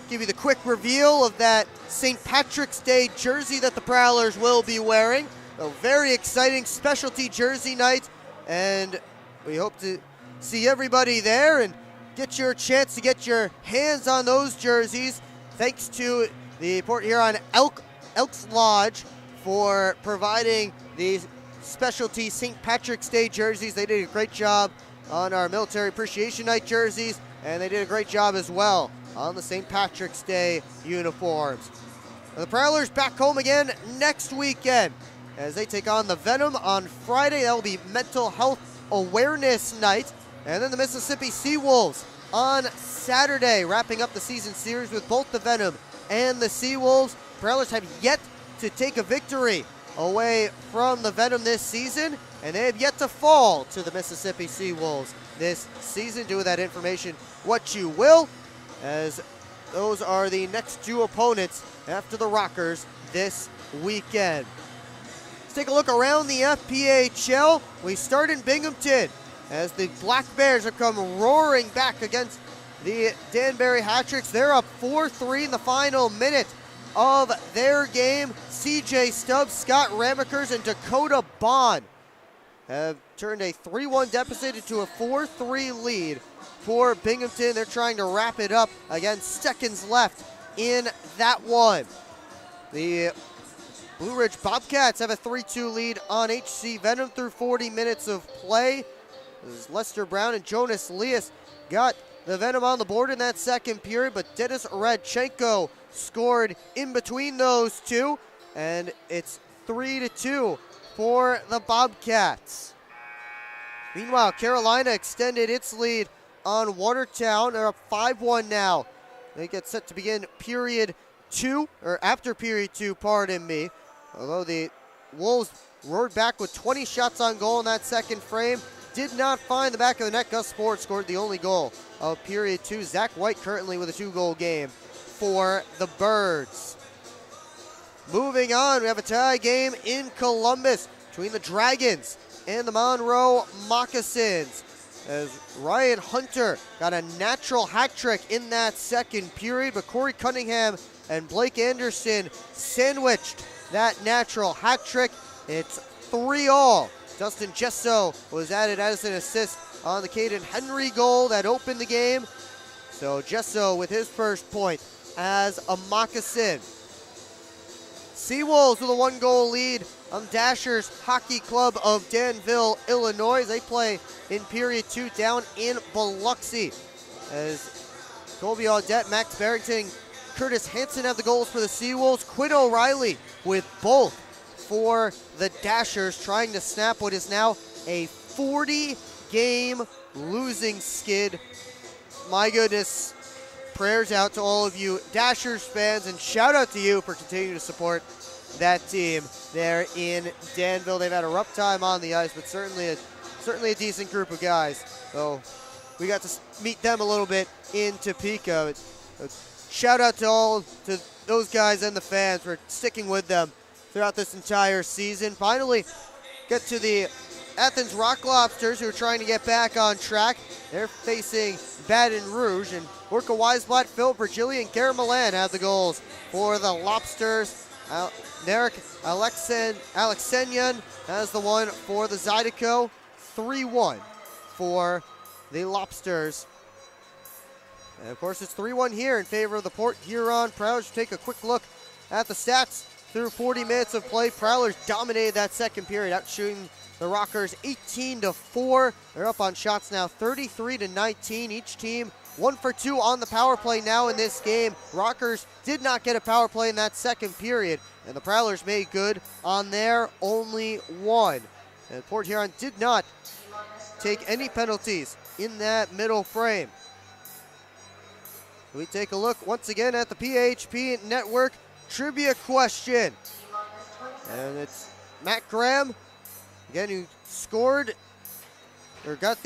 give you the quick reveal of that St. Patrick's Day jersey that the Prowlers will be wearing. A very exciting specialty jersey night, and we hope to see everybody there and get your chance to get your hands on those jerseys. Thanks to the Port Huron Elks Lodge for providing the specialty St. Patrick's Day jerseys. They did a great job on our Military Appreciation Night jerseys, and they did a great job as well on the St. Patrick's Day uniforms. The Prowlers back home again next weekend as they take on the Venom on Friday. That will be Mental Health Awareness Night. And then the Mississippi Seawolves on Saturday, wrapping up the season series with both the Venom and the Seawolves. Prowlers have yet to take a victory away from the Venom this season, and they have yet to fall to the Mississippi Seawolves this season. Do with that information what you will, as those are the next 2 opponents after the Rockers this weekend. Let's take a look around the FPHL. We start in Binghamton as the Black Bears have come roaring back against the Danbury Hat-Tricks. They're up 4-3 in the final minute of their game. CJ Stubbs, Scott Ramekers, and Dakota Bond have turned a 3-1 deficit into a 4-3 lead for Binghamton. They're trying to wrap it up. Again, seconds left in that one. The Blue Ridge Bobcats have a 3-2 lead on HC Venom through 40 minutes of play. As Lester Brown and Jonas Leas got the Venom on the board in that second period, but Denis Radchenko scored in between those two, and it's 3-2 for the Bobcats. Meanwhile, Carolina extended its lead on Watertown. They're up 5-1 now. They get set to begin period 2, or after period 2, pardon me. Although the Wolves roared back with 20 shots on goal in that second frame, did not find the back of the net. Gus Ford scored the only goal of period 2. Zach White currently with a 2-goal game for the Birds. Moving on, we have a tie game in Columbus between the Dragons and the Monroe Moccasins, as Ryan Hunter got a natural hat trick in that second period, but Corey Cunningham and Blake Anderson sandwiched that natural hat trick. It's 3-all. Dustin Gesso was added as an assist on the Caden Henry goal that opened the game. So Gesso with his first point as a Moccasin. Seawolves with a 1-goal lead on Dashers Hockey Club of Danville, Illinois. They play in period 2 down in Biloxi, as Colby Audette, Max Barrington, Curtis Hansen have the goals for the Seawolves. Quinn O'Reilly with both for the Dashers, trying to snap what is now a 40-game losing skid. My goodness, prayers out to all of you Dashers fans, and shout out to you for continuing to support that team there in Danville. They've had a rough time on the ice, but certainly a decent group of guys. So we got to meet them a little bit in Topeka. Shout out to those guys and the fans for sticking with them throughout this entire season. Finally, get to the Athens Rock Lobsters, who are trying to get back on track. They're facing Baton Rouge, and Orca Weisblatt, Phil Virgili, and Garrett Milan have the goals for the Lobsters. Narek Alexenyan has the one for the Zydeco. 3-1 for the Lobsters. And of course, it's 3-1 here in favor of the Port Huron Prowlers. Take a quick look at the stats through 40 minutes of play. Prowlers dominated that second period, outshooting the Rockers 18-4. They're up on shots now 33-19. Each team 1 for 2 on the power play now in this game. Rockers did not get a power play in that second period, and the Prowlers made good on their only one. And Port Huron did not take any penalties in that middle frame. We take a look once again at the PHP Network trivia question. And it's Matt Graham, again, who scored, or got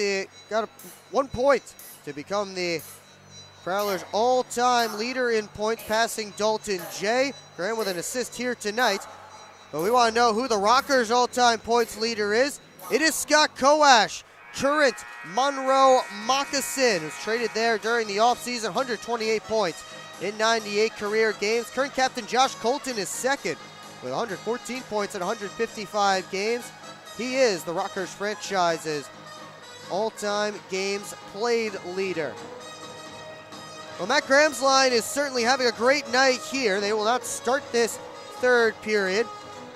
1 point to become the Prowlers' all-time leader in points, passing Dalton J. Graham with an assist here tonight. But we want to know who the Rockers' all-time points leader is. It is Scott Koash, current Monroe Moccasin, who's traded there during the offseason, 128 points in 98 career games. Current captain Josh Colton is second with 114 points in 155 games. He is the Rockers franchise's all-time games played leader. Well, Matt Graham's line is certainly having a great night here. They will not start this third period.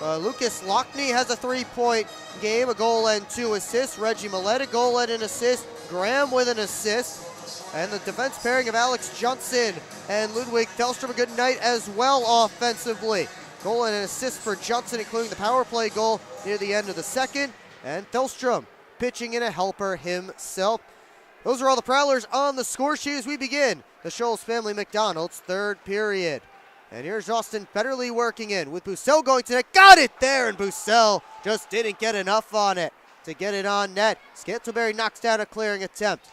Lucas Lockney has a 3-point game, a goal and 2 assists. Reggie Millett, a goal and an assist. Graham with an assist. And the defense pairing of Alex Johnson and Ludwig Thelstrom, a good night as well offensively. Goal and an assist for Johnson, including the power play goal near the end of the second. And Thelstrom pitching in a helper himself. Those are all the Prowlers on the score sheet as we begin the Scholes Family McDonald's third period. And here's Austin Federley working in with Bussell going to net. Got it there, and Bussell just didn't get enough on it to get it on net. Scantlebury knocks down a clearing attempt.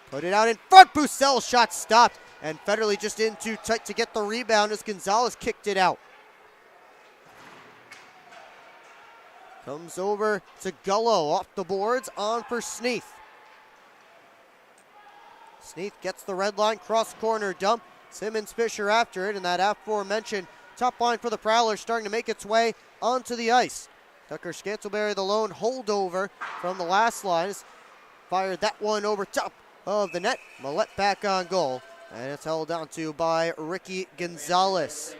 Put it out in front. Bussell shot stopped, and Federley just in too tight to get the rebound as Gonzalez kicked it out. Comes over to Gullo off the boards, on for Sneath. Sneath gets the red line, cross corner dump. Simmons Fisher after it, and that aforementioned top line for the Prowlers starting to make its way onto the ice. Tucker Scantlebury, the lone holdover from the last line, has fired that one over top of the net. Millett back on goal, and it's held down to by Ricky Gonzalez.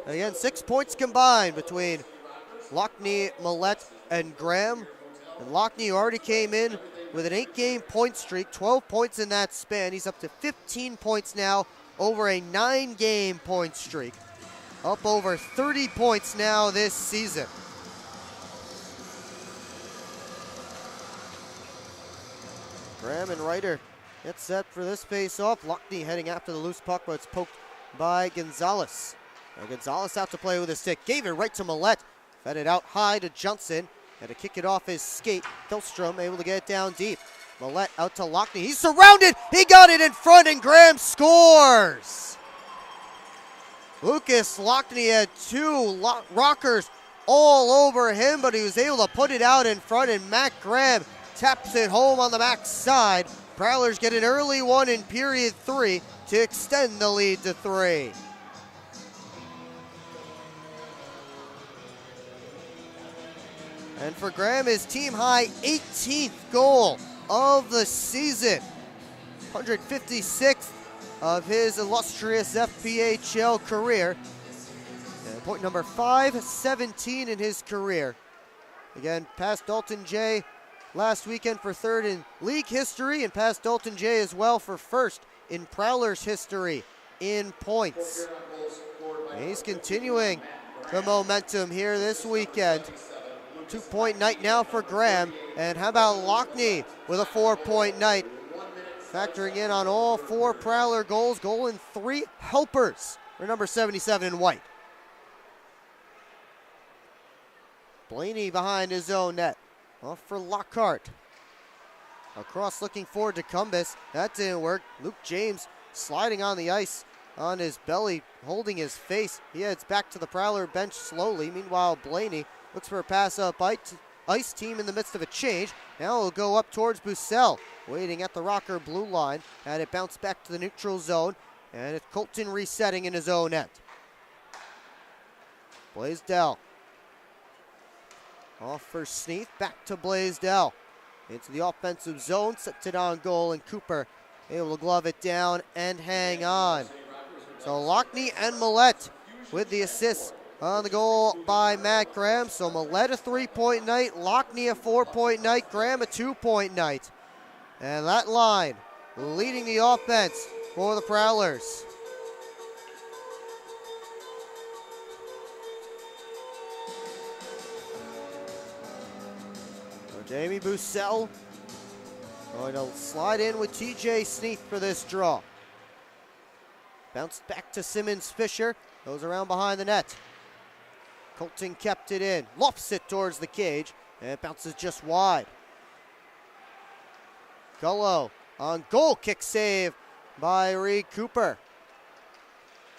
Again, 6 points combined between Lockney, Millett, and Graham. And Lockney already came in with an 8-game point streak, 12 points in that span. He's up to 15 points now over a 9-game point streak. Up over 30 points now this season. Graham and Ryder get set for this face-off. Lockney heading after the loose puck, but it's poked by Gonzalez. Now Gonzalez out to play with a stick. Gave it right to Millett. Fed it out high to Johnson. Had to kick it off his skate. Thelstrom able to get it down deep. Millett out to Lockney. He's surrounded. He got it in front, and Graham scores. Lucas Lockney had 2 Rockers all over him, but he was able to put it out in front, and Matt Graham taps it home on the backside. Prowlers get an early one in period 3 to extend the lead to 3. And for Graham, his team-high 18th goal of the season. 156th of his illustrious FPHL career. And point number 517 in his career. Again, past Dalton J last weekend for 3rd in league history, and past Dalton J as well for 1st in Prowlers history in points. And he's continuing the momentum here this weekend. 2-point night now for Graham. And how about Lockney with a 4-point night? Factoring in on all 4 Prowler goals. Goal and 3 helpers for number 77 in white. Blaney behind his own net. Off for Lockhart. Across looking forward to Cumbus. That didn't work. Luke James sliding on the ice on his belly, holding his face. He heads back to the Prowler bench slowly. Meanwhile, Blaney looks for a pass up ice team in the midst of a change. Now it'll go up towards Bussell, waiting at the Rocker blue line. Had it bounce back to the neutral zone, and it's Colton resetting in his own end. Blaisdell off for Sneath, back to Blaisdell. Into the offensive zone, sets it on goal, and Cooper able to glove it down and hang on. So Lockney and Millett with the assist on the goal by Matt Graham. So Millette a 3-point night, Lockney a 4-point night, Graham a 2-point night. And that line leading the offense for the Prowlers. So Jamie Bussell going to slide in with TJ Sneath for this draw. Bounced back to Simmons Fisher, goes around behind the net. Colton kept it in, lofts it towards the cage, and it bounces just wide. Gullo on goal, kick save by Reed Cooper.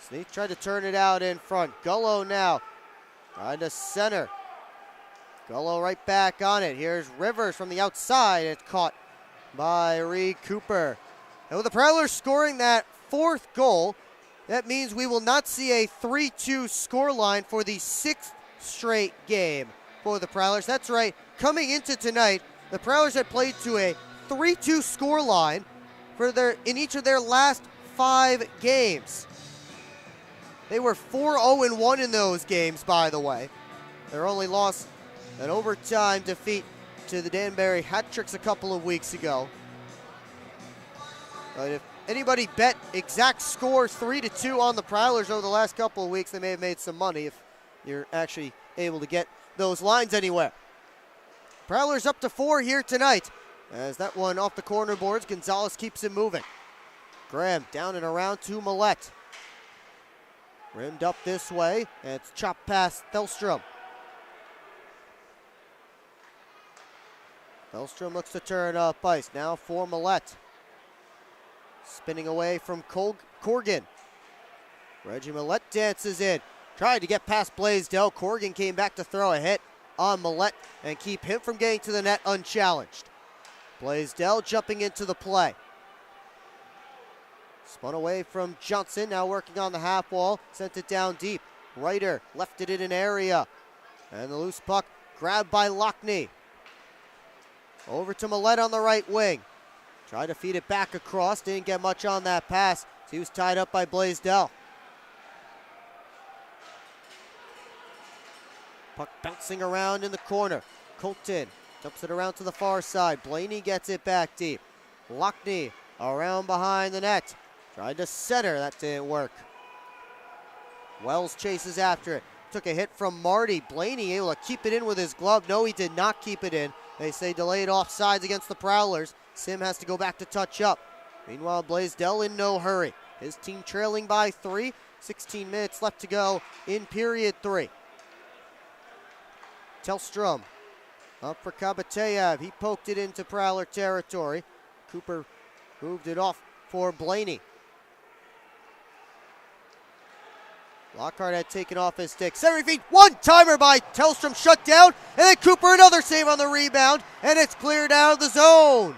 Sneath tried to turn it out in front. Gullo now trying to center. Gullo right back on it. Here's Rivers from the outside. It's caught by Reed Cooper. And with the Prowlers scoring that fourth goal, that means we will not see a 3-2 scoreline for the sixth straight game for the Prowlers. That's right, coming into tonight, the Prowlers had played to a 3-2 scoreline in each of their last 5 games. They were 4-0-1 in those games, by the way. Their only loss, an overtime defeat to the Danbury Hat-Tricks a couple of weeks ago. But if anybody bet exact score 3-2 on the Prowlers over the last couple of weeks, they may have made some money if you're actually able to get those lines anywhere. Prowlers up to 4 here tonight. As that one off the corner boards, Gonzalez keeps it moving. Graham down and around to Millette. Rimmed up this way, and it's chopped past Thelstrom. Thelstrom looks to turn up ice, now for Millette. Spinning away from Corgan. Reggie Millette dances in. Tried to get past Blaisdell. Corgan came back to throw a hit on Millette and keep him from getting to the net unchallenged. Blaisdell jumping into the play. Spun away from Johnson, now working on the half wall. Sent it down deep. Ryder left it in an area. And the loose puck grabbed by Lockney. Over to Millette on the right wing. Tried to feed it back across. Didn't get much on that pass. He was tied up by Blaisdell. Puck bouncing around in the corner. Colton dumps it around to the far side. Blaney gets it back deep. Lockney around behind the net. Tried to center. That didn't work. Wells chases after it. Took a hit from Marty. Blaney able to keep it in with his glove. No, he did not keep it in. They say delayed offsides against the Prowlers. Sim has to go back to touch up. Meanwhile, Blaisdell in no hurry. His team trailing by 3. 16 minutes left to go in period 3. Thelstrom up for Kabateyev. He poked it into Prowler territory. Cooper moved it off for Blaney. Lockhart had taken off his stick. 70 feet, one-timer by Thelstrom, shut down. And then Cooper, another save on the rebound. And it's cleared out of the zone.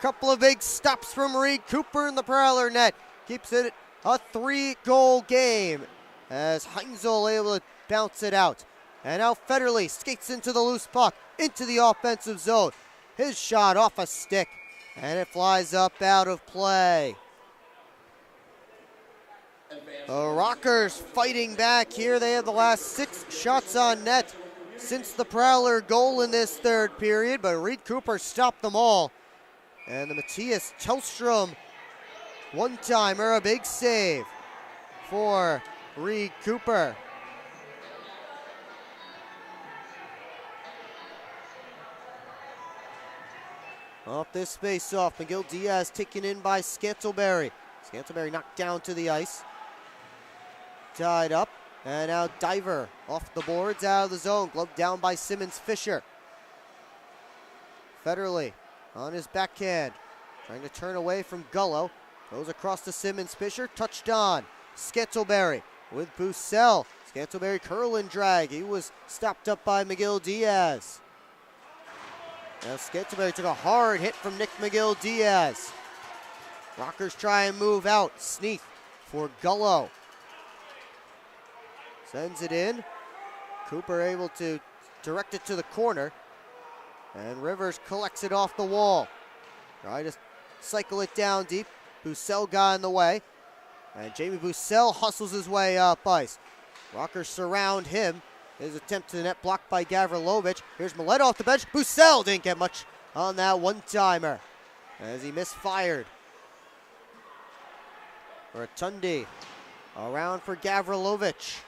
Couple of big stops from Reed Cooper in the Prowler net. Keeps it a 3-goal game as Heinzel able to bounce it out. And now Federley skates into the loose puck, into the offensive zone. His shot off a stick, and it flies up out of play. The Rockers fighting back here. They have the last 6 shots on net since the Prowler goal in this third period, but Reed Cooper stopped them all. And the Matthias Thelstrom one-timer, a big save for Reed Cooper. Off this face-off, McGill Diaz taken in by Scantleberry. Scantleberry knocked down to the ice. Tied up, and now Diver off the boards, out of the zone. Gloved down by Simmons Fisher. Federley on his backhand, trying to turn away from Gullo. Goes across to Simmons Fisher, touched on. Scantleberry with Bussell. Scantleberry curl and drag. He was stopped up by McGill Diaz. Now Scantleberry took a hard hit from Nick McGill Diaz. Rockers try and move out. Sneath for Gullo. Sends it in. Cooper able to direct it to the corner. And Rivers collects it off the wall. Try to cycle it down deep. Bussell got in the way. And Jamie Bussell hustles his way up ice. Rockers surround him. His attempt to the net blocked by Gavrilovic. Here's Millett off the bench. Bussell didn't get much on that one-timer as he misfired. Rotundi around for Gavrilovic.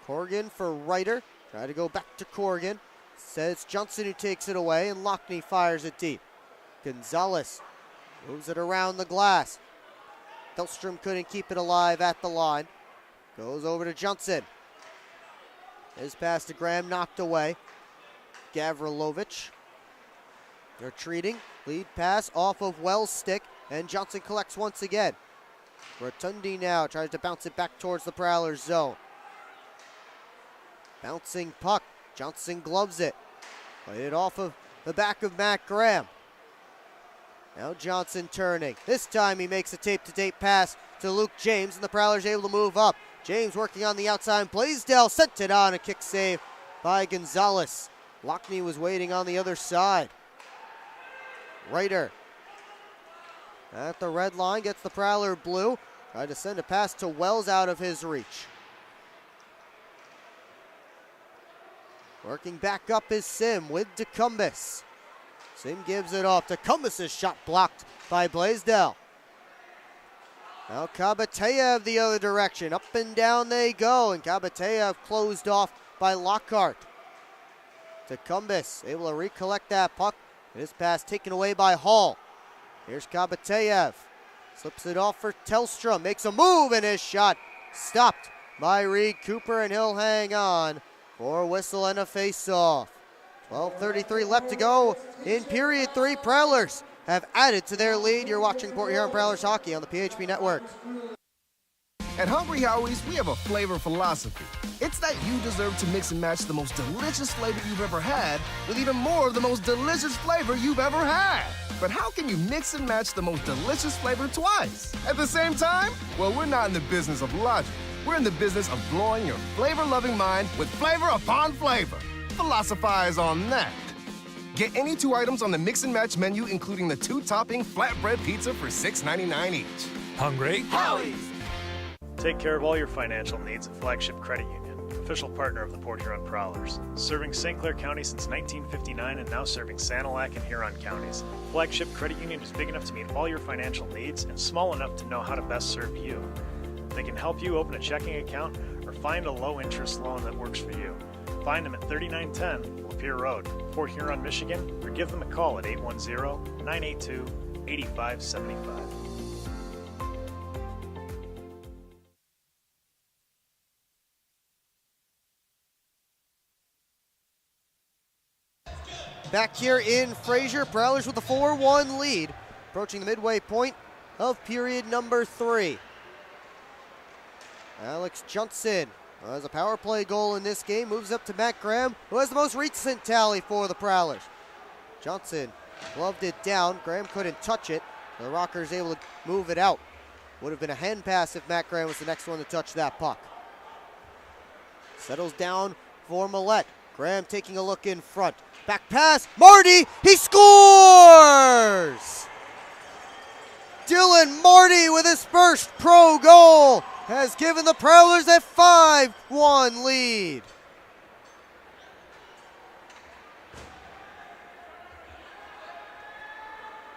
Corrigan for Ryder. Try to go back to Corrigan. Says it's Johnson who takes it away, and Lockney fires it deep. Gonzalez moves it around the glass. Hellstrom couldn't keep it alive at the line. Goes over to Johnson. His pass to Graham knocked away. Gavrilovic retreating. Lead pass off of Wells' stick, and Johnson collects once again. Rotundi now tries to bounce it back towards the Prowlers zone. Bouncing puck. Johnson gloves it. Played it off of the back of Matt Graham. Now Johnson turning. This time he makes a tape-to-tape pass to Luke James, and the Prowlers able to move up. James working on the outside. Blaisdell sent it on. A kick save by Gonzalez. Lockney was waiting on the other side. Ryder at the red line gets the Prowler blue. Tried to send a pass to Wells out of his reach. Working back up is Sim with DeCumbis. Sim gives it off. DeCumbis' shot blocked by Blaisdell. Now Kabateyev the other direction. Up and down they go, and Kabateyev closed off by Lockhart. DeCumbis able to recollect that puck. His pass taken away by Hall. Here's Kabateyev. Slips it off for Tellstrom. Makes a move, and his shot stopped by Reed Cooper, and he'll hang on for a whistle and a face-off. 12:33 left to go in period 3. Prowlers have added to their lead. You're watching Port Huron Prowlers hockey on the PHP Network. At Hungry Howie's, we have a flavor philosophy. It's that you deserve to mix and match the most delicious flavor you've ever had with even more of the most delicious flavor you've ever had. But how can you mix and match the most delicious flavor twice at the same time? Well, we're not in the business of logic. We're in the business of blowing your flavor-loving mind with flavor upon flavor. Philosophize on that. Get any 2 items on the mix and match menu, including the 2-topping flatbread pizza for $6.99 each. Hungry? Howie's! Take care of all your financial needs at Flagship Credit Union, official partner of the Port Huron Prowlers. Serving St. Clair County since 1959 and now serving Sanilac and Huron counties. Flagship Credit Union is big enough to meet all your financial needs and small enough to know how to best serve you. They can help you open a checking account or find a low-interest loan that works for you. Find them at 3910 Lapeer Road, Port Huron, Michigan, or give them a call at 810-982-8575. Back here in Fraser, Prowlers with a 4-1 lead, approaching the midway point of period number 3. Alex Johnson has a power play goal in this game, moves up to Matt Graham, who has the most recent tally for the Prowlers. Johnson gloved it down. Graham couldn't touch it. The Rockers able to move it out. Would have been a hand pass if Matt Graham was the next one to touch that puck. Settles down for Millett. Graham taking a look in front. Back pass, Marty, he scores! Dylan Marty with his first pro goal has given the Prowlers a 5-1 lead.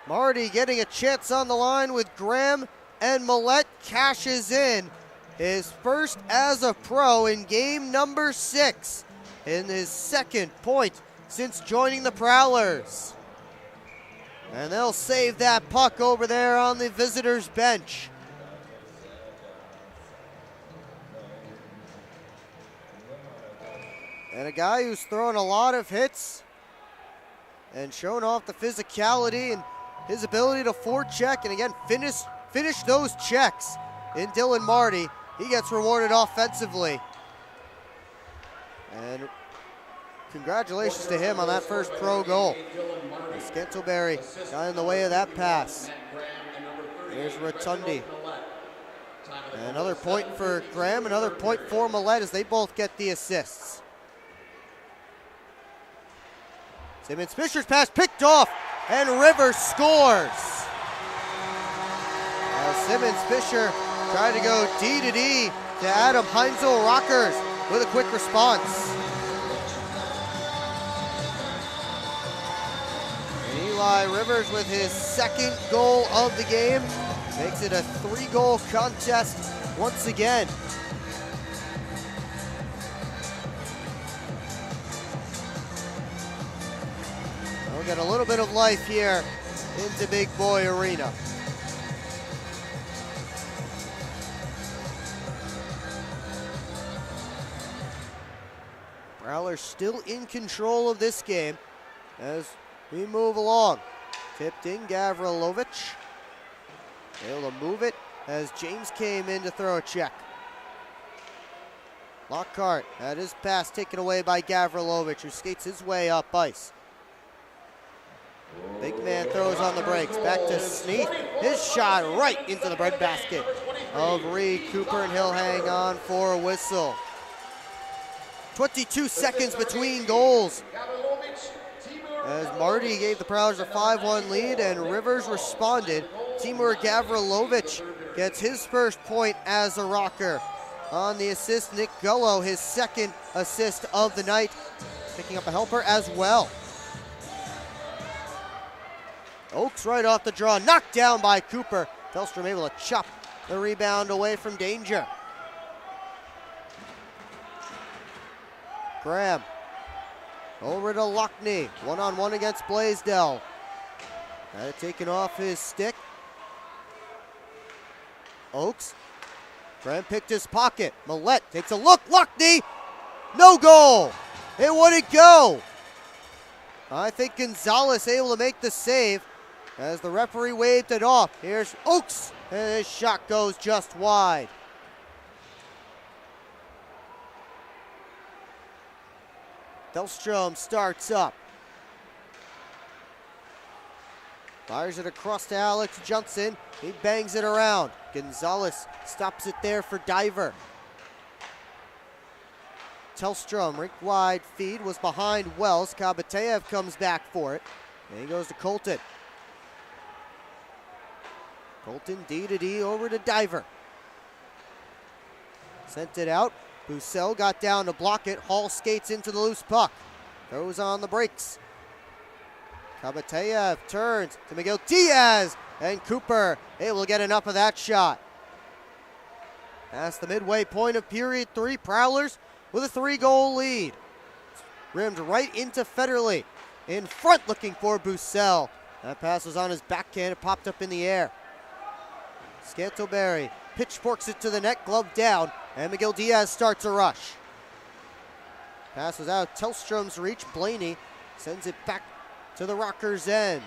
Marty getting a chance on the line with Graham, and Millett cashes in his first as a pro in game number 6 in his second point since joining the Prowlers. And they'll save that puck over there on the visitors' bench. And a guy who's thrown a lot of hits and shown off the physicality and his ability to forecheck and again finish those checks in Dylan Marty. He gets rewarded offensively. And congratulations to him on that first pro goal. Scantleberry got in the way of that pass. There's Rotundi. And another point for Graham, another point for Millett as they both get the assists. Simmons Fisher's pass picked off, and Rivers scores. Simmons Fisher tried to go D to D to Adam Heinzel Rockers with a quick response. And Eli Rivers with his second goal of the game makes it a 3-goal contest once again. We'll get a little bit of life here into Big Boy Arena. Prowlers still in control of this game as we move along. Tipped in, Gavrilovich able to move it as James came in to throw a check. Lockhart had his pass taken away by Gavrilovich, who skates his way up ice. Big man throws on the brakes, back to Sneath. His shot right into the breadbasket of Reed Cooper, and he'll hang on for a whistle. 22 seconds between goals as Marty gave the Prowlers a 5-1 lead and Rivers responded. Timur Gavrilovich gets his first point as a Rocker. On the assist, Nick Gullo, his second assist of the night, picking up a helper as well. Oaks right off the draw, knocked down by Cooper. Tellstrom able to chop the rebound away from danger. Graham over to Lockney, one-on-one against Blaisdell. Had it taken off his stick. Oaks. Graham picked his pocket. Millette takes a look. Lockney, no goal. It wouldn't go. I think Gonzalez able to make the save as the referee waved it off. Here's Oaks, and his shot goes just wide. Tellstrom starts up. Fires it across to Alex Johnson. He bangs it around. Gonzalez stops it there for Diver. Tellstrom, rink wide feed, was behind Wells. Kabateyev comes back for it. And he goes to Colton. Colton D to D over to Diver. Sent it out. Bussell got down to block it. Hall skates into the loose puck. Throws on the brakes. Kabateyev turns to Miguel Diaz, and Cooper able to get enough of that shot. Past the midway point of period 3, Prowlers with a 3-goal lead. Rimmed right into Federley. In front looking for Bussell. That pass was on his backhand. It popped up in the air. Scantleberry pitchforks it to the net, glove down, and Miguel Diaz starts a rush. Pass was out of Tellstrom's reach. Blaney sends it back to the Rockers' end.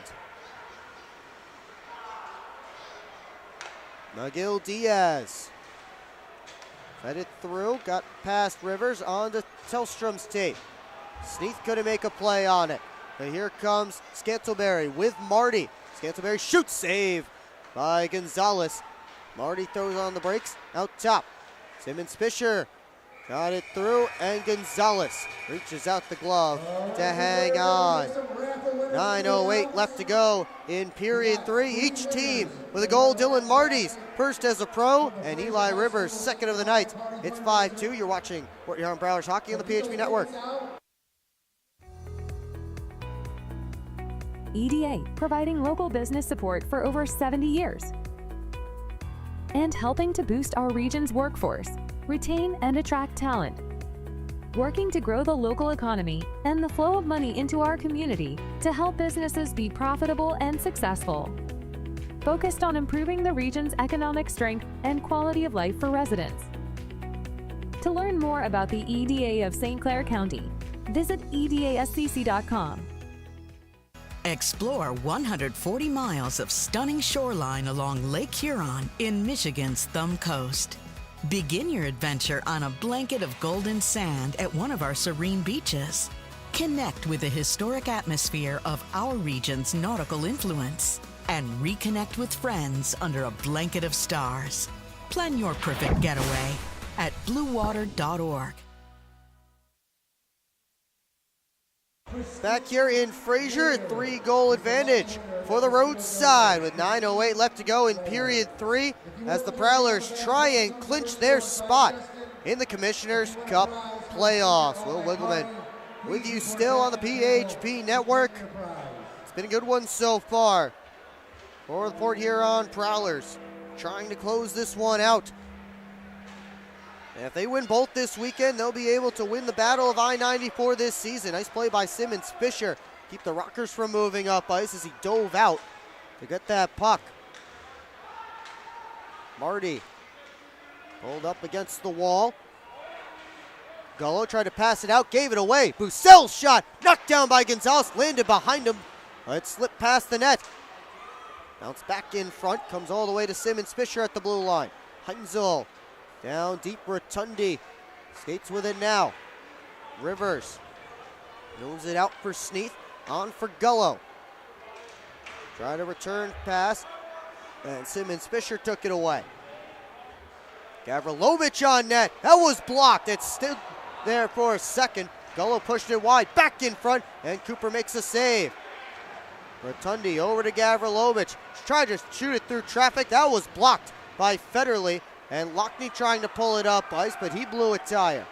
Miguel Diaz fed it through, got past Rivers onto Tellstrom's tape. Sneath couldn't make a play on it. But here comes Scantleberry with Marty. Scantleberry shoots, save by Gonzalez. Marty throws on the brakes, out top. Simmons Fisher got it through, and Gonzalez reaches out the glove to hang on. 9:08 left to go in period 3. Each team with a goal. Dylan Marty's first as a pro, and Eli Rivers second of the night. It's 5-2. You're watching Port Huron Prowlers Hockey on the PHP Network. EDA, providing local business support for over 70 years. And helping to boost our region's workforce, retain and attract talent. Working to grow the local economy and the flow of money into our community to help businesses be profitable and successful. Focused on improving the region's economic strength and quality of life for residents. To learn more about the EDA of St. Clair County, visit edascc.com. Explore 140 miles of stunning shoreline along Lake Huron in Michigan's Thumb Coast. Begin your adventure on a blanket of golden sand at one of our serene beaches. Connect with the historic atmosphere of our region's nautical influence and reconnect with friends under a blanket of stars. Plan your perfect getaway at bluewater.org. Back here in Fraser, 3-goal advantage for the road side with 9:08 left to go in period 3 as the Prowlers try and clinch their spot in the Commissioner's Cup playoffs. Will Wiggleman with you still on the PHP Network. It's been a good one so far for the Port Huron Prowlers, trying to close this one out. And if they win both this weekend, they'll be able to win the Battle of I-94 this season. Nice play by Simmons Fisher. Keep the Rockers from moving up ice as he dove out to get that puck. Marty pulled up against the wall. Gullo tried to pass it out, gave it away. Boussel's shot, knocked down by Gonzalez, landed behind him. It slipped past the net. Bounce back in front, comes all the way to Simmons Fisher at the blue line. Heinzel down deep, Rotundi skates with it now. Rivers moves it out for Sneath, on for Gullo. Try to return pass, and Simmons Fisher took it away. Gavrilovich on net, that was blocked. It stood there for a second. Gullo pushed it wide, back in front, and Cooper makes a save. Rotundi over to Gavrilovich, tried to shoot it through traffic, that was blocked by Federley. And Lockney trying to pull it up ice, but he blew a tire.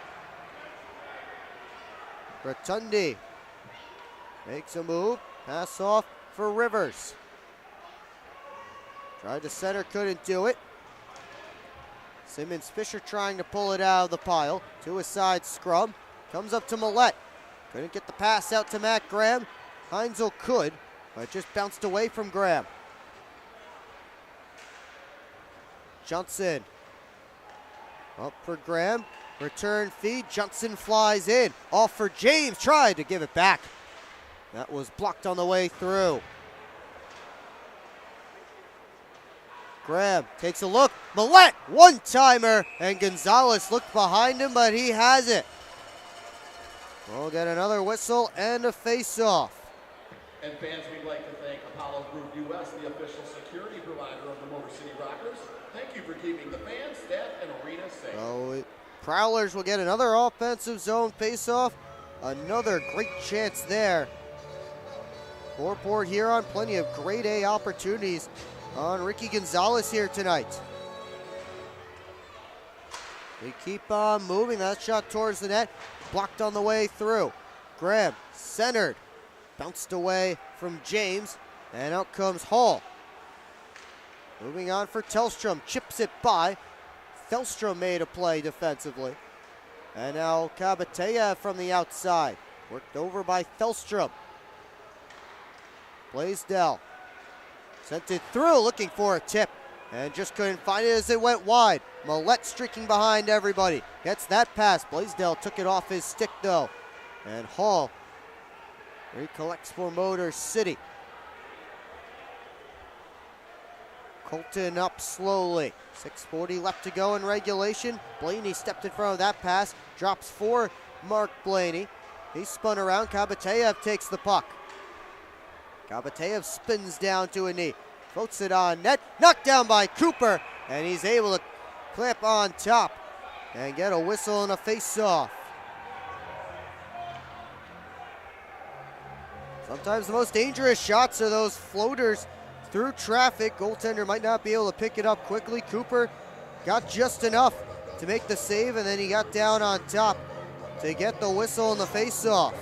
Rotundi makes a move, pass off for Rivers. Tried to center, couldn't do it. Simmons Fisher trying to pull it out of the pile to a side scrum. Comes up to Millette. Couldn't get the pass out to Matt Graham. Heinzel could, but it just bounced away from Graham. Johnson. Up for Graham, return feed, Johnson flies in, off for James, tried to give it back. That was blocked on the way through. Graham takes a look, Millette, one-timer, and Gonzalez looked behind him, but he has it. We'll get another whistle and a face-off. And fans, we'd like to thank Apollo Group US, the official security provider of the Motor City Rockers. Thank you for keeping the fans, staff, and arena safe. So Prowlers will get another offensive zone face-off. Another great chance there for Port Huron. Plenty of grade A opportunities on Ricky Gonzalez here tonight. They keep on moving. That shot towards the net, blocked on the way through. Graham centered, bounced away from James, and out comes Hall. Moving on for Tellstrom, chips it by. Tellstrom made a play defensively. And now Kabateyev from the outside, worked over by Tellstrom. Blaisdell sent it through, looking for a tip, and just couldn't find it as it went wide. Millette streaking behind everybody, gets that pass. Blaisdell took it off his stick though. And Hall recollects for Motor City. Colton up slowly. 6:40 left to go in regulation. Blaney stepped in front of that pass. Drops for Mark Blaney. He spun around. Kabateyev takes the puck. Kabateyev spins down to a knee. Floats it on net. Knocked down by Cooper. And he's able to clip on top and get a whistle and a face-off. Sometimes the most dangerous shots are those floaters through traffic. Goaltender might not be able to pick it up quickly. Cooper got just enough to make the save, and then he got down on top to get the whistle and the face-off.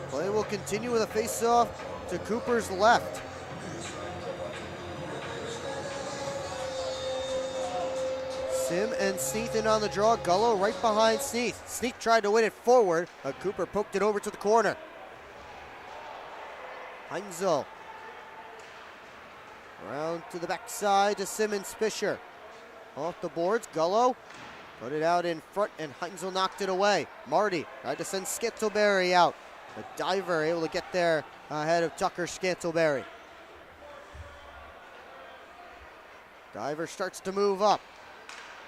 Play will continue with a face-off to Cooper's left. Sim and Sneath in on the draw. Gullo right behind Sneath. Sneath tried to win it forward, but Cooper poked it over to the corner. Heinzel. Around to the backside to Simmons Fisher. Off the boards, Gullo put it out in front, and Heinzel knocked it away. Marty tried to send Scantleberry out. A diver able to get there ahead of Tucker Scantleberry. Diver starts to move up.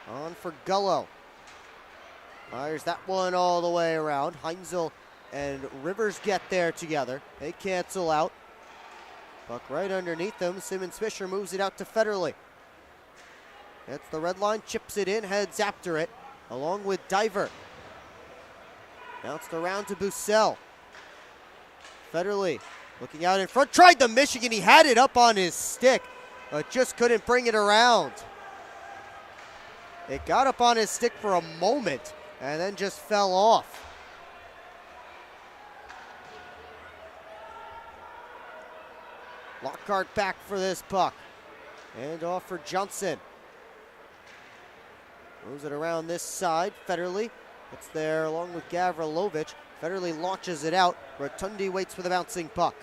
On for Gullo. Fires that one all the way around. Heinzel and Rivers get there together. They cancel out. Puck right underneath them. Simmons Fisher moves it out to Federley. Gets the red line, chips it in, heads after it, along with Diver. Bounced around to Bussell. Federley looking out in front, tried the Michigan, he had it up on his stick, but just couldn't bring it around. It got up on his stick for a moment and then just fell off. Lockhart back for this puck. And off for Johnson. Moves it around this side. Federley gets there along with Gavrilovic. Federley launches it out. Rotundi waits for the bouncing puck.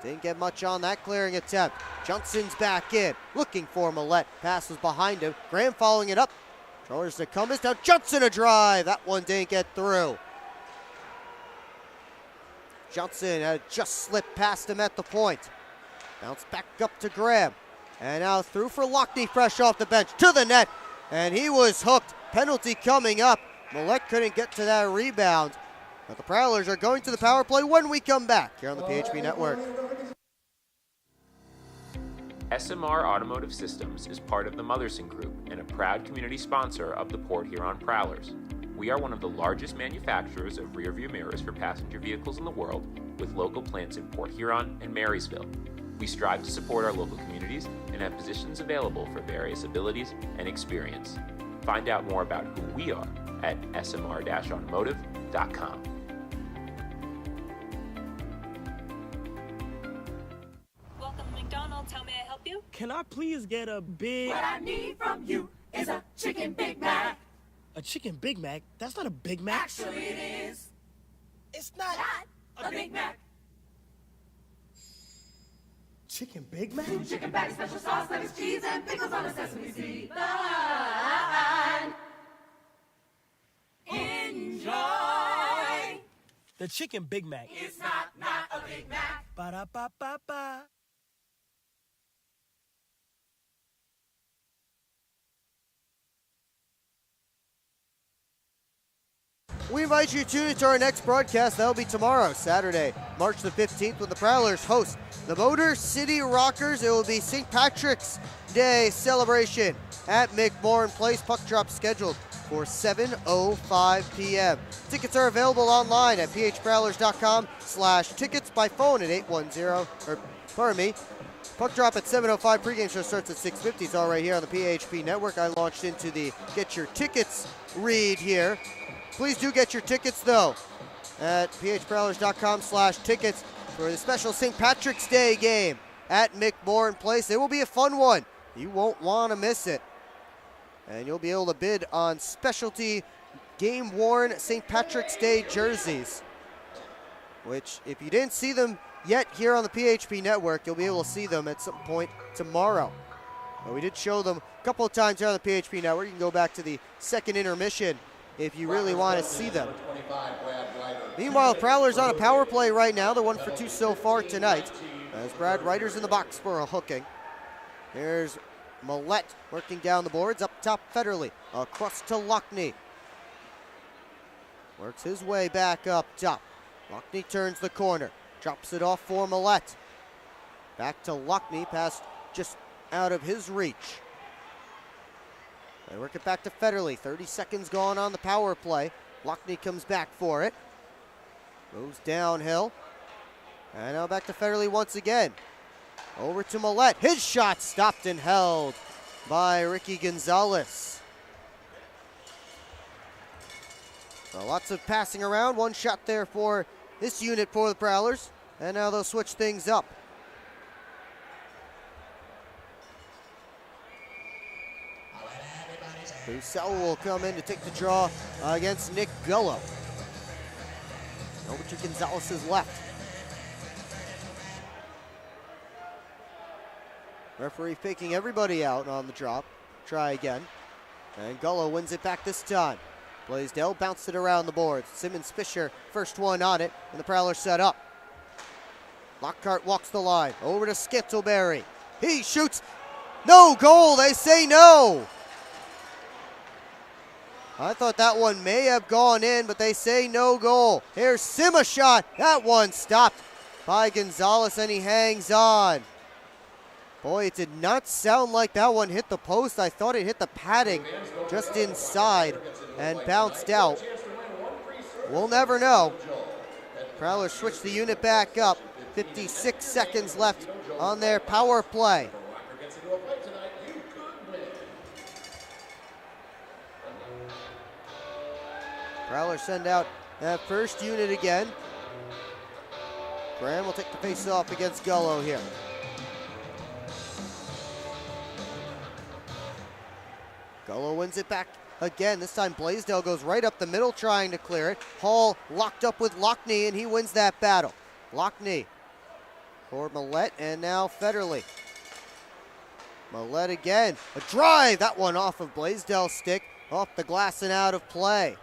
Didn't get much on that clearing attempt. Johnson's back in, looking for Millette. Passes behind him. Graham following it up. Controllers to Cummins. Now Johnson a drive. That one didn't get through. Johnson had just slipped past him at the point. Bounce back up to Graham. And now through for Lockney, fresh off the bench, to the net. And he was hooked. Penalty coming up. Millette couldn't get to that rebound. But the Prowlers are going to the power play when we come back here on the PHP Network. SMR Automotive Systems is part of the Motherson Group and a proud community sponsor of the Port Huron Prowlers. We are one of the largest manufacturers of rearview mirrors for passenger vehicles in the world, with local plants in Port Huron and Marysville. We strive to support our local communities and have positions available for various abilities and experience. Find out more about who we are at smr-automotive.com. Welcome to McDonald's. How may I help you? Can I please get a big... What I need from you is a chicken Big Mac. A chicken Big Mac? That's not a Big Mac. Actually, it is. It's not a Big Mac. Chicken Big Mac? 2 chicken bags, special sauce, lettuce, cheese, and pickles on a sesame seed bun. Enjoy. The chicken Big Mac. It's not a Big Mac. Ba-da-ba-ba-ba. We invite you to tune into our next broadcast. That'll be tomorrow, Saturday, March the 15th, when the Prowlers host the Motor City Rockers. It will be St. Patrick's Day celebration at McMorran Place. Puck drop scheduled for 7:05 p.m. Tickets are available online at phprowlers.com/tickets, by phone at 810, Puck drop at 7:05. Pregame show starts at 6:50. It's all right here on the PHP Network. I launched into the Get Your Tickets read here. Please do get your tickets, though, at phprowlers.com/tickets for the special St. Patrick's Day game at McMorran Place. It will be a fun one. You won't want to miss it. And you'll be able to bid on specialty game-worn St. Patrick's Day jerseys, which, if you didn't see them yet here on the PHP Network, you'll be able to see them at some point tomorrow. But we did show them a couple of times here on the PHP Network. You can go back to the second intermission if you really want to see them. Meanwhile, the Prowlers on a power play right now. They're 1 for 2 so far tonight, as Brad Ryder's in the box for a hooking. Here's Millette working down the boards. Up top, Federley. Across to Lockney. Works his way back up top. Lockney turns the corner. Drops it off for Millette. Back to Lockney. Pass just out of his reach. They work it back to Federley. 30 seconds gone on the power play. Lockney comes back for it. Moves downhill. And now back to Federley once again. Over to Millette. His shot stopped and held by Ricky Gonzalez. So lots of passing around. One shot there for this unit for the Prowlers. And now they'll switch things up. Bussell will come in to take the draw against Nick Gullo. Over to Gonzalez's left. Referee faking everybody out on the drop. Try again. And Gullo wins it back this time. Blaisdell bounced it around the boards. Simmons Fisher, first one on it, and the Prowlers set up. Lockhart walks the line. Over to Skittleberry. He shoots. No goal. They say no. I thought that one may have gone in, but they say no goal. Here's Sim a shot. That one stopped by Gonzalez, and he hangs on. Boy, it did not sound like that one hit the post. I thought it hit the padding just inside and bounced out. We'll never know. Prowlers switch the unit back up. 56 seconds left on their power play. Prowlers send out that first unit again. Graham will take the face off against Gullo here. Gullo wins it back again. This time Blaisdell goes right up the middle trying to clear it. Hall locked up with Lockney, and he wins that battle. Lockney for Millette, and now Federley. Millette again. A drive. That one off of Blaisdell's stick. Off the glass and out of play.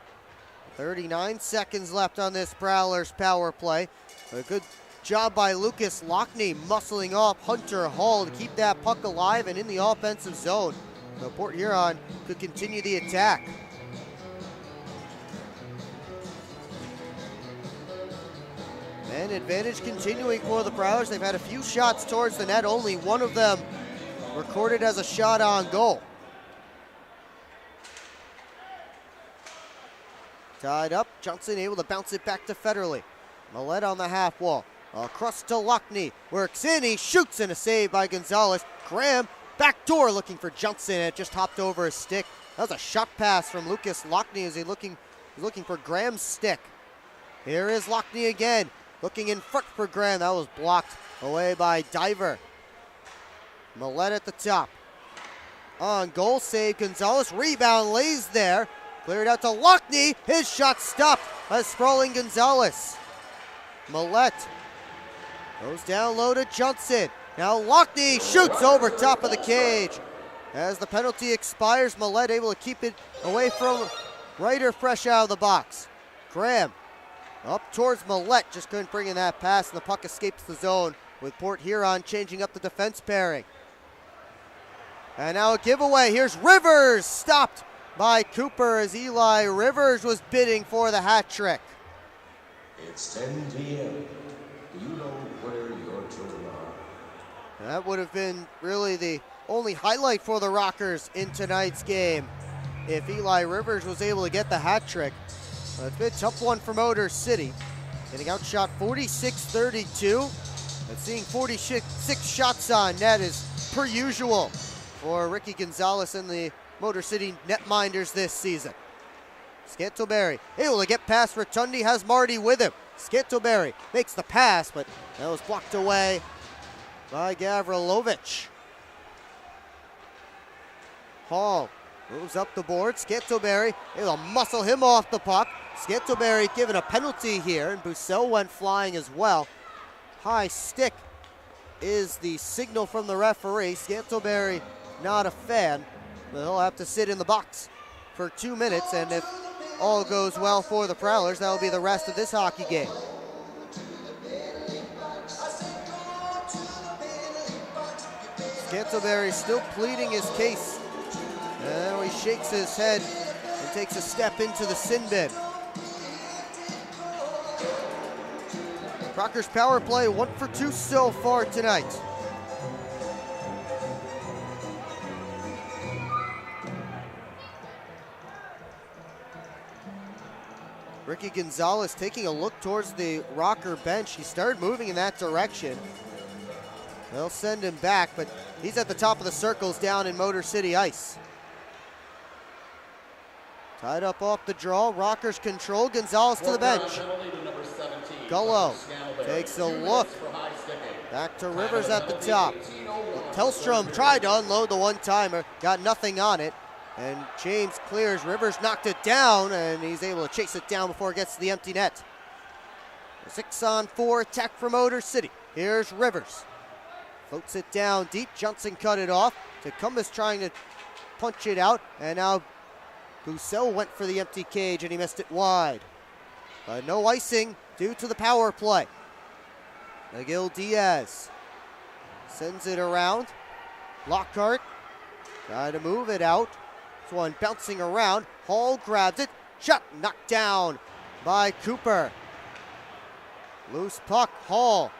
39 seconds left on this Prowlers power play. A good job by Lucas Lockney muscling off Hunter Hall to keep that puck alive and in the offensive zone. So Port Huron could continue the attack. And advantage continuing for the Prowlers. They've had a few shots towards the net, only one of them recorded as a shot on goal. Tied up, Johnson able to bounce it back to Federley. Millette on the half wall. Across to Lockney, works in, he shoots, and a save by Gonzalez. Graham, backdoor looking for Johnson, and it just hopped over his stick. That was a shot pass from Lucas Lockney as he's looking for Graham's stick. Here is Lockney again, looking in front for Graham. That was blocked away by Diver. Millette at the top. On goal save, Gonzalez, rebound, lays there. Cleared out to Lockney. His shot stopped by sprawling Gonzalez. Millette goes down low to Johnson. Now Lockney shoots over top of the cage. As the penalty expires, Millette able to keep it away from Ryder fresh out of the box. Graham up towards Millette. Just couldn't bring in that pass, and the puck escapes the zone with Port Huron changing up the defense pairing. And now a giveaway. Here's Rivers, stopped by Cooper as Eli Rivers was bidding for the hat trick. It's 10 p.m. Do you know where your children are? That would have been really the only highlight for the Rockers in tonight's game if Eli Rivers was able to get the hat trick. It's been a tough one for Motor City. Getting outshot 46-32. And seeing 46 shots on net is per usual for Ricky Gonzalez and the Motor City netminders this season. Scantleberry able to get past Rotundi, has Marty with him. Scantleberry makes the pass, but that was blocked away by Gavrilovich. Hall moves up the board. Scantleberry able to muscle him off the puck. Scantleberry given a penalty here, and Bussell went flying as well. High stick is the signal from the referee. Scantleberry not a fan, but he'll have to sit in the box for 2 minutes, and if all goes well for the Prowlers, that will be the rest of this hockey game. Scantleberry still pleading his case. And he shakes his head and takes a step into the sin bin. Rockers power play 1 for 2 so far tonight. Ricky Gonzalez taking a look towards the Rocker bench. He started moving in that direction. They'll send him back, but he's at the top of the circles down in Motor City ice. Tied up off the draw. Rockers control. Gonzalez to the bench. Gullo takes a look. Back to Rivers at the top. Tellstrom tried to unload the one-timer. Got nothing on it. And James clears. Rivers knocked it down, and he's able to chase it down before it gets to the empty net. 6-on-4 attack for Motor City. Here's Rivers. Floats it down deep. Johnson cut it off. Tecumba's trying to punch it out, and now Bussell went for the empty cage, and he missed it wide. No icing due to the power play. Miguel Diaz sends it around. Lockhart trying to move it out. This one bouncing around. Hall grabs it. Shot knocked down by Cooper. Loose puck. Hall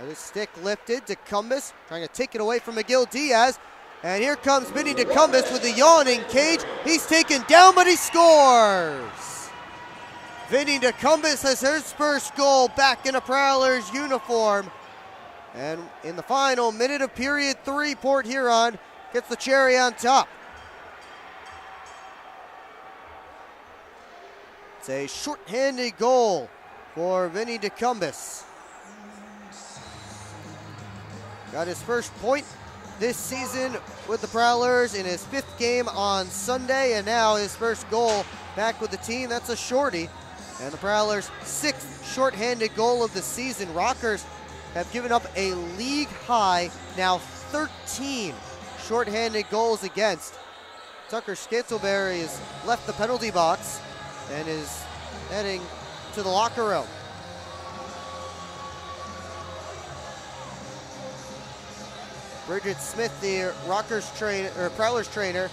The stick lifted. DeCumbus trying to take it away from McGill Diaz. And here comes Vinny DeCumbus with the yawning cage. He's taken down, but he scores. Vinny DeCumbus has his first goal back in a Prowlers uniform. And in the final minute of period 3, Port Huron gets the cherry on top. It's a short-handed goal for Vinny DeCumbus. Got his first point this season with the Prowlers in his 5th game on Sunday, and now his first goal back with the team. That's a shorty. And the Prowlers' 6th short-handed goal of the season. Rockers have given up a league-high, now 13 short-handed goals against. Tucker Scantleberry has left the penalty box and is heading to the locker room. Bridget Smith, the Prowlers trainer,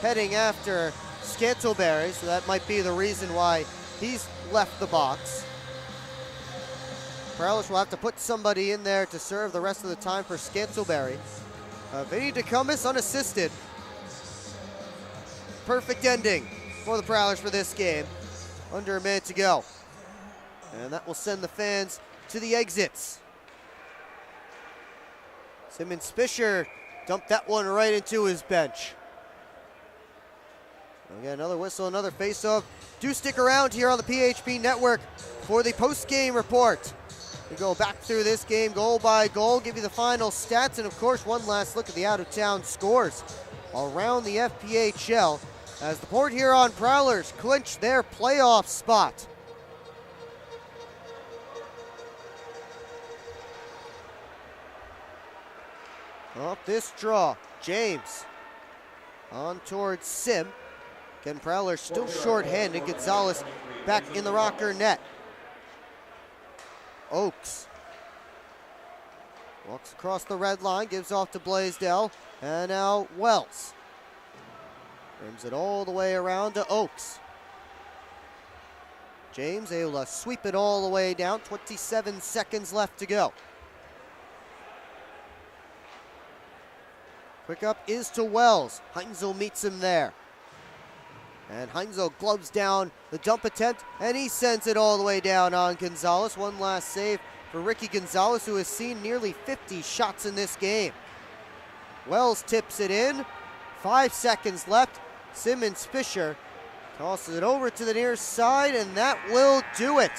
heading after Scantleberry, so that might be the reason why he's left the box. Prowlers will have to put somebody in there to serve the rest of the time for Scantleberry. Vinny DeCumbus unassisted. Perfect ending for the Prowlers for this game. Under a minute to go. And that will send the fans to the exits. Simmons Fisher dumped that one right into his bench. Again, another whistle, another face-off. Do stick around here on the PHP Network for the post-game report. We go back through this game goal by goal, give you the final stats, and of course one last look at the out-of-town scores around the FPHL as the Port Huron Prowlers clinch their playoff spot. Off this draw, James on towards Sim. Again, Prowlers still short-handed. Gonzalez back in the Rocker net. Oakes walks across the red line, gives off to Blaisdell, and now Wells. Brings it all the way around to Oakes. James able to sweep it all the way down, 27 seconds left to go. Quick up is to Wells. Heinzel meets him there. And Heinzel gloves down the dump attempt, and he sends it all the way down on Gonzalez. One last save for Ricky Gonzalez, who has seen nearly 50 shots in this game. Wells tips it in. 5 seconds left. Simmons Fisher tosses it over to the near side, and that will do it.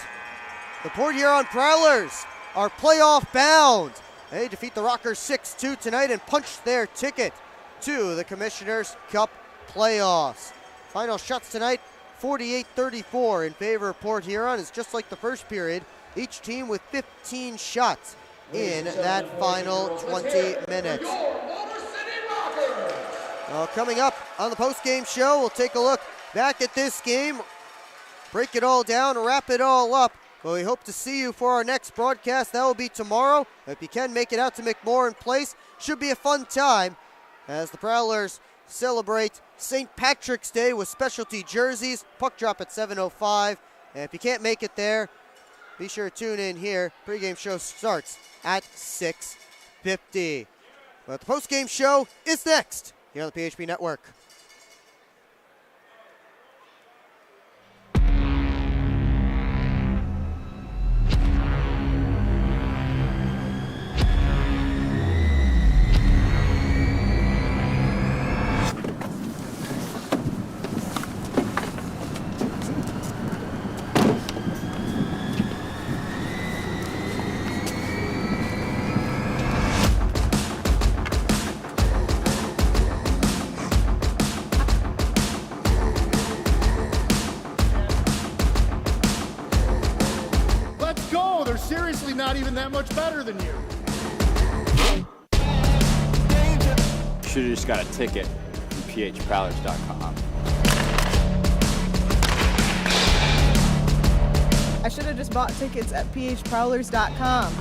The Port Huron Prowlers are playoff bound. They defeat the Rockers 6-2 tonight and punch their ticket to the Commissioner's Cup playoffs. Final shots tonight, 48-34 in favor of Port Huron. It's just like the first period, each team with 15 shots in that final 20 minutes. Coming up on the post-game show, we'll take a look back at this game, break it all down, wrap it all up. Well, we hope to see you for our next broadcast. That will be tomorrow. If you can make it out to McMorran Place, should be a fun time as the Prowlers celebrate St. Patrick's Day with specialty jerseys. Puck drop at 7:05. And if you can't make it there, be sure to tune in here. Pre-game show starts at 6:50. But the post-game show is next here on the PHP Network. Seriously, not even that much better than you. Should've just got a ticket from phprowlers.com. I should have just bought tickets at phprowlers.com.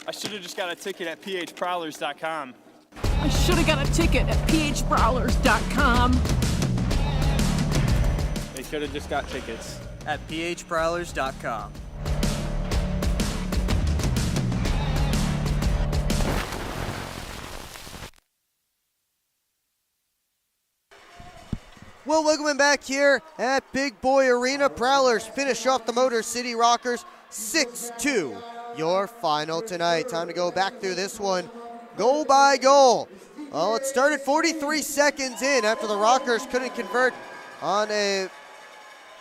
I should have just got a ticket at phprowlers.com. I should have got a ticket at phprowlers.com. They should have just got tickets at phprowlers.com. Well, welcome back here at Big Boy Arena. Prowlers finish off the Motor City Rockers 6-2. Your final tonight. Time to go back through this one goal by goal. Well, it started 43 seconds in after the Rockers couldn't convert on a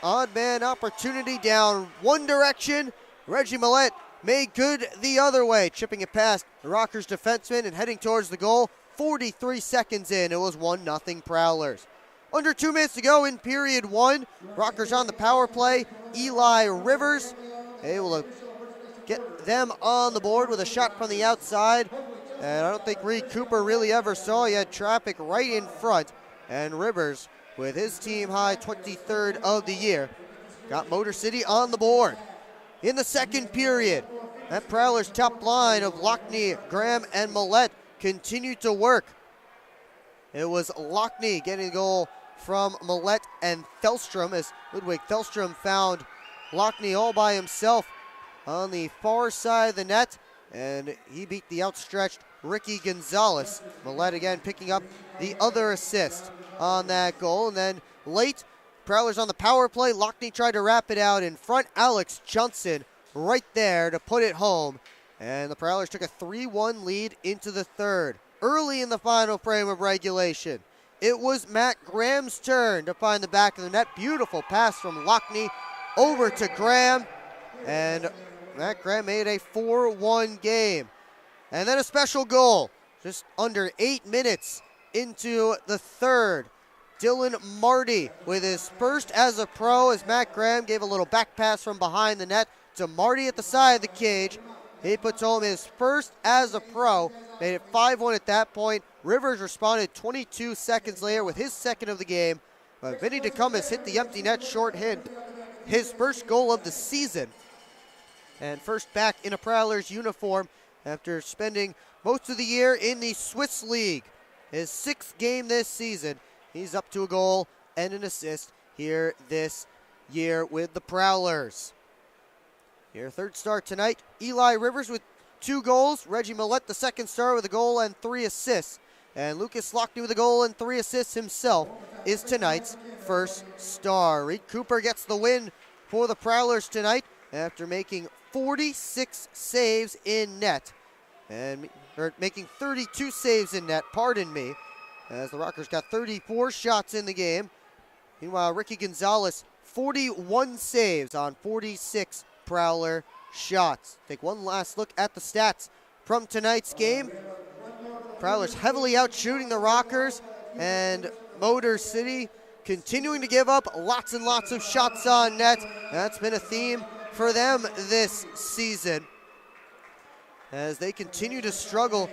odd man opportunity down one direction. Reggie Millette made good the other way, chipping it past the Rockers defenseman and heading towards the goal. 43 seconds in, it was 1-0 Prowlers. Under 2 minutes to go in period one. Rockers on the power play. Eli Rivers able to get them on the board with a shot from the outside. And I don't think Reed Cooper really ever saw. He had traffic right in front. And Rivers, with his team high 23rd of the year, got Motor City on the board. In the second period, that Prowlers top line of Lockney, Graham, and Millette continued to work. It was Lockney getting the goal from Millette and Thelstrom, as Ludwig Thelstrom found Lockney all by himself on the far side of the net, and he beat the outstretched Ricky Gonzalez. Millette again picking up the other assist on that goal. And then late, Prowlers on the power play. Lockney tried to wrap it out in front. Alex Johnson right there to put it home. And the Prowlers took a 3-1 lead into the third. Early in the final frame of regulation, it was Matt Graham's turn to find the back of the net. Beautiful pass from Lockney over to Graham. And Matt Graham made a 4-1 game. And then a special goal just under 8 minutes into the third. Dylan Marty with his first as a pro, as Matt Graham gave a little back pass from behind the net to Marty at the side of the cage. He puts home his first as a pro, made it 5-1 at that point. Rivers responded 22 seconds later with his second of the game. But Vinny DeCumbus hit the empty net shorthand, his first goal of the season. And first back in a Prowlers uniform after spending most of the year in the Swiss League. His 6th game this season. He's up to a goal and an assist here this year with the Prowlers. Your third star tonight, Eli Rivers with 2 goals. Reggie Millette, the second star, with a goal and 3 assists. And Lucas Lockney with a goal and 3 assists himself is tonight's first star. Reed Cooper gets the win for the Prowlers tonight after making 46 saves in net. Or making 32 saves in net, pardon me, as the Rockers got 34 shots in the game. Meanwhile, Ricky Gonzalez, 41 saves on 46 Prowler shots. Take one last look at the stats from tonight's game. Prowlers heavily out shooting the Rockers, and Motor City continuing to give up lots and lots of shots on net. That's been a theme for them this season, as they continue to struggle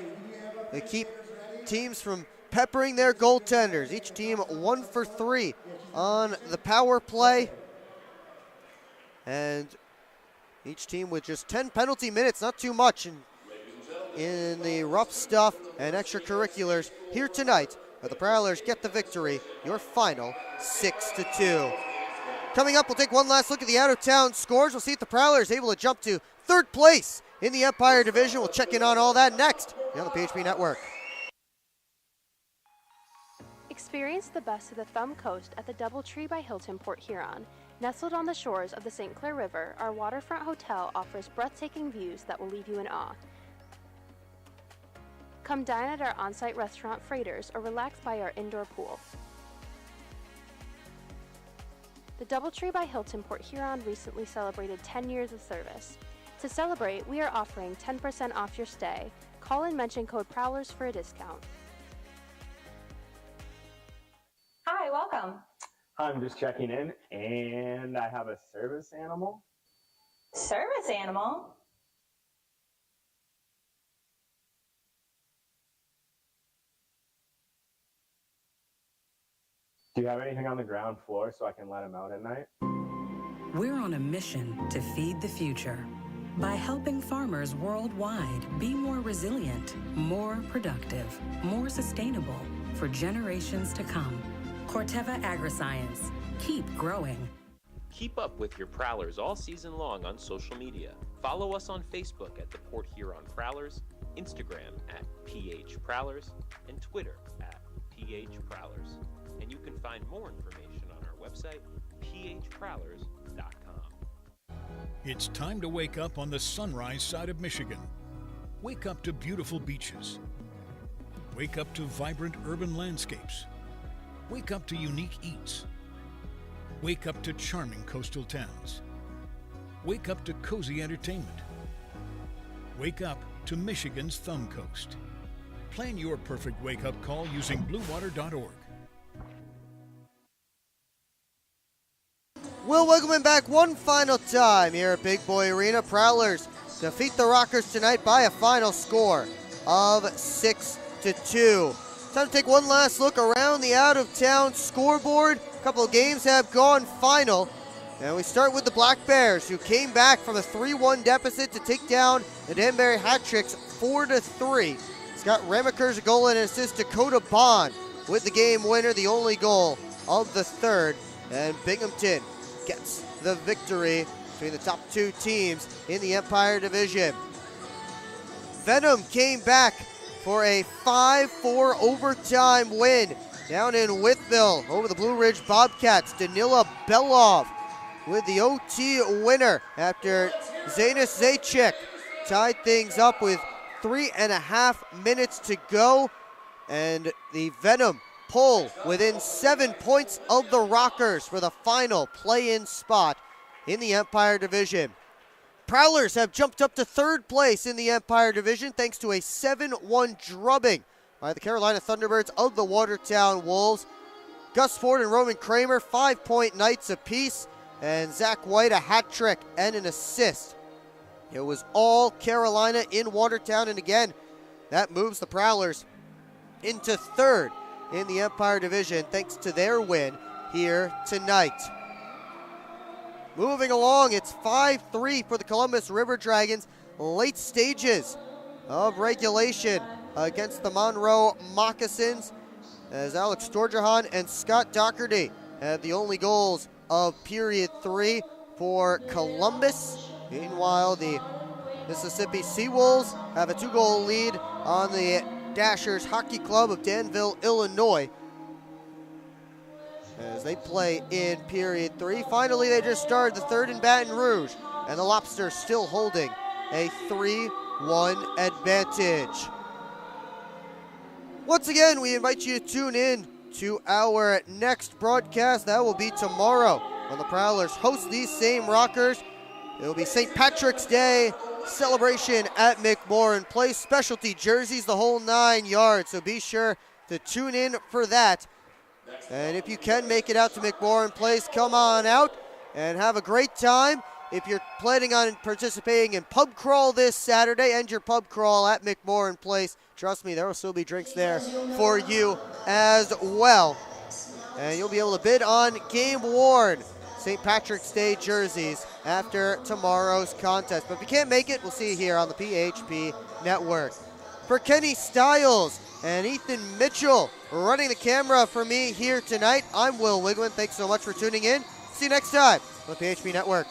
to keep teams from peppering their goaltenders. Each team 1 for 3 on the power play, and each team with just 10 penalty minutes, not too much in the rough stuff and extracurriculars here tonight. But the Prowlers get the victory, your final 6-2. Coming up, we'll take one last look at the out-of-town scores. We'll see if the Prowlers able to jump to 3rd place in the Empire Division. We'll check in on all that next on the PHP Network. Experience the best of the Thumb Coast at the Doubletree by Hilton Port Huron. Nestled on the shores of the St. Clair River, our waterfront hotel offers breathtaking views that will leave you in awe. Come dine at our on-site restaurant Freighters or relax by our indoor pool. The Doubletree by Hilton Port Huron recently celebrated 10 years of service. To celebrate, we are offering 10% off your stay. Call and mention code Prowlers for a discount. Hi, welcome. I'm just checking in, and I have a service animal. Service animal? Do you have anything on the ground floor so I can let him out at night? We're on a mission to feed the future by helping farmers worldwide be more resilient, more productive, more sustainable for generations to come. Corteva Agriscience. Keep growing. Keep up with your Prowlers all season long on social media. Follow us on Facebook at the Port Huron Prowlers, Instagram at PH Prowlers, and Twitter at PH Prowlers. And you can find more information on our website, phprowlers.com. It's time to wake up on the sunrise side of Michigan. Wake up to beautiful beaches. Wake up to vibrant urban landscapes. Wake up to unique eats. Wake up to charming coastal towns. Wake up to cozy entertainment. Wake up to Michigan's Thumb Coast. Plan your perfect wake-up call using bluewater.org. Will Wiggleman back one final time here at Big Boy Arena. Prowlers defeat the Rockers tonight by a final score of 6-2. Time to take one last look around the out-of-town scoreboard. A couple of games have gone final. And we start with the Black Bears, who came back from a 3-1 deficit to take down the Danbury Hat-Tricks 4-3. Scott Ramaker's a goal and an assist. Dakota Bond with the game winner, the only goal of the third. And Binghamton gets the victory between the top two teams in the Empire Division. Venom came back for a 5-4 overtime win down in Wytheville over the Blue Ridge Bobcats. Danila Belov with the OT winner after Zanis Zaychik tied things up with 3.5 minutes to go. And the Venom pull within 7 points of the Rockers for the final play-in spot in the Empire Division. Prowlers have jumped up to third place in the Empire Division thanks to a 7-1 drubbing by the Carolina Thunderbirds of the Watertown Wolves. Gus Ford and Roman Kramer, 5-point nights apiece, and Zach White, a hat trick and an assist. It was all Carolina in Watertown, and again, that moves the Prowlers into third in the Empire Division thanks to their win here tonight. Moving along, it's 5-3 for the Columbus River Dragons. Late stages of regulation against the Monroe Moccasins as Alex Storjahan and Scott Doherty had the only goals of period 3 for Columbus. Meanwhile, the Mississippi Seawolves have a 2-goal lead on the Dashers Hockey Club of Danville, Illinois, as they play in period 3. Finally, they just started the third in Baton Rouge, and the Lobsters still holding a 3-1 advantage. Once again, we invite you to tune in to our next broadcast. That will be tomorrow when the Prowlers host these same Rockers. It will be St. Patrick's Day celebration at McMorran Place. Specialty jerseys, the whole 9 yards, so be sure to tune in for that. And if you can make it out to McMorran Place, come on out and have a great time. If you're planning on participating in pub crawl this Saturday, end your pub crawl at McMorran Place. Trust me, there will still be drinks there for you as well. And you'll be able to bid on game-worn St. Patrick's Day jerseys after tomorrow's contest. But if you can't make it, we'll see you here on the PHP Network. For Kenny Stiles and Ethan Mitchell running the camera for me here tonight, I'm Will Wigwin. Thanks so much for tuning in. See you next time on the PHP Network.